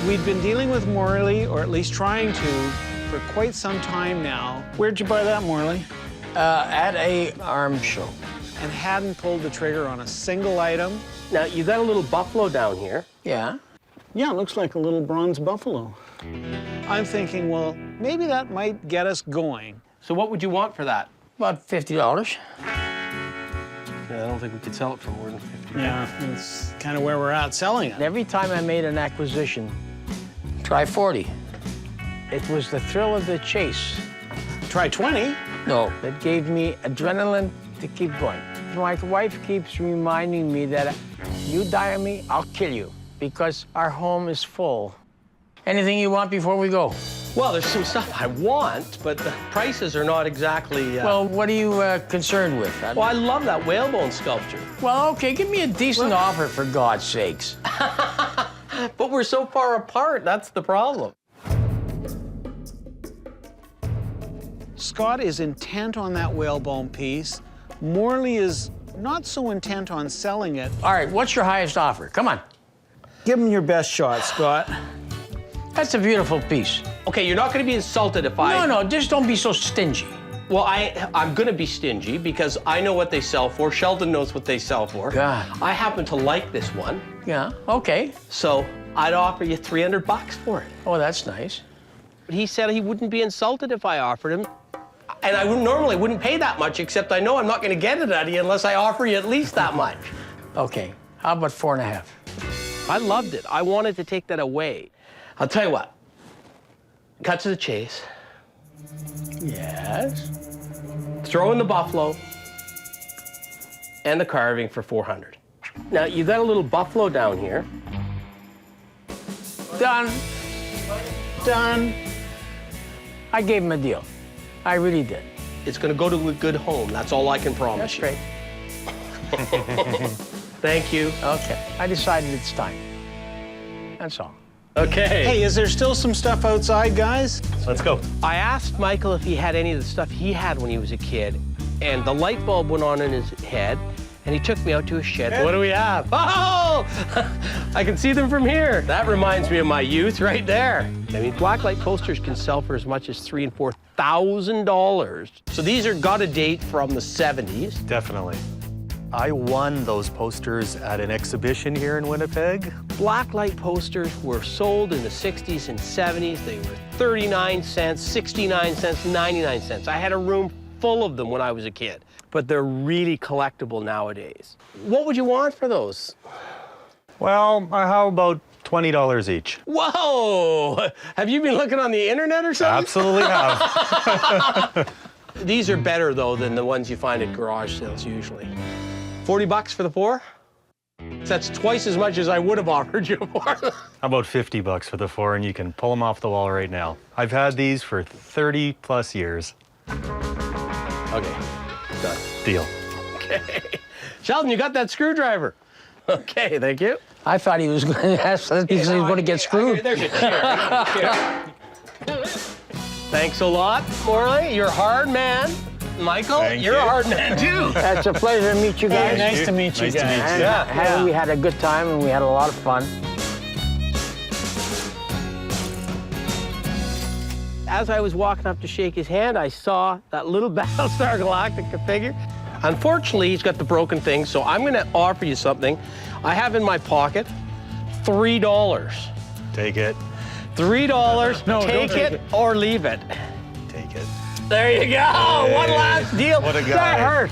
A: We'd been dealing with Morley, or at least trying to, for quite some time now. Where'd you buy that, Morley?
R: At a arms show.
A: And hadn't pulled the trigger on a single item.
B: Now, you got a little buffalo down here.
R: Yeah.
A: Yeah, it looks like a little bronze buffalo. I'm thinking, well, maybe that might get us going.
B: So what would you want for that?
R: About $50.
B: Yeah, I don't think we could sell it for more than 50.
A: Yeah, that's kind of where we're at selling it.
R: Every time I made an acquisition, try 40. It was the thrill of the chase.
A: Try 20?
R: No, it gave me adrenaline to keep going. My wife keeps reminding me that you die on me, I'll kill you, because our home is full. Anything you want before we go?
B: Well, there's some stuff I want, but the prices are not exactly...
R: Well, what are you concerned with?
B: Well, I love that whalebone sculpture.
R: Well, okay, give me a decent offer, for God's sakes.
B: But we're so far apart, that's the problem.
A: Scott is intent on that whalebone piece. Morley is not so intent on selling it.
R: All right, what's your highest offer? Come on.
A: Give him your best shot, Scott.
R: That's a beautiful piece.
B: Okay, you're not going to be insulted if I...
R: No, just don't be so stingy.
B: Well, I'm going to be stingy because I know what they sell for. Sheldon knows what they sell for.
R: God.
B: I happen to like this one.
R: Yeah, okay.
B: So I'd offer you 300 bucks for it.
R: Oh, that's nice.
B: But he said he wouldn't be insulted if I offered him. And I normally wouldn't pay that much, except I know I'm not going to get it out of you unless I offer you at least that much.
R: Okay, how about 4.5?
B: I loved it. I wanted to take that away. I'll tell you what. Cut to the chase.
R: Yes?
B: Throw in the buffalo and the carving for 400. Now, you got a little buffalo down here.
R: Done.
A: Done.
R: I gave him a deal. I really did.
B: It's going to go to a good home. That's all I can promise you.
R: That's great.
B: Thank you.
R: Okay, I decided it's time. That's all.
B: Okay.
A: Hey, is there still some stuff outside, guys?
F: Let's go.
B: I asked Michael if he had any of the stuff he had when he was a kid, and the light bulb went on in his head, and he took me out to his shed. What do we have? Oh! I can see them from here. That reminds me of my youth right there. I mean, blacklight posters can sell for as much as $3,000 and $4,000. So these are got a date from the 70s.
F: Definitely. I won those posters at an exhibition here in Winnipeg.
B: Blacklight posters were sold in the 60s and 70s. They were 39 cents, 69 cents, 99 cents. I had a room full of them when I was a kid, but they're really collectible nowadays. What would you want for those?
F: Well, how about $20 each?
B: Whoa! Have you been looking on the internet or something?
F: Absolutely have.
B: These are better, though, than the ones you find at garage sales usually. 40 bucks for the 4? That's twice as much as I would have offered you for.
F: How about 50 bucks for the 4, and you can pull them off the wall right now. I've had these for 30 plus years.
B: Okay, done.
F: Deal.
B: Okay. Sheldon, you got that screwdriver. Okay, thank you.
R: I thought he was going to ask that because he was going to get screwed.
B: There's your chair. Thanks a lot, Morley. You're a hard man. Michael, you're a hard man, too.
R: It's a pleasure to meet you guys.
A: Hey, nice to meet you guys.
R: And we had a good time, and we had a lot of fun.
B: As I was walking up to shake his hand, I saw that little Battlestar Galactica figure. Unfortunately, he's got the broken thing, so I'm going to offer you something. I have in my pocket $3.
F: Take it.
B: $3.
A: No,
B: take it or leave it.
F: Take it.
B: There you go.
F: Hey,
B: one last deal.
F: What a guy.
B: That hurt.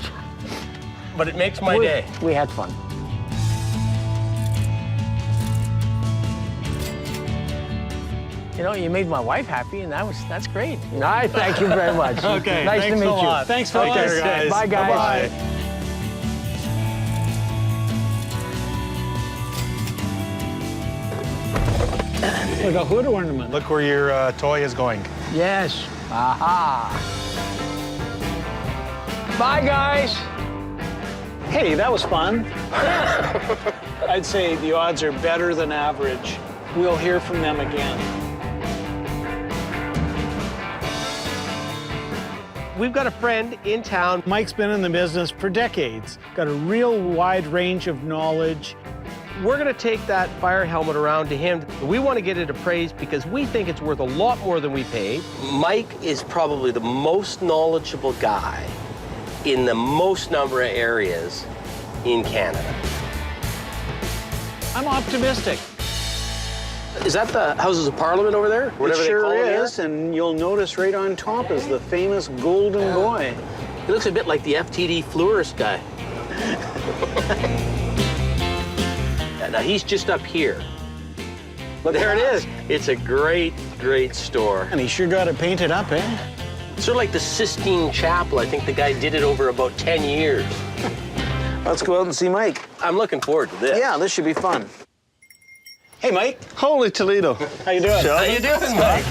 B: But it makes my day.
R: We had fun. You know, you made my wife happy, and that's great. I thank you very much.
F: Okay,
R: nice to meet you.
F: lot.
A: Thanks for
F: Take care,
A: listening.
F: guys.
R: Bye, guys.
F: Bye-bye.
A: Like a hood ornament.
F: Look where your toy is going.
R: Yes. Aha. Bye, guys.
A: Hey, that was fun. I'd say the odds are better than average. We'll hear from them again.
B: We've got a friend in town.
A: Mike's been in the business for decades. Got a real wide range of knowledge.
B: We're going to take that fire helmet around to him. We want to get it appraised because we think it's worth a lot more than we paid. Mike is probably the most knowledgeable guy in the most number of areas in Canada.
A: I'm optimistic.
B: Is that the Houses of Parliament over there? Whatever
A: It
B: they
A: sure
B: call it
A: is, and you'll notice right on top is the famous golden boy.
B: He looks a bit like the FTD florist guy. Now he's just up here. But there it is. It's a great, great store.
A: And he sure got it painted up, eh?
B: Sort of like the Sistine Chapel. I think the guy did it over about 10 years.
D: Let's go out and see Mike.
B: I'm looking forward to this.
D: Yeah, this should be fun.
A: Hey, Mike.
D: Holy Toledo.
A: How you doing?
B: How you doing, Mike?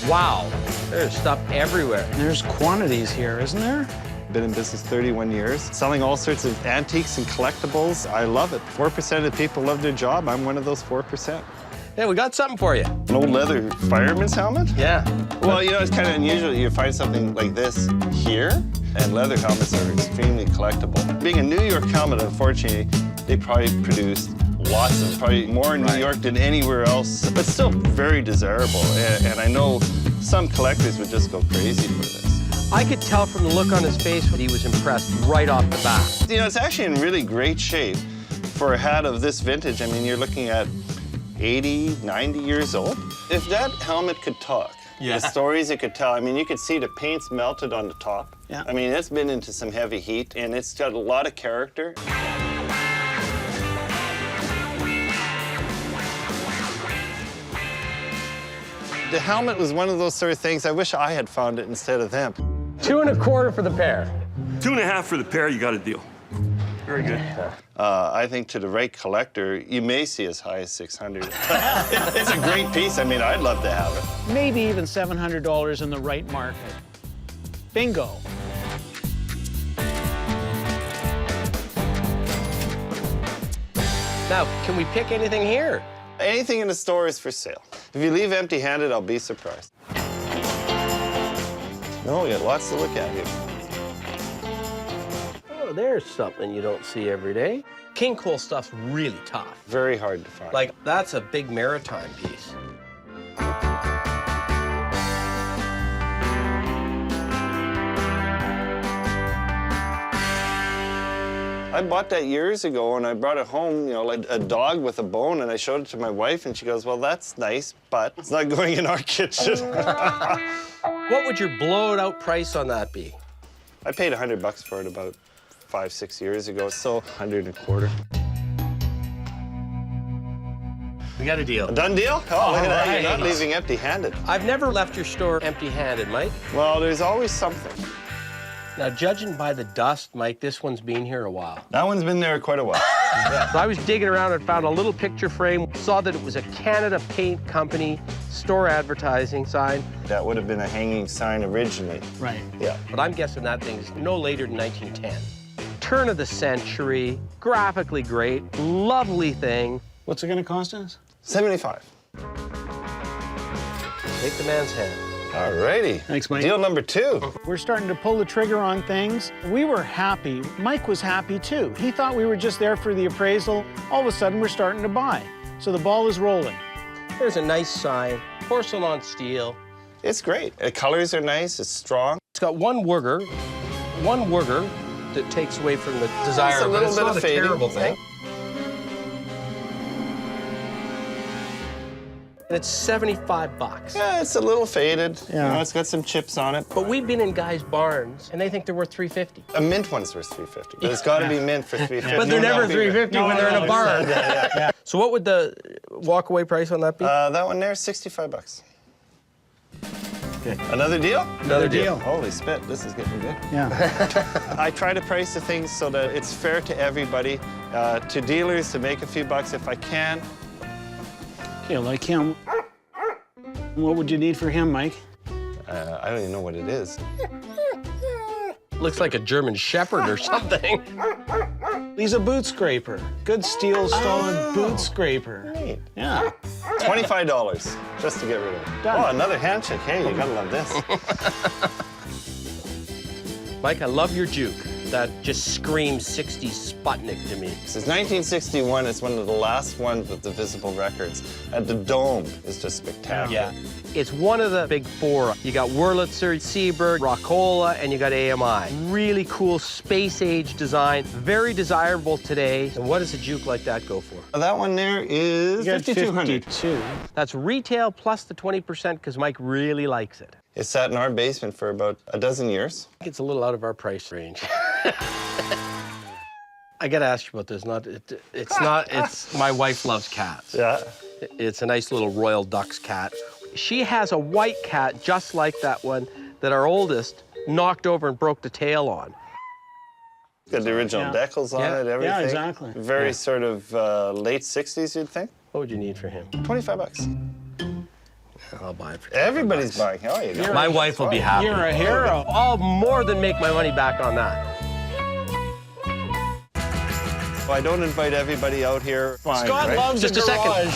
B: Wow. There's stuff everywhere.
A: There's quantities here, isn't there?
S: Been in business 31 years, selling all sorts of antiques and collectibles. I love it. 4% of the people love their job. I'm one of those 4%.
B: Yeah, we got something for you.
S: An old leather fireman's helmet?
B: Yeah.
S: Well, you know, it's kind of unusual. You find something like this here, and leather helmets are extremely collectible. Being a New York helmet, unfortunately, they probably produced lots of, probably more in New York than anywhere else, but still very desirable. And I know some collectors would just go crazy for this.
B: I could tell from the look on his face that he was impressed right off the bat.
S: You know, it's actually in really great shape for a hat of this vintage. I mean, you're looking at 80, 90 years old. If that helmet could talk, the stories it could tell, I mean, you could see the paint's melted on the top.
A: Yeah.
S: I mean, it's been into some heavy heat, and it's got a lot of character. The helmet was one of those sort of things, I wish I had found it instead of them.
B: $2 1/4 for the pair.
Q: $2 1/2 for the pair, you got a deal. Very good.
S: I think to the right collector, you may see as high as 600. It's a great piece. I mean, I'd love to have it.
A: Maybe even $700 in the right market. Bingo.
B: Now, can we pick anything here?
S: Anything in the store is for sale. If you leave empty-handed, I'll be surprised. No, we got lots to look at here.
B: Oh, there's something you don't see every day. King Cole stuff's really tough.
S: Very hard to find.
B: Like, that's a big maritime piece.
S: I bought that years ago, and I brought it home, you know, like a dog with a bone, and I showed it to my wife, and she goes, well, that's nice, but it's not going in our kitchen.
B: What would your blown-out price on that be?
S: I paid $100 for it about 5-6 years ago, so $125.
B: We got a deal.
S: A done deal? Oh, look at that. You're not
B: right.
S: leaving empty-handed.
B: I've never left your store empty-handed, Mike.
S: Well, there's always something.
B: Now, judging by the dust, Mike, this one's been here a while.
S: That one's been there quite a while.
B: So I was digging around and found a little picture frame, saw that it was a Canada Paint Company store advertising sign.
S: That would have been a hanging sign originally.
A: Right.
S: Yeah.
B: But I'm guessing that thing's no later than 1910. Turn of the century, graphically great, lovely thing.
A: What's it going to cost us?
S: $75.
B: Take the man's hand.
S: All righty.
A: Thanks, Mike.
S: Deal number 2.
A: We're starting to pull the trigger on things. We were happy. Mike was happy, too. He thought we were just there for the appraisal. All of a sudden, we're starting to buy. So the ball is rolling.
B: There's a nice sign, porcelain steel.
S: It's great. The colors are nice. It's strong.
B: It's got one wooger that takes away from the desire.
S: It's a little
B: but
S: bit
B: not
S: of fading.
B: terrible thing. And it's $75.
S: Yeah, it's a little faded.
A: Yeah.
S: You know, it's got some chips on it.
B: But we've been in guys' barns, and they think they're worth $350.
S: A mint one's worth $350. But it's got to be mint for $350.
B: But they're never $350 when they're in a barn.
S: Yeah.
B: So what would the walk-away price on that be?
S: That one there, $65. Okay. Another deal?
A: Another deal.
S: Holy spit, this is getting good.
A: Yeah.
S: I try to price the things so that it's fair to everybody, to dealers, to make a few bucks if I can.
A: Okay, like him. What would you need for him, Mike?
S: I don't even know what it is.
B: Looks like a German Shepherd or something.
A: He's a boot scraper. Good steel stolen boot scraper.
S: Great.
A: Yeah.
S: $25 just to get rid of it.
A: Done.
S: Oh, another handshake. Hey, you gotta love this.
B: Mike, I love your juke. That just screams 60s Sputnik to me.
S: Since 1961, it's one of the last ones with the visible records. And the dome is just spectacular.
B: Yeah. It's one of the big four. You got Wurlitzer, Seeberg, Rockola, and you got AMI. Really cool space-age design, very desirable today. And what does a juke like that go for?
S: That one there is $5,200.
A: 52.
B: That's retail plus the 20% because Mike really likes it.
S: It sat in our basement for about a dozen years.
B: I think it's a little out of our price range. I gotta ask you about this. It's my wife loves cats.
S: Yeah.
B: It's a nice little Royal Dachshund cat. She has a white cat just like that one that our oldest knocked over and broke the tail on.
S: Got the original decals on it, everything.
A: Yeah, exactly.
S: Very sort of late 60s, you'd think.
B: What would you need for him?
S: $25.
B: I'll buy it for $25.
S: Everybody's buying. Oh, you go.
B: My wife will be happy.
A: You're a hero.
B: I'll more than make my money back on that.
S: Well, I don't invite everybody out here. Fine,
A: Scott
S: right?
A: loves
B: Just
A: a
B: a
A: garage.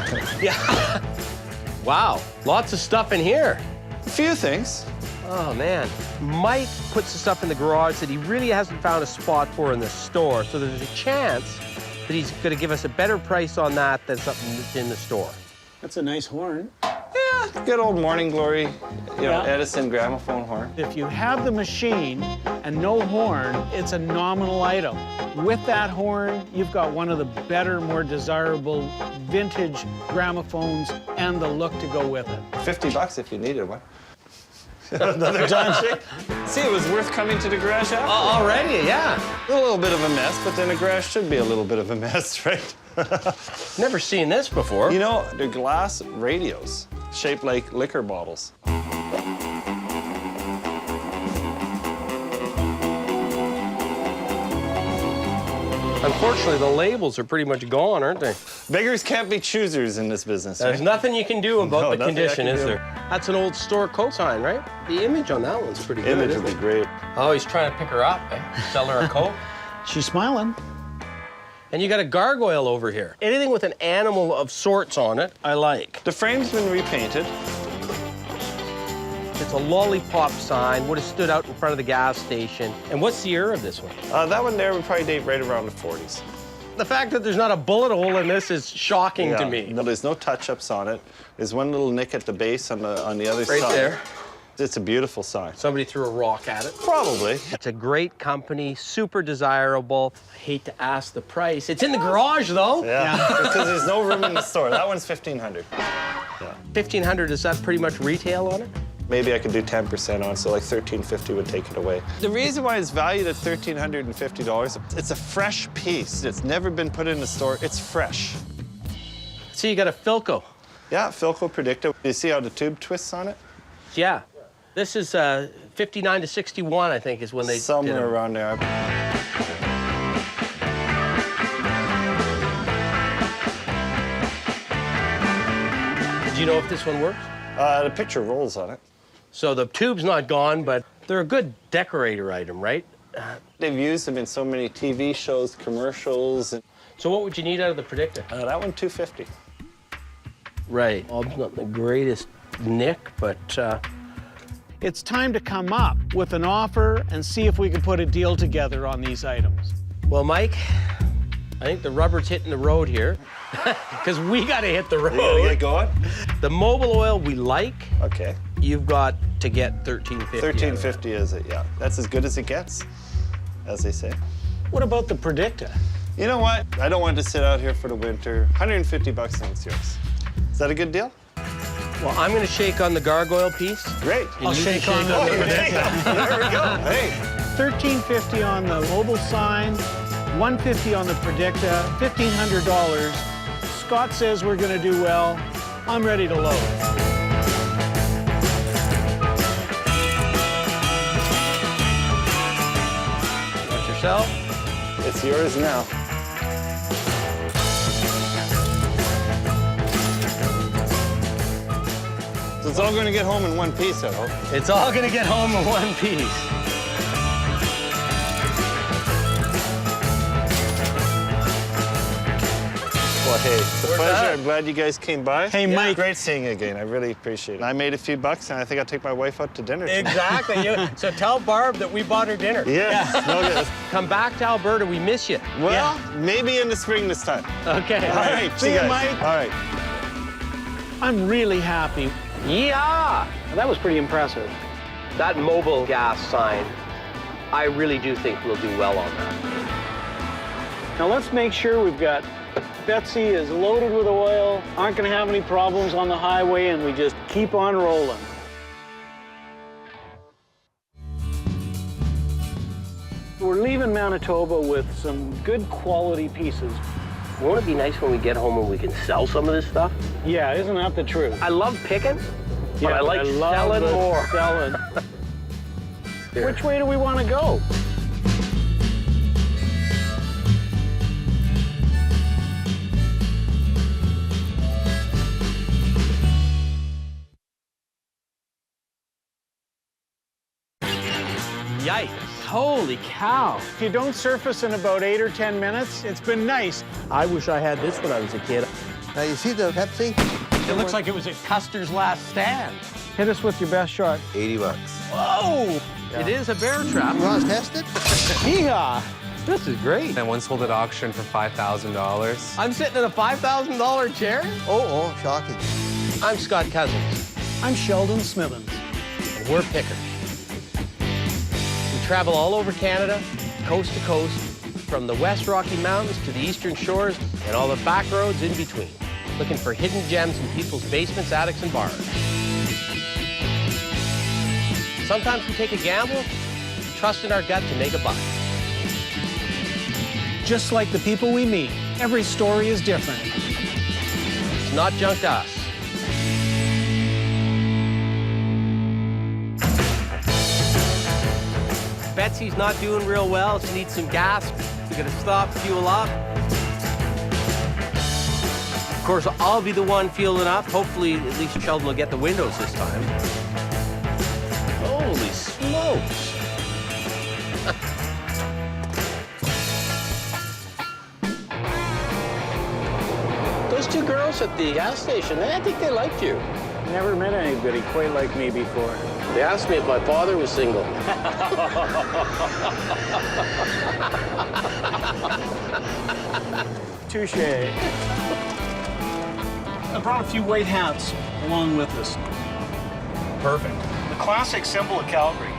B: second. Yeah. Wow, lots of stuff in here.
S: A few things.
B: Oh, man. Mike puts the stuff in the garage that he really hasn't found a spot for in the store, so there's a chance that he's going to give us a better price on that than something that's in the store.
A: That's a nice horn.
S: Yeah, good old Morning Glory, you know, Edison gramophone horn.
A: If you have the machine and no horn, it's a nominal item. With that horn, you've got one of the better, more desirable vintage gramophones and the look to go with it.
S: $50 if you needed one. Another handshake. See, it was worth coming to the garage after.
B: Already, yeah.
S: A little bit of a mess, but then a garage should be a little bit of a mess, right?
B: Never seen this before.
S: You know, they're glass radios shaped like liquor bottles.
B: Unfortunately, the labels are pretty much gone, aren't they?
S: Beggars can't be choosers in this business.
B: There's nothing you can do about the
S: nothing I
B: condition,
S: can
B: is
S: do.
B: there? That's an old store coat sign, right? The image on that one's pretty good.
S: Image
B: isn't
S: would be
B: it?
S: great.
B: Oh, he's trying to pick her up, eh? Sell her a coat.
A: She's smiling.
B: And you got a gargoyle over here. Anything with an animal of sorts on it, I like.
S: The frame's been repainted.
B: It's a lollipop sign, would have stood out in front of the gas station. And what's the year of this one?
S: That one there would probably date right around the 40s.
B: The fact that there's not a bullet hole in this is shocking to me.
S: No, there's no touch-ups on it. There's one little nick at the base on the other
B: Right
S: side.
B: there.
S: It's a beautiful sign.
B: Somebody threw a rock at it.
S: Probably.
B: It's a great company, super desirable. I hate to ask the price. It's in the garage, though.
S: Yeah, because there's no room in the store. That one's $1,500. Yeah.
B: $1,500, is that pretty much retail on it?
S: Maybe I could do 10% on, so like $1,350 would take it away. The reason why it's valued at $1,350, it's a fresh piece. It's never been put in the store. It's fresh.
B: See, you got a Philco.
S: Yeah, Philco Predictor. You see how the tube twists on it?
B: Yeah. This is 59 to 61, I think, is when they
S: Somewhere
B: did it.
S: around there.
B: Do you know if this one works?
S: The picture rolls on it.
B: So the tube's not gone, but they're a good decorator item, right?
S: They've used them in so many TV shows, commercials.
B: So what would you need out of the Predictor?
S: That one, $250.
B: Right. Bob's not the greatest nick, but
A: It's time to come up with an offer and see if we can put a deal together on these items.
B: well, Mike, I think the rubber's hitting the road here, because we got to hit the road.
S: You gotta get going?
B: The mobile oil we like.
S: Okay.
B: You've got to get $1,350.
S: $1,350 is it, yeah. That's as good as it gets, as they say.
A: What about the Predictor?
S: You know what? I don't want to sit out here for the winter. $150 and it's yours. Is that a good deal?
B: Well, I'm going to shake on the gargoyle piece.
S: Great.
A: I'll shake on the Predictor.
S: There we go. Hey.
A: $1,350 on the mobile sign, $150 on the Predictor, $1,500. Scott says we're going to do well. I'm ready to load.
B: Got yourself?
S: It's yours now. So it's all going to get home in one piece, I hope.
B: It's all going to get home in one piece.
S: Well, hey, it's a pleasure. I'm glad you guys came by.
A: Hey, Mike.
S: Great seeing you again. I really appreciate it. I made a few bucks, and I think I'll take my wife out to dinner tonight.
B: Exactly. So tell Barb that we bought her dinner.
S: Yeah. No good.
B: Come back to Alberta. We miss you.
S: Well, maybe in the spring this time.
B: Okay.
S: All right.
A: See you,
S: guys.
A: Mike.
S: All right.
A: I'm really happy.
B: Yeah.
A: That was pretty impressive.
B: That mobile gas sign, I really do think we'll do well on that.
A: Now let's make sure we've got Betsy is loaded with oil, aren't going to have any problems on the highway, and we just keep on rolling. We're leaving Manitoba with some good quality pieces.
B: Won't it be nice when we get home and we can sell some of this stuff?
A: Yeah, isn't that the truth?
B: I love picking, but
A: Yeah,
B: I like
A: love
B: selling
A: the
B: more.
A: Selling. Which way do we want to go?
B: Yikes. Holy cow.
A: If you don't surface in about 8 or 10 minutes, it's been nice.
B: I wish I had this when I was a kid.
P: Now, you see the Pepsi?
B: It looks like it was at Custer's last stand.
A: Hit us with your best shot.
P: $80.
B: Whoa! It is a bear trap.
P: You want to test it?
A: Yeehaw!
B: This is great.
F: And one sold at auction for $5,000.
B: I'm sitting in a $5,000 chair.
P: Oh, shocking.
B: I'm Scott Cousins,
A: I'm Sheldon Smithens.
B: and we're pickers. We travel all over Canada, coast to coast, from the West Rocky Mountains to the Eastern Shores and all the back roads in between, looking for hidden gems in people's basements, attics, and bars. Sometimes we take a gamble, trust in our gut to make a buck.
A: Just like the people we meet, every story is different.
B: It's not junk to us. Betsy's not doing real well. She needs some gas. We're gonna stop, fuel up. Of course, I'll be the one fueling up. Hopefully, at least Sheldon will get the windows this time. Holy smokes. boss at the gas station. I think they liked you.
R: Never met anybody quite like me before.
B: They asked me if my father was single.
A: Touche. I brought a few white hats along with us.
B: Perfect.
A: The classic symbol of Calgary.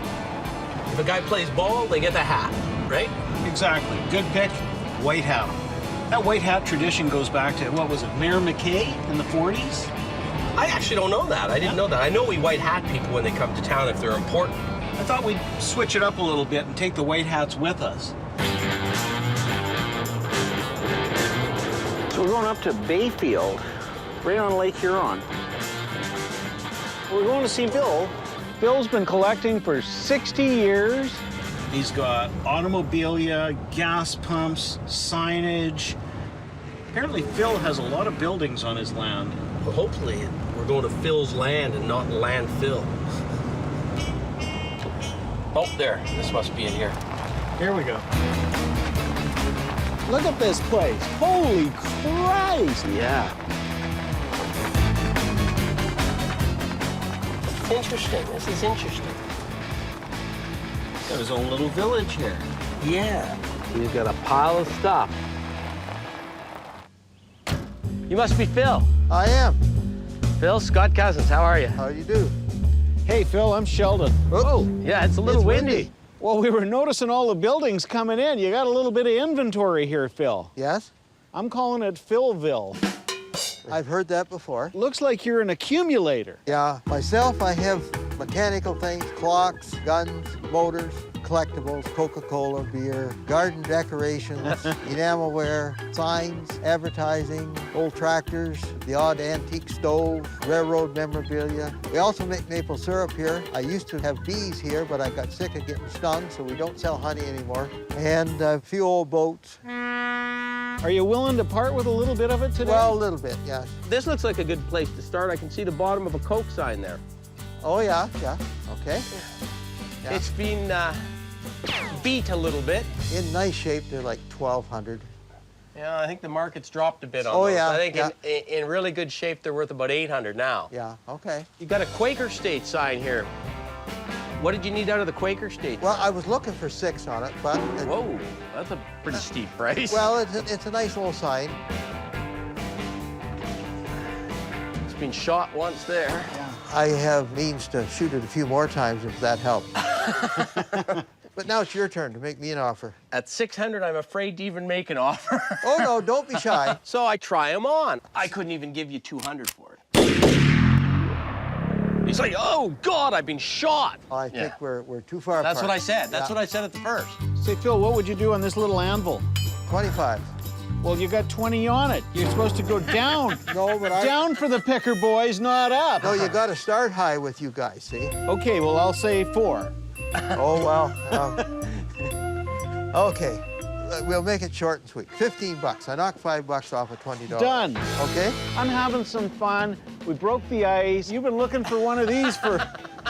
B: If a guy plays ball, they get the hat, right?
A: Exactly. Good pick, white hat. That white hat tradition goes back to, what was it, Mayor McKay in the 40s?
B: I actually don't know that. I didn't know that. I know we white hat people when they come to town if they're important.
A: I thought we'd switch it up a little bit and take the white hats with us.
D: So we're going up to Bayfield, right on Lake Huron.
A: We're going to see Bill. Bill's been collecting for 60 years. He's got automobillia, gas pumps, signage. Apparently Phil has a lot of buildings on his land.
B: Well, hopefully we're going to Phil's land and not landfill. Oh, there. This must be it here.
A: Here we go. Look at this place. Holy Christ!
D: Yeah.
B: It's interesting. This is interesting.
A: Got his own little village here.
B: Yeah.
D: He's got a pile of stuff.
B: You must be Phil.
P: I am.
B: Phil, Scott Cousins, how are you?
P: How you do?
A: Hey, Phil, I'm Sheldon.
B: Oh, yeah, it's a little windy.
A: Well, we were noticing all the buildings coming in. You got a little bit of inventory here, Phil.
P: Yes?
A: I'm calling it Philville.
P: I've heard that before.
A: Looks like you're an accumulator.
P: Yeah, myself, I have mechanical things, clocks, guns, motors, collectibles, Coca-Cola, beer, garden decorations, enamelware, signs, advertising, old tractors, the odd antique stove, railroad memorabilia. We also make maple syrup here. I used to have bees here, but I got sick of getting stung, so we don't sell honey anymore. And a few old boats.
A: Are you willing to part with a little bit of it today?
P: Well, a little bit, yes.
B: This looks like a good place to start. I can see the bottom of a Coke sign there.
P: Oh, yeah, okay. Yeah.
B: It's been beat a little bit.
P: In nice shape, they're like 1,200.
B: Yeah, I think the market's dropped a bit on
P: Oh,
B: those.
P: yeah,
B: I think
P: yeah.
B: in really good shape, they're worth about 800 now.
P: Yeah, okay.
B: You got a Quaker State sign here. What did you need out of the Quaker State?
P: Well, I was looking for 6 on it, but...
B: Whoa, that's a pretty steep price.
P: Well, it's a nice old sign.
B: It's been shot once there.
P: Yeah. I have means to shoot it a few more times if that helps. But now it's your turn to make me an offer.
B: At 600, I'm afraid to even make an offer.
P: Oh, no, don't be shy.
B: So I try them on. I couldn't even give you 200 for it. He's like, oh, God, I've been shot.
P: Oh, I think we're too far
B: That's
P: apart.
B: what I said. That's
P: Yeah.
B: what I said at the first.
A: Say, Phil, what would you do on this little anvil?
P: 25.
A: Well, you got 20 on it. You're supposed to go down.
P: No, but
A: Down for the picker boys, not up.
P: No, you got to start high with you guys, see?
A: Okay, well, I'll say 4.
P: Oh, well. Okay. We'll make it short and sweet. 15 bucks. I knocked $5 off of $20.
A: Done.
P: Okay?
A: I'm having some fun. We broke the ice. You've been looking for one of these for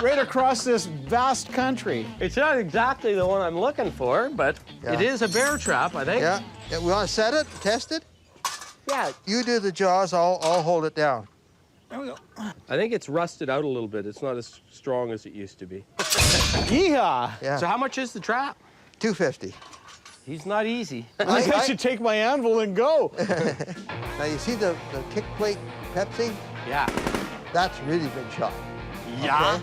A: right across this vast country.
B: It's not exactly the one I'm looking for, but it is a bear trap, I think.
P: Yeah. We want to set it, test it?
B: Yeah.
P: You do the jaws, I'll hold it down.
A: There we go.
B: I think it's rusted out a little bit. It's not as strong as it used to be.
A: Yeehaw!
P: Yeah.
B: So how much is the trap?
P: $2.50.
B: He's not easy.
A: I think I should take my anvil and go.
P: Now, you see the kick plate Pepsi?
B: Yeah.
P: That's really been shot.
B: Yeah.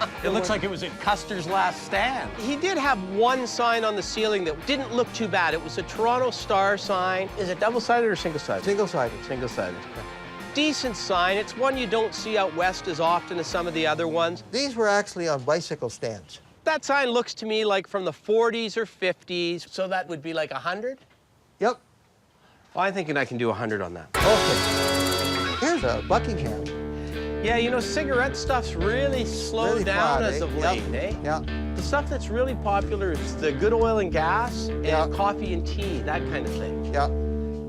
P: Okay?
B: It looks like it was at Custer's last stand. He did have one sign on the ceiling that didn't look too bad. It was a Toronto Star sign. Is it double-sided or single-sided?
P: Single-sided.
B: Single-sided. Decent sign. It's one you don't see out west as often as some of the other ones.
P: These were actually on bicycle stands.
B: That sign looks to me like from the 40s or 50s, so that would be like 100?
P: Yep.
B: Well, I'm thinking I can do 100 on that.
P: Okay. Here's a Buckingham.
B: Yeah, you know, cigarette stuff's really slowed
P: Really
B: down
P: flat,
B: as of
P: Yep.
B: late, eh?
P: Yeah.
B: The stuff that's really popular is the good oil and gas and coffee and tea, that kind of thing.
P: Yeah.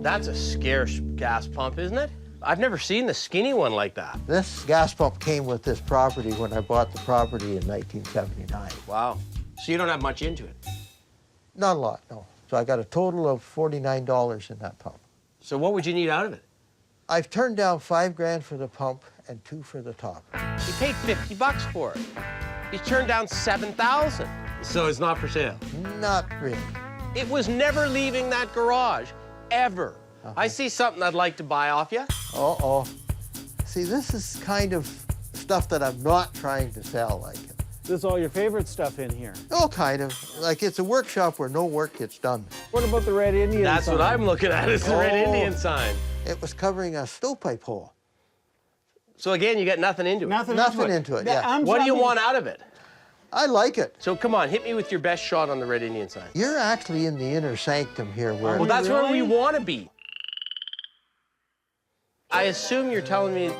B: That's a scarce gas pump, isn't it? I've never seen the skinny one like that.
P: This gas pump came with this property when I bought the property in 1979.
B: Wow. So you don't have much into it?
P: Not a lot, no. So I got a total of $49 in that pump.
B: So what would you need out of it?
P: I've turned down $5,000 for the pump and $2,000 for the top.
B: He paid $50 for it. He turned down $7,000. So it's not for sale?
P: Not really.
B: It was never leaving that garage, ever. I see something I'd like to buy off you.
P: Uh-oh. See, this is kind of stuff that I'm not trying to sell, like.
A: This is all your favorite stuff in here.
P: Oh, kind of. Like, it's a workshop where no work gets done.
A: What about the Red Indian
B: That's
A: sign?
B: what I'm looking at, is the Red Indian sign.
P: It was covering a stovepipe hole.
B: So again, you got nothing into it?
P: Nothing into it, yeah.
B: What do you want out of it?
P: I like it.
B: So come on, hit me with your best shot on the Red Indian sign.
P: You're actually in the inner sanctum here. Where
B: Well, that's where we want to be. I assume you're telling me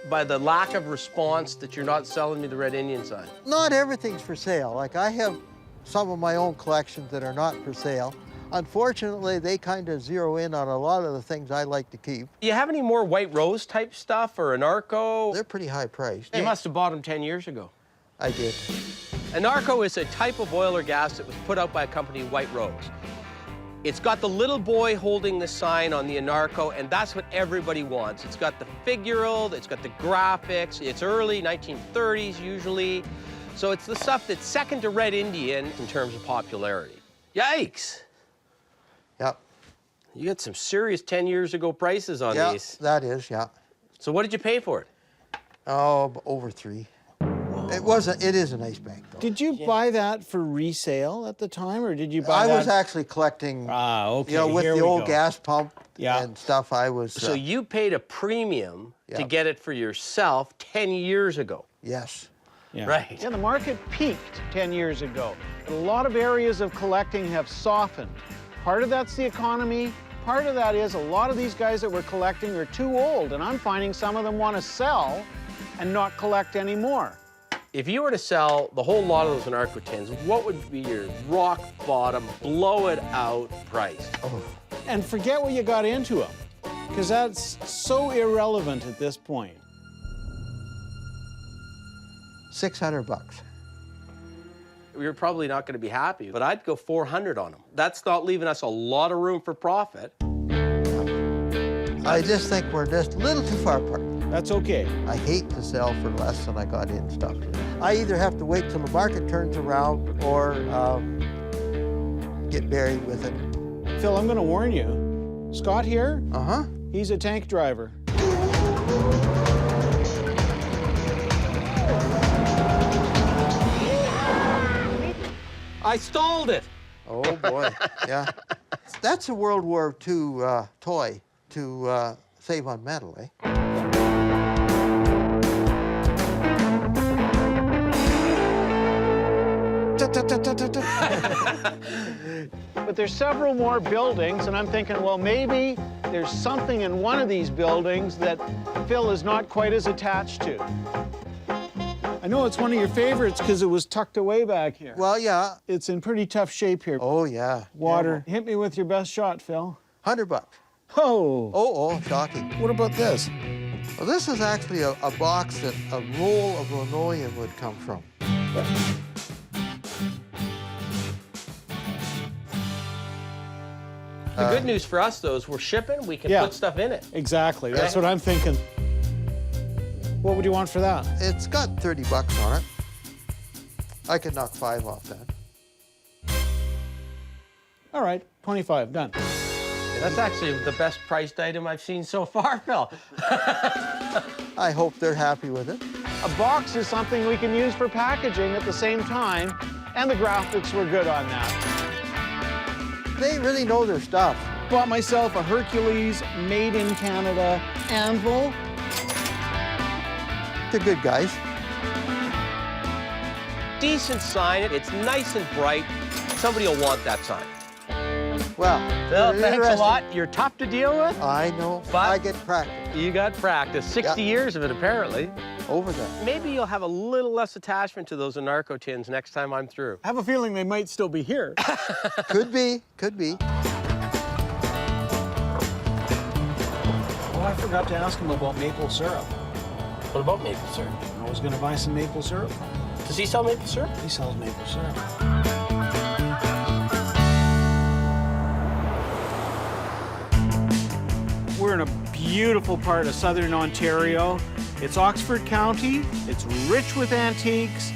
B: by the lack of response that you're not selling me the Red Indian sign.
P: Not everything's for sale. Like, I have some of my own collections that are not for sale. Unfortunately, they kind of zero in on a lot of the things I like to keep.
B: Do you have any more White Rose type stuff or Anarco?
P: They're pretty high priced.
B: You must have bought them 10 years ago.
P: I did.
B: Anarco is a type of oil or gas that was put out by a company, White Rose. It's got the little boy holding the sign on the Anarco, and that's what everybody wants. It's got the figural, it's got the graphics, it's early 1930s usually. So it's the stuff that's second to Red Indian in terms of popularity. Yikes.
P: Yep.
B: You got some serious 10 years ago prices on these.
P: That is, yeah.
B: So what did you pay for it?
P: Oh, over $3,000. It is a nice bank, though.
A: Did you buy that for resale at the time, or did you buy that?
P: I was actually collecting,
A: okay,
P: you know, with
A: here
P: the
A: we
P: old
A: go.
P: gas pump and stuff, I was...
B: So you paid a premium to get it for yourself 10 years ago.
P: Yes.
A: Yeah.
B: Right.
A: Yeah, the market peaked 10 years ago. A lot of areas of collecting have softened. Part of that's the economy. Part of that is a lot of these guys that were collecting are too old, and I'm finding some of them want to sell and not collect anymore.
B: If you were to sell the whole lot of those Anarco tins, what would be your rock bottom, blow it out price?
P: Oh.
A: And forget what you got into them, because that's so irrelevant at this point.
P: $600.
B: You're probably not going to be happy, but I'd go 400 on them. That's not leaving us a lot of room for profit.
P: I just think we're just a little too far apart.
A: That's okay.
P: I hate to sell for less than I got in stuff. I either have to wait till the market turns around or get buried with it.
A: Phil, I'm going to warn you. Scott here, he's a tank driver.
B: I stalled it.
P: Oh, boy, yeah. That's a World War II toy to save on metal, eh?
A: But there's several more buildings, and I'm thinking, well, maybe there's something in one of these buildings that Phil is not quite as attached to. I know it's one of your favorites because it was tucked away back here.
P: Well, yeah.
A: It's in pretty tough shape here.
P: Oh, yeah.
A: Water. Hit me with your best shot, Phil.
P: $100.
A: Oh.
P: Oh, shocking.
A: What about this?
P: Well, this is actually a box that a roll of linoleum would come from.
B: The good news for us, though, is we're shipping, we can put stuff in it.
A: Exactly. That's what I'm thinking. What would you want for that?
P: It's got $30 on it. I could knock 5 off that.
A: All right, 25, done.
B: That's actually the best priced item I've seen so far, Phil.
P: I hope they're happy with it.
A: A box is something we can use for packaging at the same time, and the graphics were good on that.
P: They really know their stuff.
A: Bought myself a Hercules made in Canada anvil.
P: They're good guys.
B: Decent sign, it's nice and bright. Somebody will want that sign.
P: Well,
B: Phil, thanks a lot. You're tough to deal with.
P: I know, but I get practice.
B: You got practice. 60 years of it, apparently.
P: Over that.
B: Maybe you'll have a little less attachment to those Anarco tins next time I'm through.
A: I have a feeling they might still be here.
P: Could be, could be.
A: Oh, I forgot to ask him about maple syrup.
B: What about maple syrup?
A: I was going to buy some maple syrup.
B: Does he sell maple syrup?
A: He sells maple syrup. We're in a beautiful part of southern Ontario. It's Oxford County. It's rich with antiques.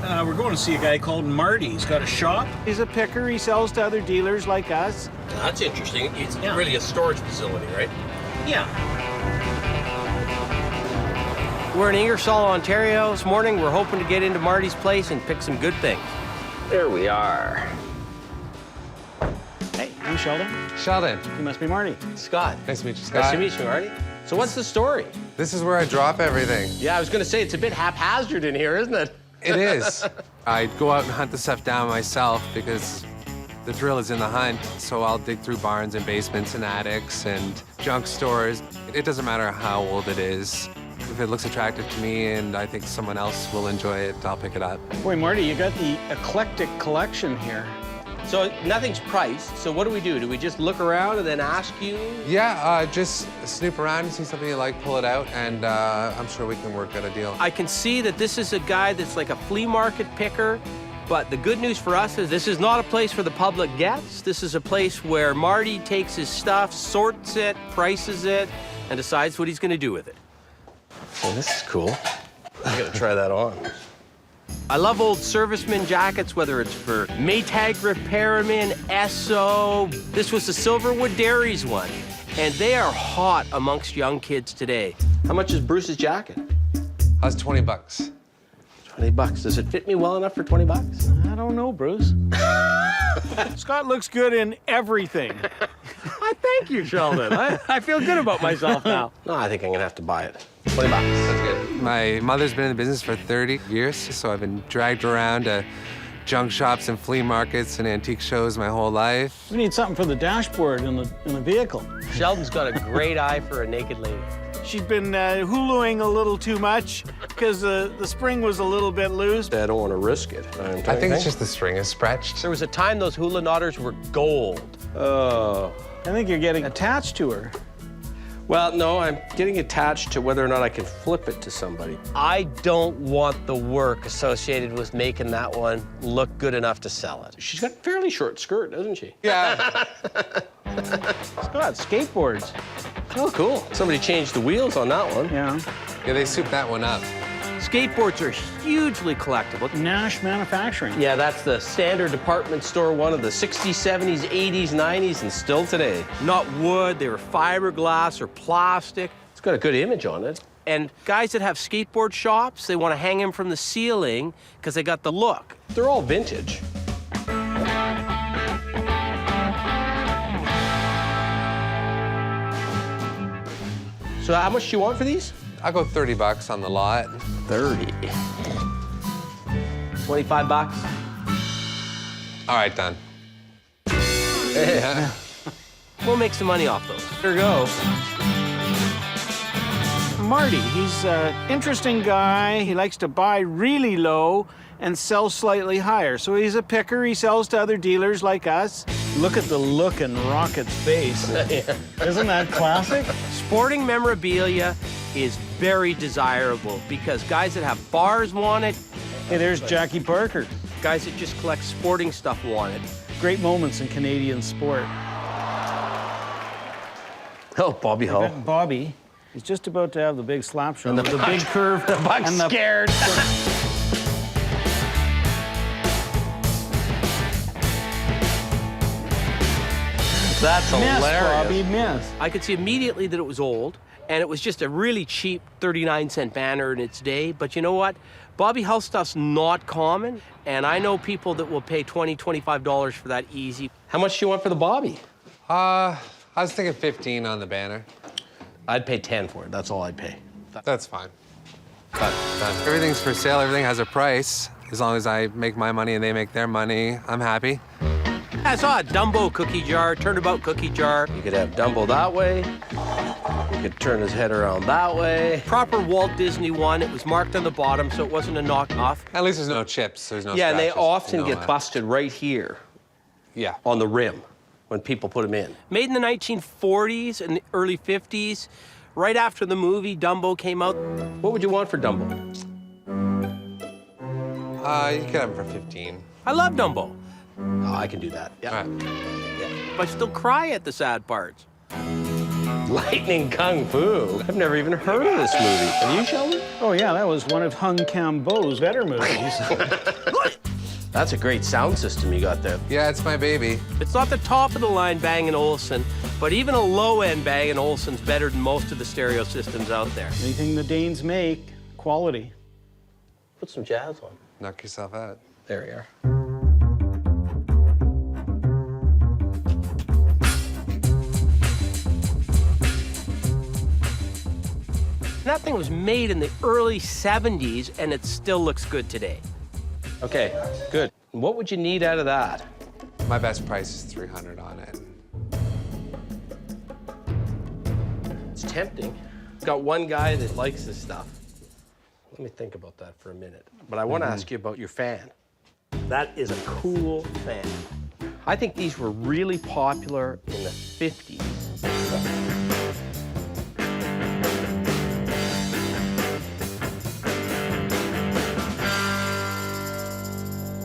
A: We're going to see a guy called Marty. He's got a shop. He's a picker. He sells to other dealers like us.
B: That's interesting. It's really a storage facility, right?
A: Yeah.
B: We're in Ingersoll, Ontario. This morning, we're hoping to get into Marty's place and pick some good things. There we are.
A: Hey, I'm Sheldon.
T: Sheldon.
A: You must be Marty.
B: Scott.
T: Nice to meet you, Scott.
B: Nice to meet you, Marty. So what's the story?
T: This is where I drop everything.
B: Yeah, I was going to say, it's a bit haphazard in here, isn't it?
T: It is. I go out and hunt the stuff down myself because the thrill is in the hunt. So I'll dig through barns and basements and attics and junk stores. It doesn't matter how old it is. If it looks attractive to me and I think someone else will enjoy it, I'll pick it up.
A: Boy, Marty, you got the eclectic collection here.
B: So nothing's priced. So what do we do? Do we just look around and then ask you?
T: Yeah, just snoop around and see something you like, pull it out, and I'm sure we can work out a deal.
B: I can see that this is a guy that's like a flea market picker, but the good news for us is this is not a place where the public gets. This is a place where Marty takes his stuff, sorts it, prices it, and decides what he's going to do with it. Oh, this is cool. I gotta try that on. I love old serviceman jackets, whether it's for Maytag repairmen, Esso. This was the Silverwood Dairies one, and they are hot amongst young kids today. How much is Bruce's jacket?
T: That's 20 bucks.
B: 20 bucks. Does it fit me well enough for 20 bucks?
A: I don't know, Bruce. Scott looks good in everything.
B: I thank you, Sheldon. I feel good about myself now. No, I think I'm gonna have to buy it. 20 bucks. That's good.
T: My mother's been in the business for 30 years, so I've been dragged around to junk shops and flea markets and antique shows my whole life.
A: We need something for the dashboard in the vehicle.
B: Sheldon's got a great eye for a naked lady.
A: She's been huluing a little too much because the spring was a little bit loose.
B: I don't want to risk it.
T: I think it's just the string is stretched.
B: There was a time those hula knotters were gold. Oh.
A: I think you're getting attached to her.
B: Well, no, I'm getting attached to whether or not I can flip it to somebody. I don't want the work associated with making that one look good enough to sell it. She's got a fairly short skirt, doesn't she?
T: Yeah.
A: Scott, skateboards.
B: Oh, cool. Somebody changed the wheels on that one.
A: Yeah.
T: Yeah, they souped that one up.
B: Skateboards are hugely collectible.
A: Nash Manufacturing.
B: Yeah, that's the standard department store one of the 60s, 70s, 80s, 90s, and still today. Not wood, they were fiberglass or plastic. It's got a good image on it. And guys that have skateboard shops, they want to hang them from the ceiling because they got the look. They're all vintage. So how much do you want for these?
T: I'll go 30 bucks on the lot.
B: 30. 25 bucks.
T: All right, done.
B: Yeah. We'll make some money off those. There you go.
A: Marty, he's an interesting guy. He likes to buy really low and sell slightly higher. So he's a picker. He sells to other dealers like us. Look at the look in Rocket's face.
B: Yeah.
A: Isn't that classic?
B: Sporting memorabilia is very desirable because guys that have bars want it.
A: Hey, there's Jackie Parker.
B: Guys that just collect sporting stuff want it.
A: Great moments in Canadian sport.
B: Oh, Bobby Hull.
A: Bobby, he's just about to have the big slap shot.
B: And the
A: big curve.
B: The buck's scared. That's hilarious.
A: Bobby, miss.
B: I could see immediately that it was old, and it was just a really cheap 39-cent banner in its day. But you know what? Bobby Hull stuff's not common, and I know people that will pay $20, $25 for that easy. How much do you want for the Bobby?
T: I was thinking 15 on the banner.
B: I'd pay 10 for it. That's all I'd pay.
T: That's fine.
B: Cut. Done.
T: Everything's for sale. Everything has a price. As long as I make my money and they make their money, I'm happy.
B: I saw a Dumbo cookie jar, turnabout cookie jar. You could have Dumbo that way. You could turn his head around that way. Proper Walt Disney one. It was marked on the bottom, so it wasn't a knockoff.
T: At least there's no chips. There's no
B: Yeah, and they
T: scratches.
B: often get busted right here.
T: Yeah.
B: On the rim when people put them in. Made in the 1940s and the early 50s. Right after the movie Dumbo came out. What would you want for Dumbo?
T: You could have them for 15.
B: I love Dumbo. Oh, I can do that. Yeah.
T: All right.
B: Yeah. But I still cry at the sad parts. Lightning Kung Fu. I've never even heard of this movie. Have you, Sheldon?
A: Oh yeah, that was one of Hung Cambo's better movies.
B: That's a great sound system you got there.
T: Yeah, it's my baby.
B: It's not the top of the line Bang & Olufsen, but even a low-end Bang & Olufsen's better than most of the stereo systems out there.
A: Anything the Danes make, quality.
B: Put some jazz on.
T: Knock yourself out.
B: There we are. That thing was made in the early 70s, and it still looks good today. Okay, good. What would you need out of that?
T: My best price is $300 on it.
B: It's tempting. Got one guy that likes this stuff. Let me think about that for a minute. But I want to ask you about your fan. That is a cool fan. I think these were really popular in the 50s.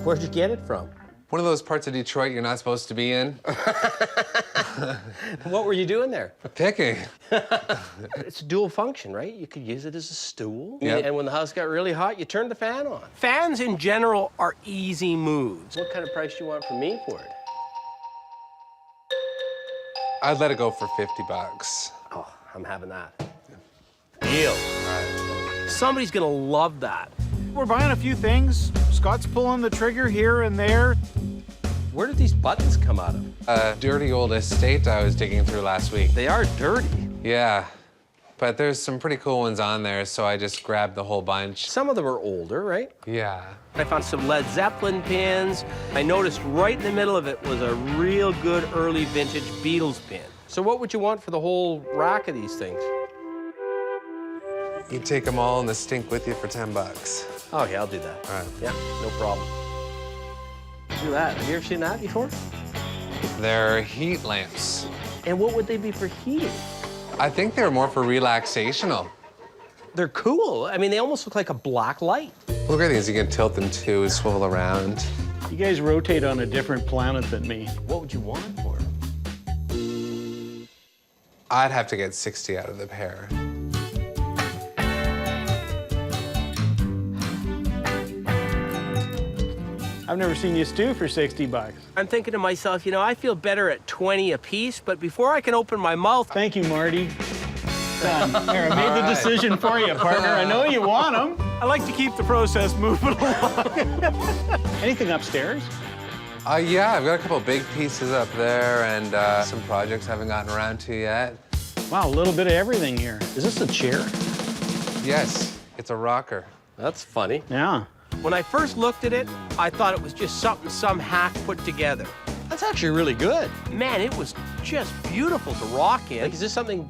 B: Where'd you get it from?
T: One of those parts of Detroit you're not supposed to be in.
B: What were you doing there?
T: Picking.
B: It's a dual function, right? You could use it as a stool.
T: Yep.
B: And when the house got really hot, you turned the fan on. Fans in general are easy moves. What kind of price do you want from me for it?
T: I'd let it go for $50.
B: Oh, I'm having that. Deal. Somebody's gonna love that.
A: We're buying a few things. Scott's pulling the trigger here and there.
B: Where did these buttons come out of?
T: A dirty old estate I was digging through last week.
B: They are dirty.
T: Yeah, but there's some pretty cool ones on there, so I just grabbed the whole bunch.
B: Some of them are older, right?
T: Yeah.
B: I found some Led Zeppelin pins. I noticed right in the middle of it was a real good early vintage Beatles pin. So what would you want for the whole rack of these things?
T: You take them all in the stink with you for $10.
B: Oh, yeah, I'll do that.
T: All right.
B: Yeah, no problem. Do that. Have you ever seen that before?
T: They're heat lamps.
B: And what would they be for heating?
T: I think they're more for relaxational.
B: They're cool. I mean, they almost look like a black light.
T: Look at these. You can tilt them too, swivel around.
A: You guys rotate on a different planet than me.
B: What would you want for it?
T: I'd have to get 60 out of the pair.
A: I've never seen you stew for 60 bucks.
B: I'm thinking to myself, you know, I feel better at 20 a piece, but before I can open my mouth...
A: Thank you, Marty. Done. Here, I made the decision for you, partner. I know you want them. I like to keep the process moving along. Anything upstairs?
T: Yeah, I've got a couple big pieces up there and some projects I haven't gotten around to yet.
A: Wow, a little bit of everything here. Is this a chair?
T: Yes, it's a rocker.
B: That's funny.
A: Yeah.
B: When I first looked at it, I thought it was just something some hack put together. That's actually really good. Man, it was just beautiful to rock in. Like, is this something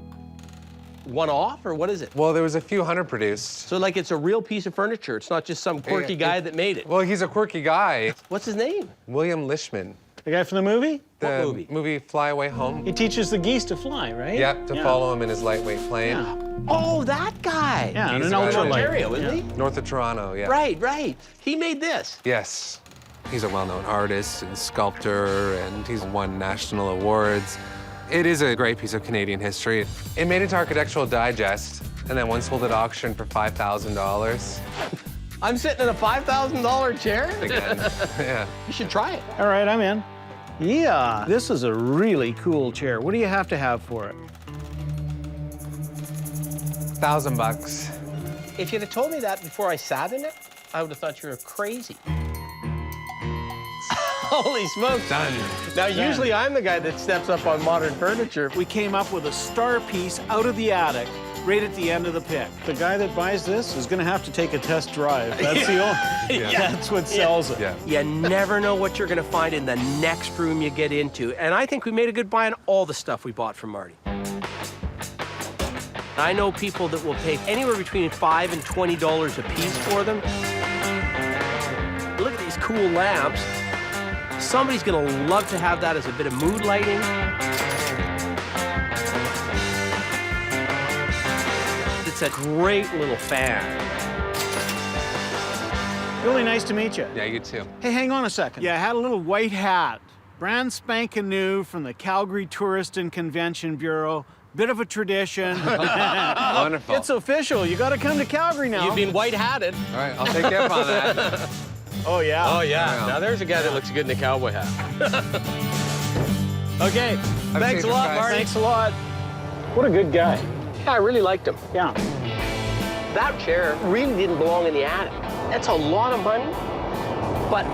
B: one-off, or what is it?
T: Well, there was a few hundred produced.
B: So, like, it's a real piece of furniture. It's not just some quirky guy that made it.
T: Well, he's a quirky guy.
B: What's his name?
T: William Lishman.
A: The guy from the movie?
T: The movie Fly Away Home.
A: He teaches the geese to fly, right?
T: Yep, to follow him in his lightweight plane.
A: Yeah.
B: Oh, that guy.
A: Yeah,
T: He's
A: in
T: a guy that-
B: Ontario, isn't he?
T: North of Toronto, yeah.
B: Right, right. He made this.
T: Yes. He's a well-known artist and sculptor, and he's won national awards. It is a great piece of Canadian history. It made it to Architectural Digest, and then one sold at auction for $5,000.
B: I'm sitting in a $5,000 chair?
T: Again, yeah.
B: You should try it.
A: All right, I'm in. Yeah, this is a really cool chair. What do you have to have for it?
T: $1,000.
B: If you'd have told me that before I sat in it, I would have thought you were crazy. Holy smokes.
T: Done.
B: Now, usually I'm the guy that steps up on modern furniture.
A: We came up with a star piece out of the attic right at the end of the pick. The guy that buys this is going to have to take a test drive. That's the only...
B: Yeah.
A: That's what sells it.
T: Yeah.
B: You never know what you're going to find in the next room you get into. And I think we made a good buy on all the stuff we bought from Marty. I know people that will pay anywhere between $5 and $20 a piece for them. Look at these cool lamps. Somebody's gonna love to have that as a bit of mood lighting. It's a great little fan.
A: Really nice to meet you.
T: Yeah, you too.
A: Hey, hang on a second. Yeah, I had a little white hat. Brand spanking new from the Calgary Tourist and Convention Bureau. Bit of a tradition.
B: Wonderful.
A: It's official. You got to come to Calgary now.
B: You've been white-hatted.
T: All right, I'll take you up on that.
A: Oh, yeah.
B: Oh, yeah. Now, there's a guy that looks good in a cowboy hat. Okay. Thanks a lot, Marty.
A: Thanks a lot. What a good guy.
B: Yeah, I really liked him.
A: Yeah.
B: That chair really didn't belong in the attic. That's a lot of money, but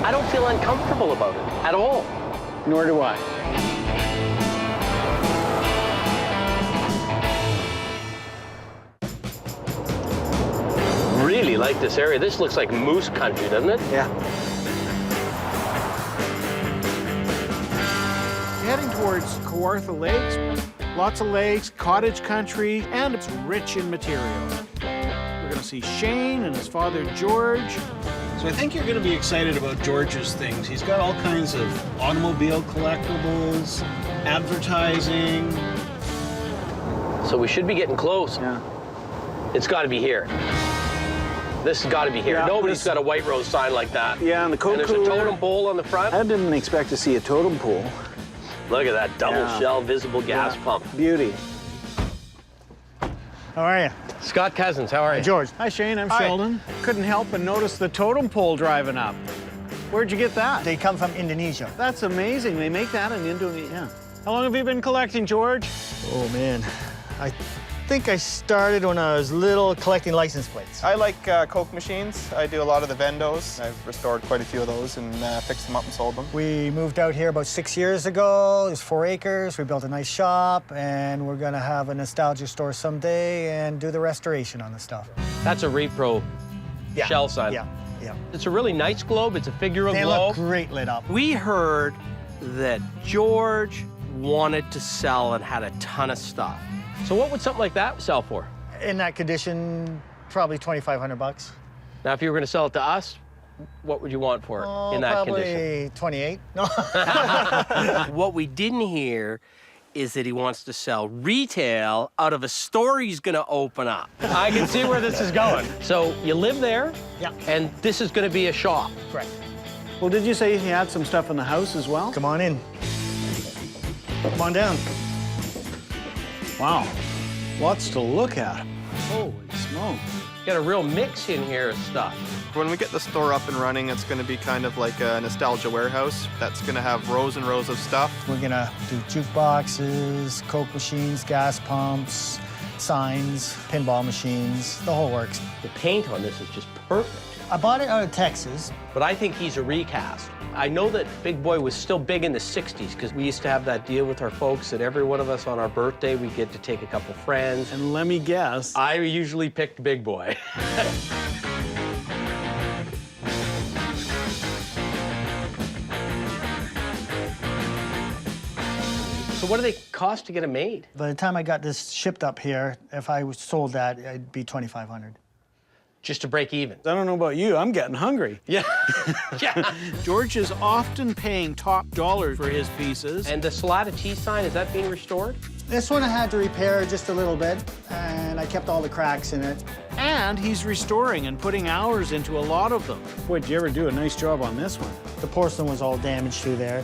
B: I don't feel uncomfortable about it at all.
A: Nor do I.
B: Really like this area. This looks like moose country, doesn't it?
A: Yeah. Heading towards Kawartha Lakes. Lots of lakes, cottage country, and it's rich in materials. We're gonna see Shane and his father, George.
I: So I think you're going to be excited about George's things. He's got all kinds of automobile collectibles, advertising.
B: So we should be getting close.
A: Yeah.
B: It's got to be here. This has got to be here.
A: Yeah,
B: Nobody's got a White Rose sign like that.
A: Yeah, and the Coke
B: And there's a
A: cooler.
B: totem pole on the front.
A: I didn't expect to see a totem pole.
B: Look at that double shell visible gas pump.
A: Beauty.
R: How are you?
B: Scott Cousins, how are you?
R: George.
A: Hi, Shane. I'm Sheldon. Couldn't help but notice the totem pole driving up. Where'd you get that?
R: They come from Indonesia.
A: That's amazing. They make that in Indonesia. How long have you been collecting, George?
R: Oh, man. I think I started when I was little collecting license plates.
U: I like Coke machines. I do a lot of the vendos. I've restored quite a few of those and fixed them up and sold them.
R: We moved out here about 6 years ago. It was 4 acres. We built a nice shop, and we're going to have a nostalgia store someday and do the restoration on the stuff.
B: That's a repro shell sign.
R: Yeah, yeah.
B: It's a really nice globe. It's a figure of
R: They
B: globe.
R: look great lit up.
B: We heard that George wanted to sell and had a ton of stuff. So what would something like that sell for?
R: In that condition, probably 2,500 bucks.
B: Now, if you were going to sell it to us, what would you want for it in that condition?
R: Probably 28. No.
B: What we didn't hear is that he wants to sell retail out of a store he's going to open up. I can see where this is going. So you live there,
R: yeah,
B: and this is going to be a shop.
R: Correct.
A: Well, did you say he had some stuff in the house as well?
R: Come on in. Come on down.
A: Wow. Lots to look at. Holy smoke.
B: Got a real mix in here of stuff.
U: When we get the store up and running, it's going to be kind of like a nostalgia warehouse. That's going to have rows and rows of stuff.
R: We're going to do jukeboxes, Coke machines, gas pumps, signs, pinball machines, the whole works.
B: The paint on this is just perfect.
R: I bought it out of Texas.
B: But I think he's a recast. I know that Big Boy was still big in the 60s because we used to have that deal with our folks that every one of us on our birthday, we get to take a couple friends.
A: And let me guess.
B: I usually picked Big Boy. So what do they cost to get them made?
R: By the time I got this shipped up here, if I sold that, it'd be 2,500.
B: Just to break even.
A: I don't know about you, I'm getting hungry.
B: Yeah. Yeah.
A: George is often paying top dollar for his pieces.
B: And the Salada T sign, is that being restored?
R: This one I had to repair just a little bit, and I kept all the cracks in it.
A: And he's restoring and putting hours into a lot of them. Boy, did you ever do a nice job on this one.
R: The porcelain was all damaged through there,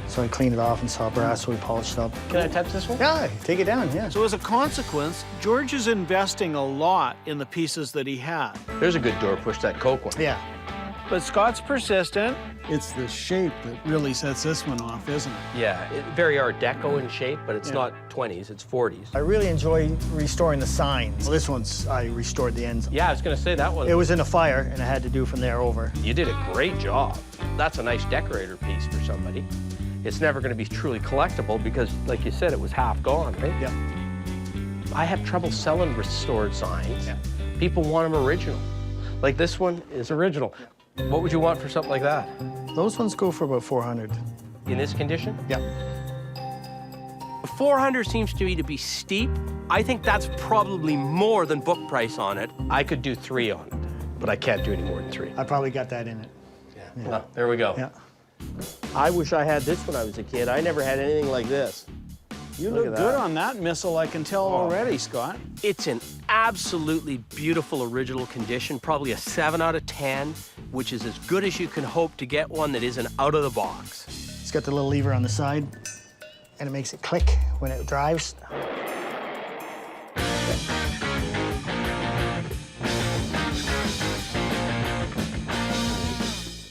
R: so I cleaned it off and saw brass, so we polished it up.
B: Can I touch this one?
R: Yeah, take it down, yeah.
A: So as a consequence, George is investing a lot in the pieces that he had.
B: There's a good door push, that Coke one.
R: Yeah.
A: But Scott's persistent. It's the shape that really sets this one off, isn't it?
B: Yeah, very Art Deco in shape, but it's not 20s, it's 40s.
R: I really enjoy restoring the signs. Well, this one's, I restored the ends.
B: Yeah, I was gonna say that one.
R: It was in a fire, and I had to do from there over.
B: You did a great job. That's a nice decorator piece for somebody. It's never gonna be truly collectible because, like you said, it was half gone, right?
R: Yeah.
B: I have trouble selling restored signs.
R: Yeah.
B: People want them original. Like this one is original. What would you want for something like that?
R: Those ones go for about 400.
B: In this condition?
R: Yeah.
B: 400 seems to me to be steep. I think that's probably more than book price on it. I could do 3 on it, but I can't do any more than 3.
R: I probably got that in it.
B: Yeah. Well, there we go.
R: Yeah.
B: I wish I had this when I was a kid. I never had anything like this.
A: You
B: Look
A: look
B: at
A: good
B: that.
A: on that missile, I can tell already, Scott.
B: It's an absolutely beautiful original condition, probably a 7 out of 10, which is as good as you can hope to get one that isn't out of the box.
R: It's got the little lever on the side, and it makes it click when it drives.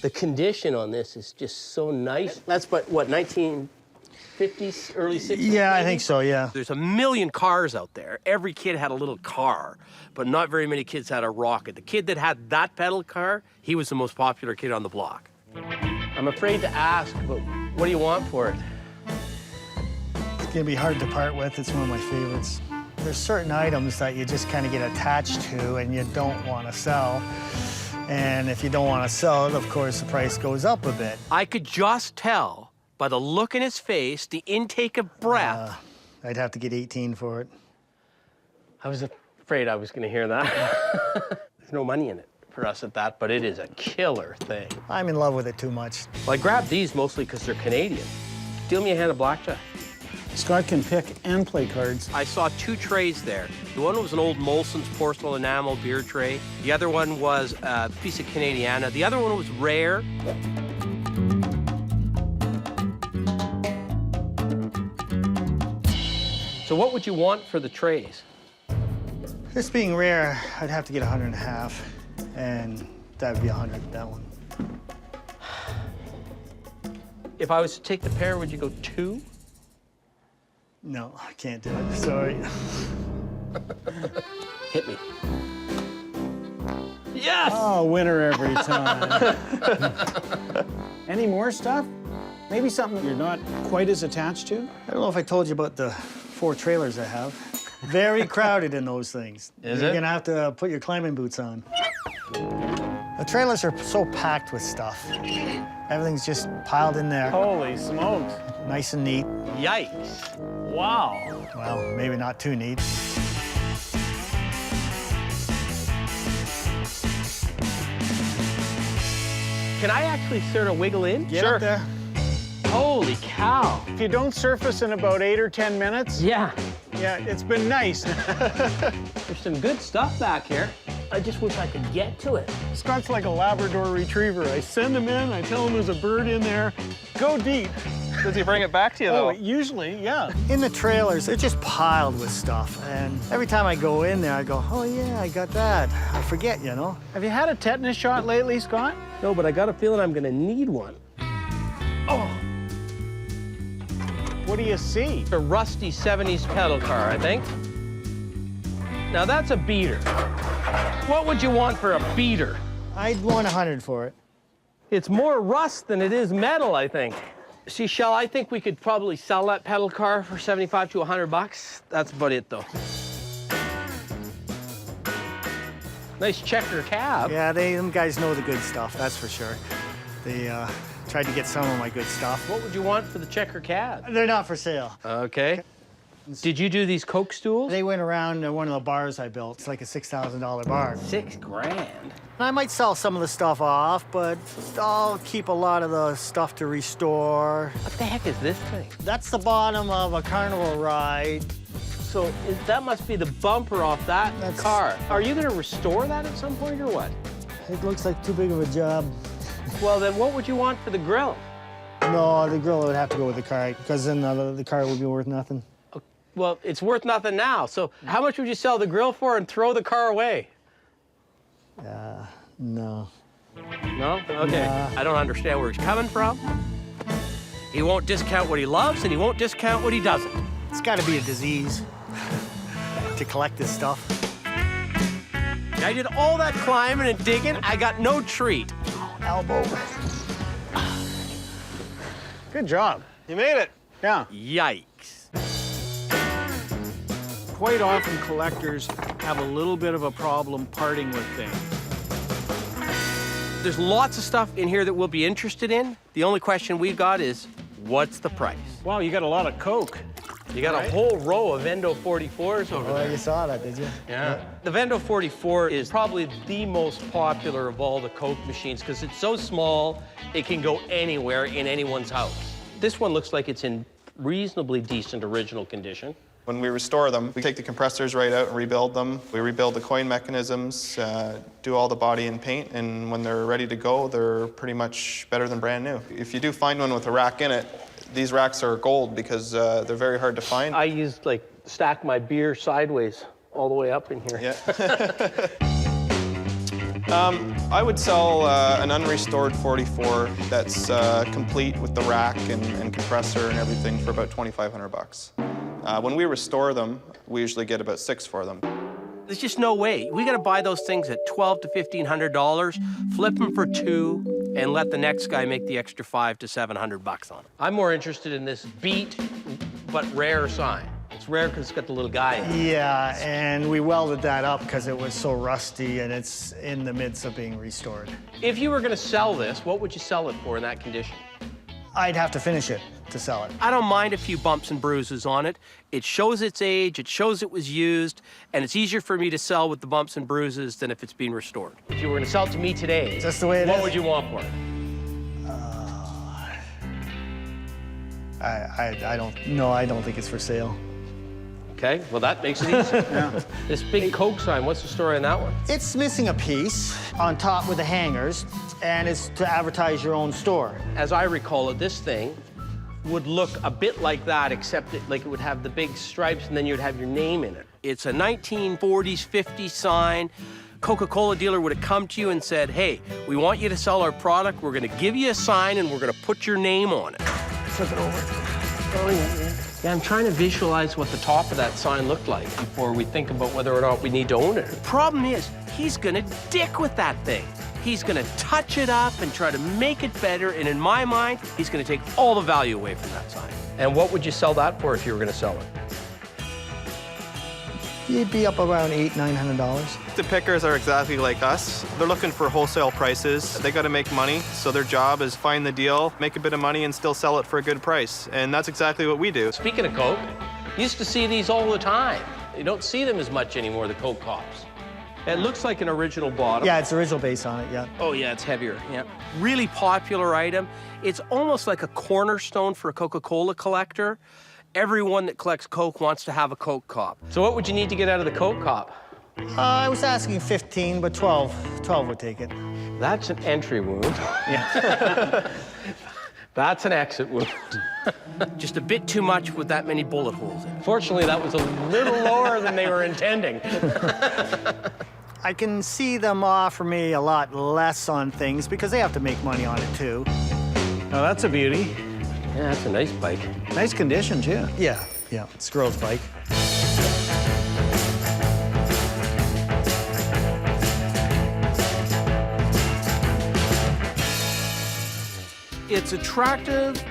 B: The condition on this is just so nice. That's what 1950s, early 60s?
A: Yeah, I
B: maybe?
A: think so, yeah.
B: There's a million cars out there. Every kid had a little car, but not very many kids had a rocket. The kid that had that pedal car, he was the most popular kid on the block. I'm afraid to ask, but what do you want for it?
A: It's gonna be hard to part with. It's one of my favorites. There's certain items that you just kind of get attached to and you don't want to sell. And if you don't want to sell it, of course, the price goes up a bit.
B: I could just tell by the look in his face, the intake of breath.
A: I'd have to get 18 for it.
B: I was afraid I was going to hear that. There's no money in it for us at that, but it is a killer thing.
A: I'm in love with it too much.
B: Well, I grabbed these mostly because they're Canadian. Deal me a hand of blackjack.
A: Scott can pick and play cards.
B: I saw 2 trays there. The one was an old Molson's porcelain enamel beer tray. The other one was a piece of Canadiana. The other one was rare. So what would you want for the trays?
A: This being rare, I'd have to get 100.5, and that would be 100, that one.
B: If I was to take the pair, would you go 2?
A: No, I can't do it, sorry.
B: Hit me. Yes!
A: Oh, winner every time. Any more stuff? Maybe something you're not quite as attached to? I don't know if I told you about the 4 trailers I have. Very crowded in those things. You're gonna have to put your climbing boots on. The trailers are so packed with stuff. Everything's just piled in there. Holy smokes.
B: Nice and neat. Yikes. Wow.
A: Well, maybe not too neat.
B: Can I actually sort of wiggle in?
A: Get up there.
B: Holy cow.
A: If you don't surface in about 8 or 10 minutes.
B: Yeah.
A: Yeah, it's been nice.
B: There's some good stuff back here. I just wish I could get to it.
A: Scott's like a Labrador retriever. I send him in, I tell him there's a bird in there. Go deep.
U: Does he bring it back to you, though?
A: Oh, usually, yeah. In the trailers, they're just piled with stuff. And every time I go in there, I go, oh, yeah, I got that. I forget, you know. Have you had a tetanus shot lately, Scott?
B: No, but I got a feeling I'm going to need one. Oh.
A: What do you see?
B: A rusty 70s pedal car, I think. Now, that's a beater. What would you want for a beater?
A: I'd want 100 for it.
B: It's more rust than it is metal, I think. See, Shell, I think we could probably sell that pedal car for 75 to 100 bucks. That's about it, though. Nice checker cab.
A: Yeah, them guys know the good stuff, that's for sure. They tried to get some of my good stuff.
B: What would you want for the checker cab?
A: They're not for sale.
B: Okay. Did you do these Coke stools?
A: They went around one of the bars I built. It's like a $6,000 bar.
B: $6 grand.
A: I might sell some of the stuff off, but I'll keep a lot of the stuff to restore.
B: What the heck is this thing?
A: That's the bottom of a carnival ride.
B: So that must be the bumper off that car. Are you going to restore that at some point or what?
A: It looks like too big of a job.
B: Well, then what would you want for the grill?
A: No, the grill would have to go with the car, because then the car would be worth nothing.
B: Well, it's worth nothing now. So how much would you sell the grill for and throw the car away?
A: No.
B: No? Okay. I don't understand where he's coming from. He won't discount what he loves, and he won't discount what he doesn't.
A: It's got to be a disease to collect this stuff.
B: I did all that climbing and digging. I got no treat.
A: Elbow. Good job.
U: You made it.
A: Yeah.
B: Yikes.
A: Quite often, collectors have a little bit of a problem parting with things.
B: There's lots of stuff in here that we'll be interested in. The only question we've got is, what's the price?
A: Wow, you got a lot of Coke.
B: You got a whole row of Vendo 44s over there.
A: Oh, you saw that, did you?
B: Yeah. The Vendo 44 is probably the most popular of all the Coke machines because it's so small, it can go anywhere in anyone's house. This one looks like it's in reasonably decent original condition.
U: When we restore them, we take the compressors right out and rebuild them. We rebuild the coin mechanisms, do all the body and paint, and when they're ready to go, they're pretty much better than brand new. If you do find one with a rack in it, these racks are gold because they're very hard to find.
B: I used, like, stack my beer sideways all the way up in here.
U: Yeah. I would sell an unrestored 44 that's complete with the rack and compressor and everything for about $2,500. When we restore them, we usually get about 6 for them.
B: There's just no way. We gotta buy those things at $1,200 to $1,500, flip them for 2, and let the next guy make the extra $500 to $700 on it. I'm more interested in this beat, but rare sign. It's rare because it's got the little guy in it.
E: Yeah, and we welded that up because it was so rusty and it's in the midst of being restored.
B: If you were gonna sell this, what would you sell it for in that condition?
E: I'd have to finish it to sell it.
B: I don't mind a few bumps and bruises on it. It shows its age, it shows it was used, and it's easier for me to sell with the bumps and bruises than if it's been restored. If you were gonna sell it to me today,
E: just the way it is.
B: What would you want for it?
E: I don't think it's for sale.
B: Okay, well that makes it easy. Yeah. This big Coke sign, what's the story on that one?
E: It's missing a piece on top with the hangers, and it's to advertise your own store.
B: As I recall it, this thing would look a bit like that, except it would have the big stripes and then you'd have your name in it. It's a 1940s, 50s sign. Coca-Cola dealer would have come to you and said, hey, we want you to sell our product. We're gonna give you a sign and we're gonna put your name on it.
E: Flip it over.
B: Yeah, I'm trying to visualize what the top of that sign looked like before we think about whether or not we need to own it. The problem is, he's gonna dick with that thing. He's gonna touch it up and try to make it better, and in my mind, he's gonna take all the value away from that sign. And what would you sell that for if you were gonna sell it?
E: You'd be up around $800, $900.
U: The pickers are exactly like us. They're looking for wholesale prices. They got to make money, so their job is find the deal, make a bit of money, and still sell it for a good price. And that's exactly what we do.
B: Speaking of Coke, you used to see these all the time. You don't see them as much anymore, the Coke Pops. It looks like an original bottom.
E: Yeah, it's original base on it, yeah.
B: Oh, yeah, it's heavier, yeah. Really popular item. It's almost like a cornerstone for a Coca-Cola collector. Everyone that collects Coke wants to have a Coke Cop. So what would you need to get out of the Coke Cop?
E: I was asking 15, but 12 would take it.
B: That's an entry wound. Yeah. That's an exit wound. Just a bit too much with that many bullet holes in. Fortunately, that was a little lower than they were intending.
E: I can see them offer me a lot less on things because they have to make money on it too.
A: Oh, that's a beauty.
B: Yeah, that's a nice bike.
A: Nice condition, too.
E: Yeah, it's a girl's bike.
A: It's attractive,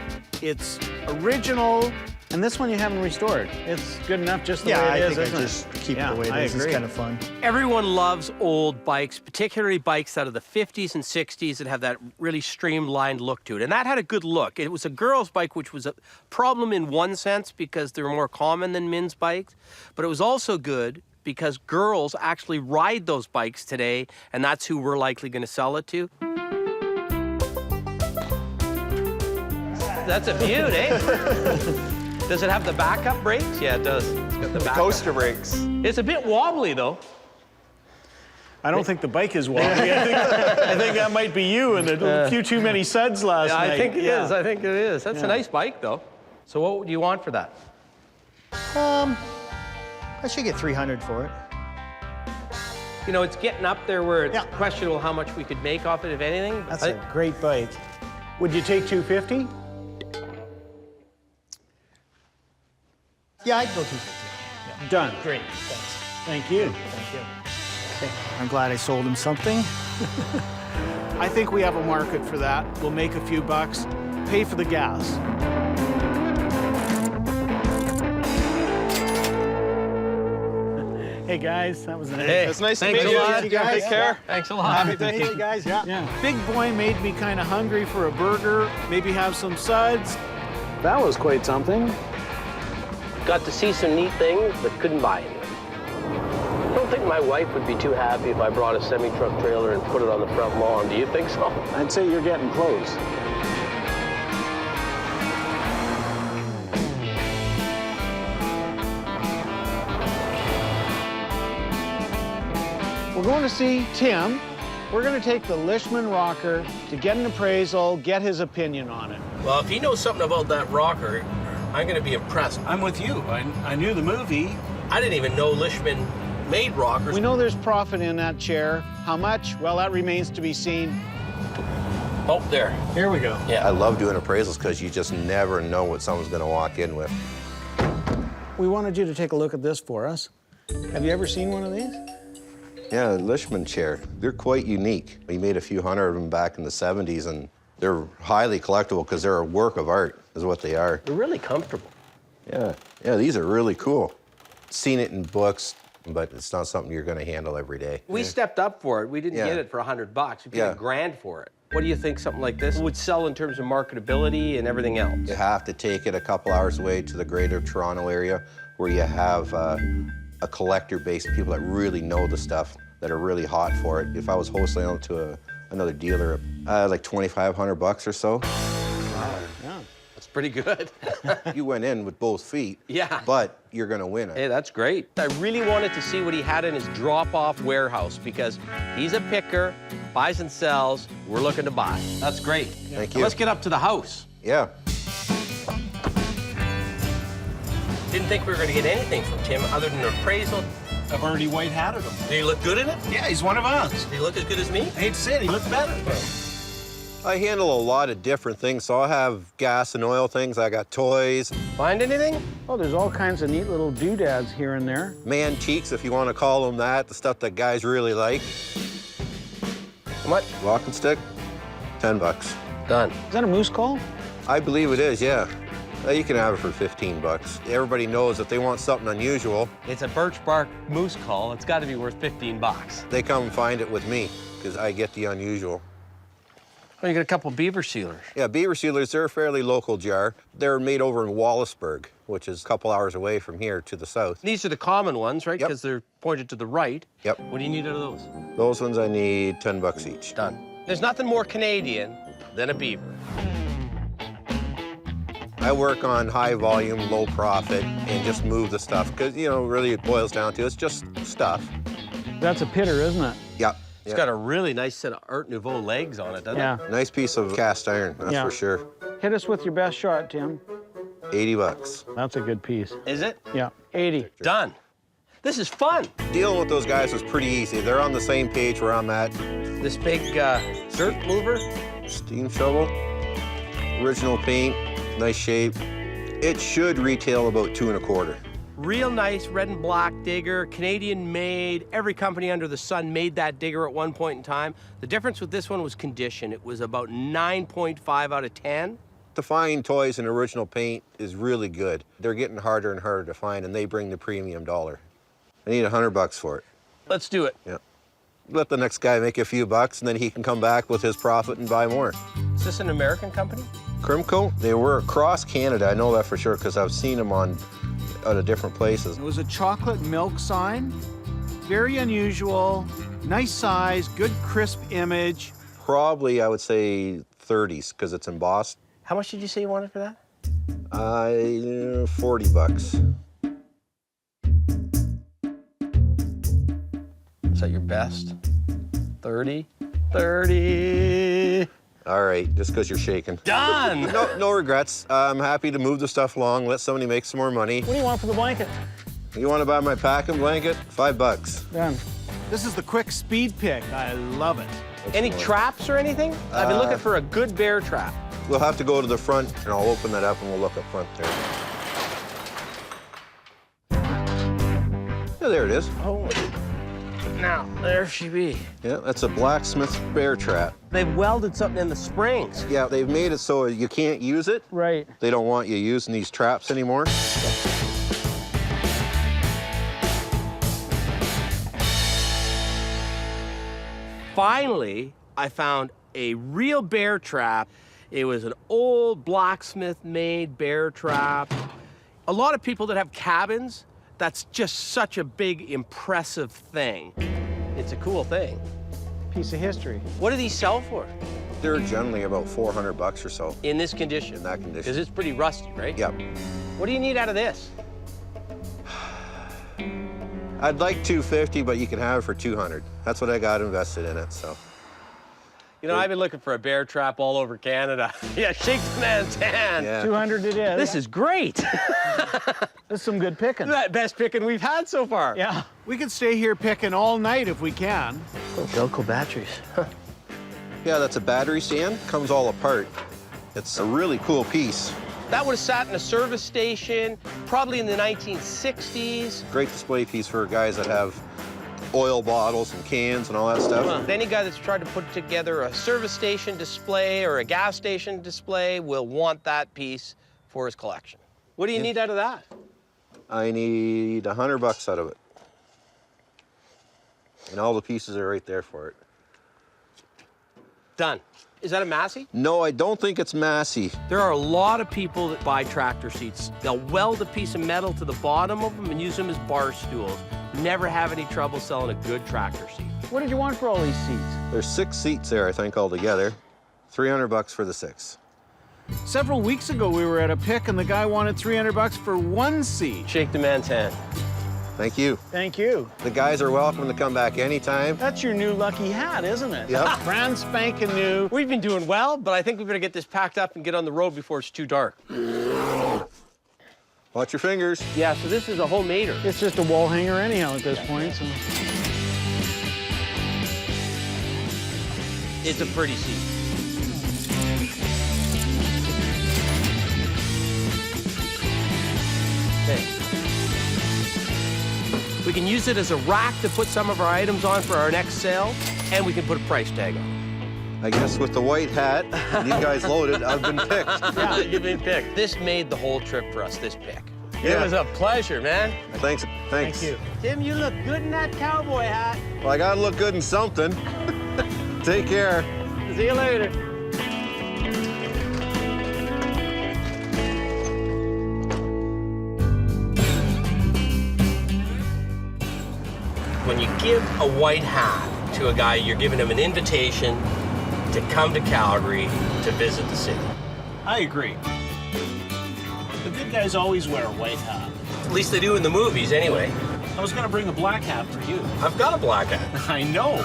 A: it's original, and this one you haven't restored. It's good enough just the way it is,
E: I think I just keep it the way it is. It's kind of fun.
B: Everyone loves old bikes, particularly bikes out of the 50s and 60s that have that really streamlined look to it. And that had a good look. It was a girl's bike, which was a problem in one sense because they were more common than men's bikes, but it was also good because girls actually ride those bikes today, and that's who we're likely going to sell it to. That's a beaut, eh? Does it have the backup brakes? Yeah, it does. It's got the backup.
U: Coaster brakes.
B: It's a bit wobbly, though.
A: I don't think the bike is wobbly. I think that might be you and a few too many suds last night.
B: I think it is. I think it is. That's a nice bike, though. So what do you want for that?
E: I should get 300 for it.
B: You know, it's getting up there where it's questionable how much we could make off it, if anything.
E: That's a great bike.
A: Would you take 250?
E: Yeah, I'd go 250. Yeah.
A: Done.
E: Great, thanks.
A: Thank you.
E: Thank you. Okay. I'm glad I sold him something.
A: I think we have a market for that. We'll make a few bucks, pay for the gas. Hey guys, that was nice.
U: Hey, it's nice to meet you.
A: You guys.
U: Take care.
B: Thanks a lot.
U: Happy day.
E: Hey guys, yeah.
A: Big boy made me kind of hungry for a burger, maybe have some suds.
D: That was quite something.
B: Got to see some neat things, but couldn't buy anything. I don't think my wife would be too happy if I brought a semi-truck trailer and put it on the front lawn. Do you think so?
D: I'd say you're getting close.
A: We're going to see Tim. We're going to take the Lishman rocker to get an appraisal, get his opinion on it.
B: Well, if he knows something about that rocker, I'm going to be impressed.
I: I'm with you. I knew the movie.
B: I didn't even know Lishman made rockers.
A: We know there's profit in that chair. How much? Well, that remains to be seen.
B: Oh, there.
A: Here we go.
B: Yeah.
G: I love doing appraisals because you just never know what someone's going to walk in with.
A: We wanted you to take a look at this for us. Have you ever seen one of these?
G: Yeah, the Lishman chair. They're quite unique. We made a few hundred of them back in the 70s, and they're highly collectible because they're a work of art, is what they are.
B: They're really comfortable.
G: Yeah, these are really cool. Seen it in books, but it's not something you're going to handle every day.
B: We stepped up for it. We didn't get it for $100. We paid $1,000 for it. What do you think something like this would sell in terms of marketability and everything else?
G: You have to take it a couple hours away to the greater Toronto area where you have a collector base, people that really know the stuff, that are really hot for it. If I was wholesaling to another dealer, like $2,500 or so.
B: Wow, yeah. That's pretty good.
G: You went in with both feet,
B: yeah,
G: but you're gonna win it.
B: Hey, that's great. I really wanted to see what he had in his drop-off warehouse because he's a picker, buys and sells. We're looking to buy. That's great.
G: Thank you.
B: Let's get up to the house.
G: Yeah.
B: Didn't think we were going to get anything from Tim other than an appraisal.
A: I've already white-hatted him.
B: Did he look good in it?
A: Yeah, he's one of us.
B: Did he look as good as me?
A: I hate to say it, he looked better.
G: I handle a lot of different things, so I have gas and oil things. I got toys.
B: Find anything?
A: Oh, there's all kinds of neat little doodads here and there.
G: Mantiques, if you want to call them that, the stuff that guys really like.
B: What?
G: Walking stick, $10.
B: Done.
A: Is that a moose call?
G: I believe it is, yeah. You can have it for $15. Everybody knows if they want something unusual.
B: It's a birch bark moose call. It's got to be worth $15.
G: They come and find it with me because I get the unusual.
B: Oh, you got a couple beaver sealers.
G: Yeah, beaver sealers, they're a fairly local jar. They're made over in Wallaceburg, which is a couple hours away from here to the south.
B: These are the common ones, right? Because they're pointed to the right.
G: Yep.
B: What do you need out of those?
G: Those ones I need $10 each.
B: Done. There's nothing more Canadian than a beaver.
G: I work on high volume, low profit, and just move the stuff because, you know, really it boils down to it's just stuff.
A: That's a pitter, isn't it?
G: Yep.
B: It's got a really nice set of Art Nouveau legs on it, doesn't it?
G: Nice piece of cast iron, that's for sure.
A: Hit us with your best shot, Tim.
G: $80.
A: That's a good piece.
B: Is it?
A: Yeah, 80.
B: Done. This is fun.
G: Dealing with those guys was pretty easy. They're on the same page where I'm at.
B: This big dirt mover?
G: Steam shovel, original paint, nice shape. It should retail about $2 1/4.
B: Real nice red and black digger, Canadian made. Every company under the sun made that digger at one point in time. The difference with this one was condition. It was about 9.5 out of 10.
G: To find toys in original paint is really good. They're getting harder and harder to find, and they bring the premium dollar. I need $100 for it.
B: Let's do it.
G: Yeah. Let the next guy make a few bucks, and then he can come back with his profit and buy more.
B: Is this an American company?
G: Crimco, they were across Canada. I know that for sure because I've seen them out of different places.
A: It was a chocolate milk sign. Very unusual, nice size, good crisp image.
G: Probably, I would say 30s because it's embossed.
B: How much did you say you wanted for that?
G: $40.
B: Is that your best? 30? 30.
G: All right, just because you're shaking.
B: Done!
G: No regrets. I'm happy to move the stuff along, let somebody make some more money.
A: What do you want for the blanket?
G: You want to buy my packing blanket? $5.
A: Done. This is the quick speed pick. I love it.
B: Any traps or anything? I've been looking for a good bear trap.
G: We'll have to go to the front, and I'll open that up, and we'll look up front there. Yeah, there it is.
B: Oh, now, there she be.
G: Yeah, that's a blacksmith bear trap.
B: They've welded something in the springs.
G: Yeah, they've made it so you can't use it.
A: Right.
G: They don't want you using these traps anymore.
B: Finally, I found a real bear trap. It was an old blacksmith-made bear trap. A lot of people that have cabins, that's just such a big, impressive thing. It's a cool thing.
A: Piece of history.
B: What do these sell for?
G: They're generally about $400 or so.
B: In this condition?
G: In that condition.
B: Because it's pretty rusty, right?
G: Yep.
B: What do you need out of this?
G: I'd like $250, but you can have it for $200. That's what I got invested in it, so.
B: You know, I've been looking for a bear trap all over Canada. Yeah, shake the man's hand.
G: Yeah.
A: 200 it is.
B: This is great.
A: This is some good picking.
B: Best picking we've had so far.
A: Yeah. We could stay here picking all night if we can.
B: Oh, Delco batteries. Huh.
G: Yeah, that's a battery stand. Comes all apart. It's a really cool piece.
B: That would have sat in a service station, probably in the 1960s.
G: Great display piece for guys that have oil bottles and cans and all that stuff.
B: Any guy that's tried to put together a service station display or a gas station display will want that piece for his collection. What do you need out of that?
G: I need $100 out of it. And all the pieces are right there for it.
B: Done. Is that a Massey?
G: No, I don't think it's Massey.
B: There are a lot of people that buy tractor seats. They'll weld a piece of metal to the bottom of them and use them as bar stools. Never have any trouble selling a good tractor seat.
A: What did you want for all these seats?
G: There's 6 seats there, I think, altogether. $300 for the 6.
A: Several weeks ago, we were at a pick, and the guy wanted $300 for one seat.
B: Shake the man's hand.
G: Thank you.
A: Thank you.
G: The guys are welcome to come back anytime.
A: That's your new lucky hat, isn't it?
G: Yep.
A: Brand spanking new.
B: We've been doing well, but I think we better get this packed up and get on the road before it's too dark.
G: Watch your fingers.
B: Yeah, so this is a homemader.
A: It's just a wall hanger anyhow at this point, so.
B: It's a pretty seat. Okay. We can use it as a rack to put some of our items on for our next sale, and we can put a price tag on it.
G: I guess with the white hat, and you guys loaded, I've been picked.
B: Yeah, you've been picked. This made the whole trip for us, this pick.
G: Yeah.
B: It was a pleasure, man.
G: Thanks.
A: Thank you.
B: Tim, you look good in that cowboy hat.
G: Well, I gotta look good in something. Take care.
B: See you later. When you give a white hat to a guy, you're giving him an invitation to come to Calgary to visit the city.
D: I agree. The good guys always wear a white hat.
B: At least they do in the movies, anyway.
D: I was going to bring a black hat for you.
B: I've got a black hat.
D: I know.
I: I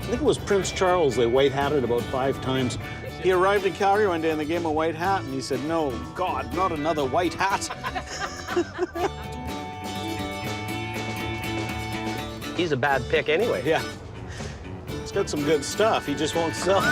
I: think it was Prince Charles they white-hatted about 5 times. He arrived in Calgary one day and they gave him a white hat, and he said, "No, God, not another white hat."
B: He's a bad pick anyway.
I: Yeah. It's got some good stuff. He just won't sell.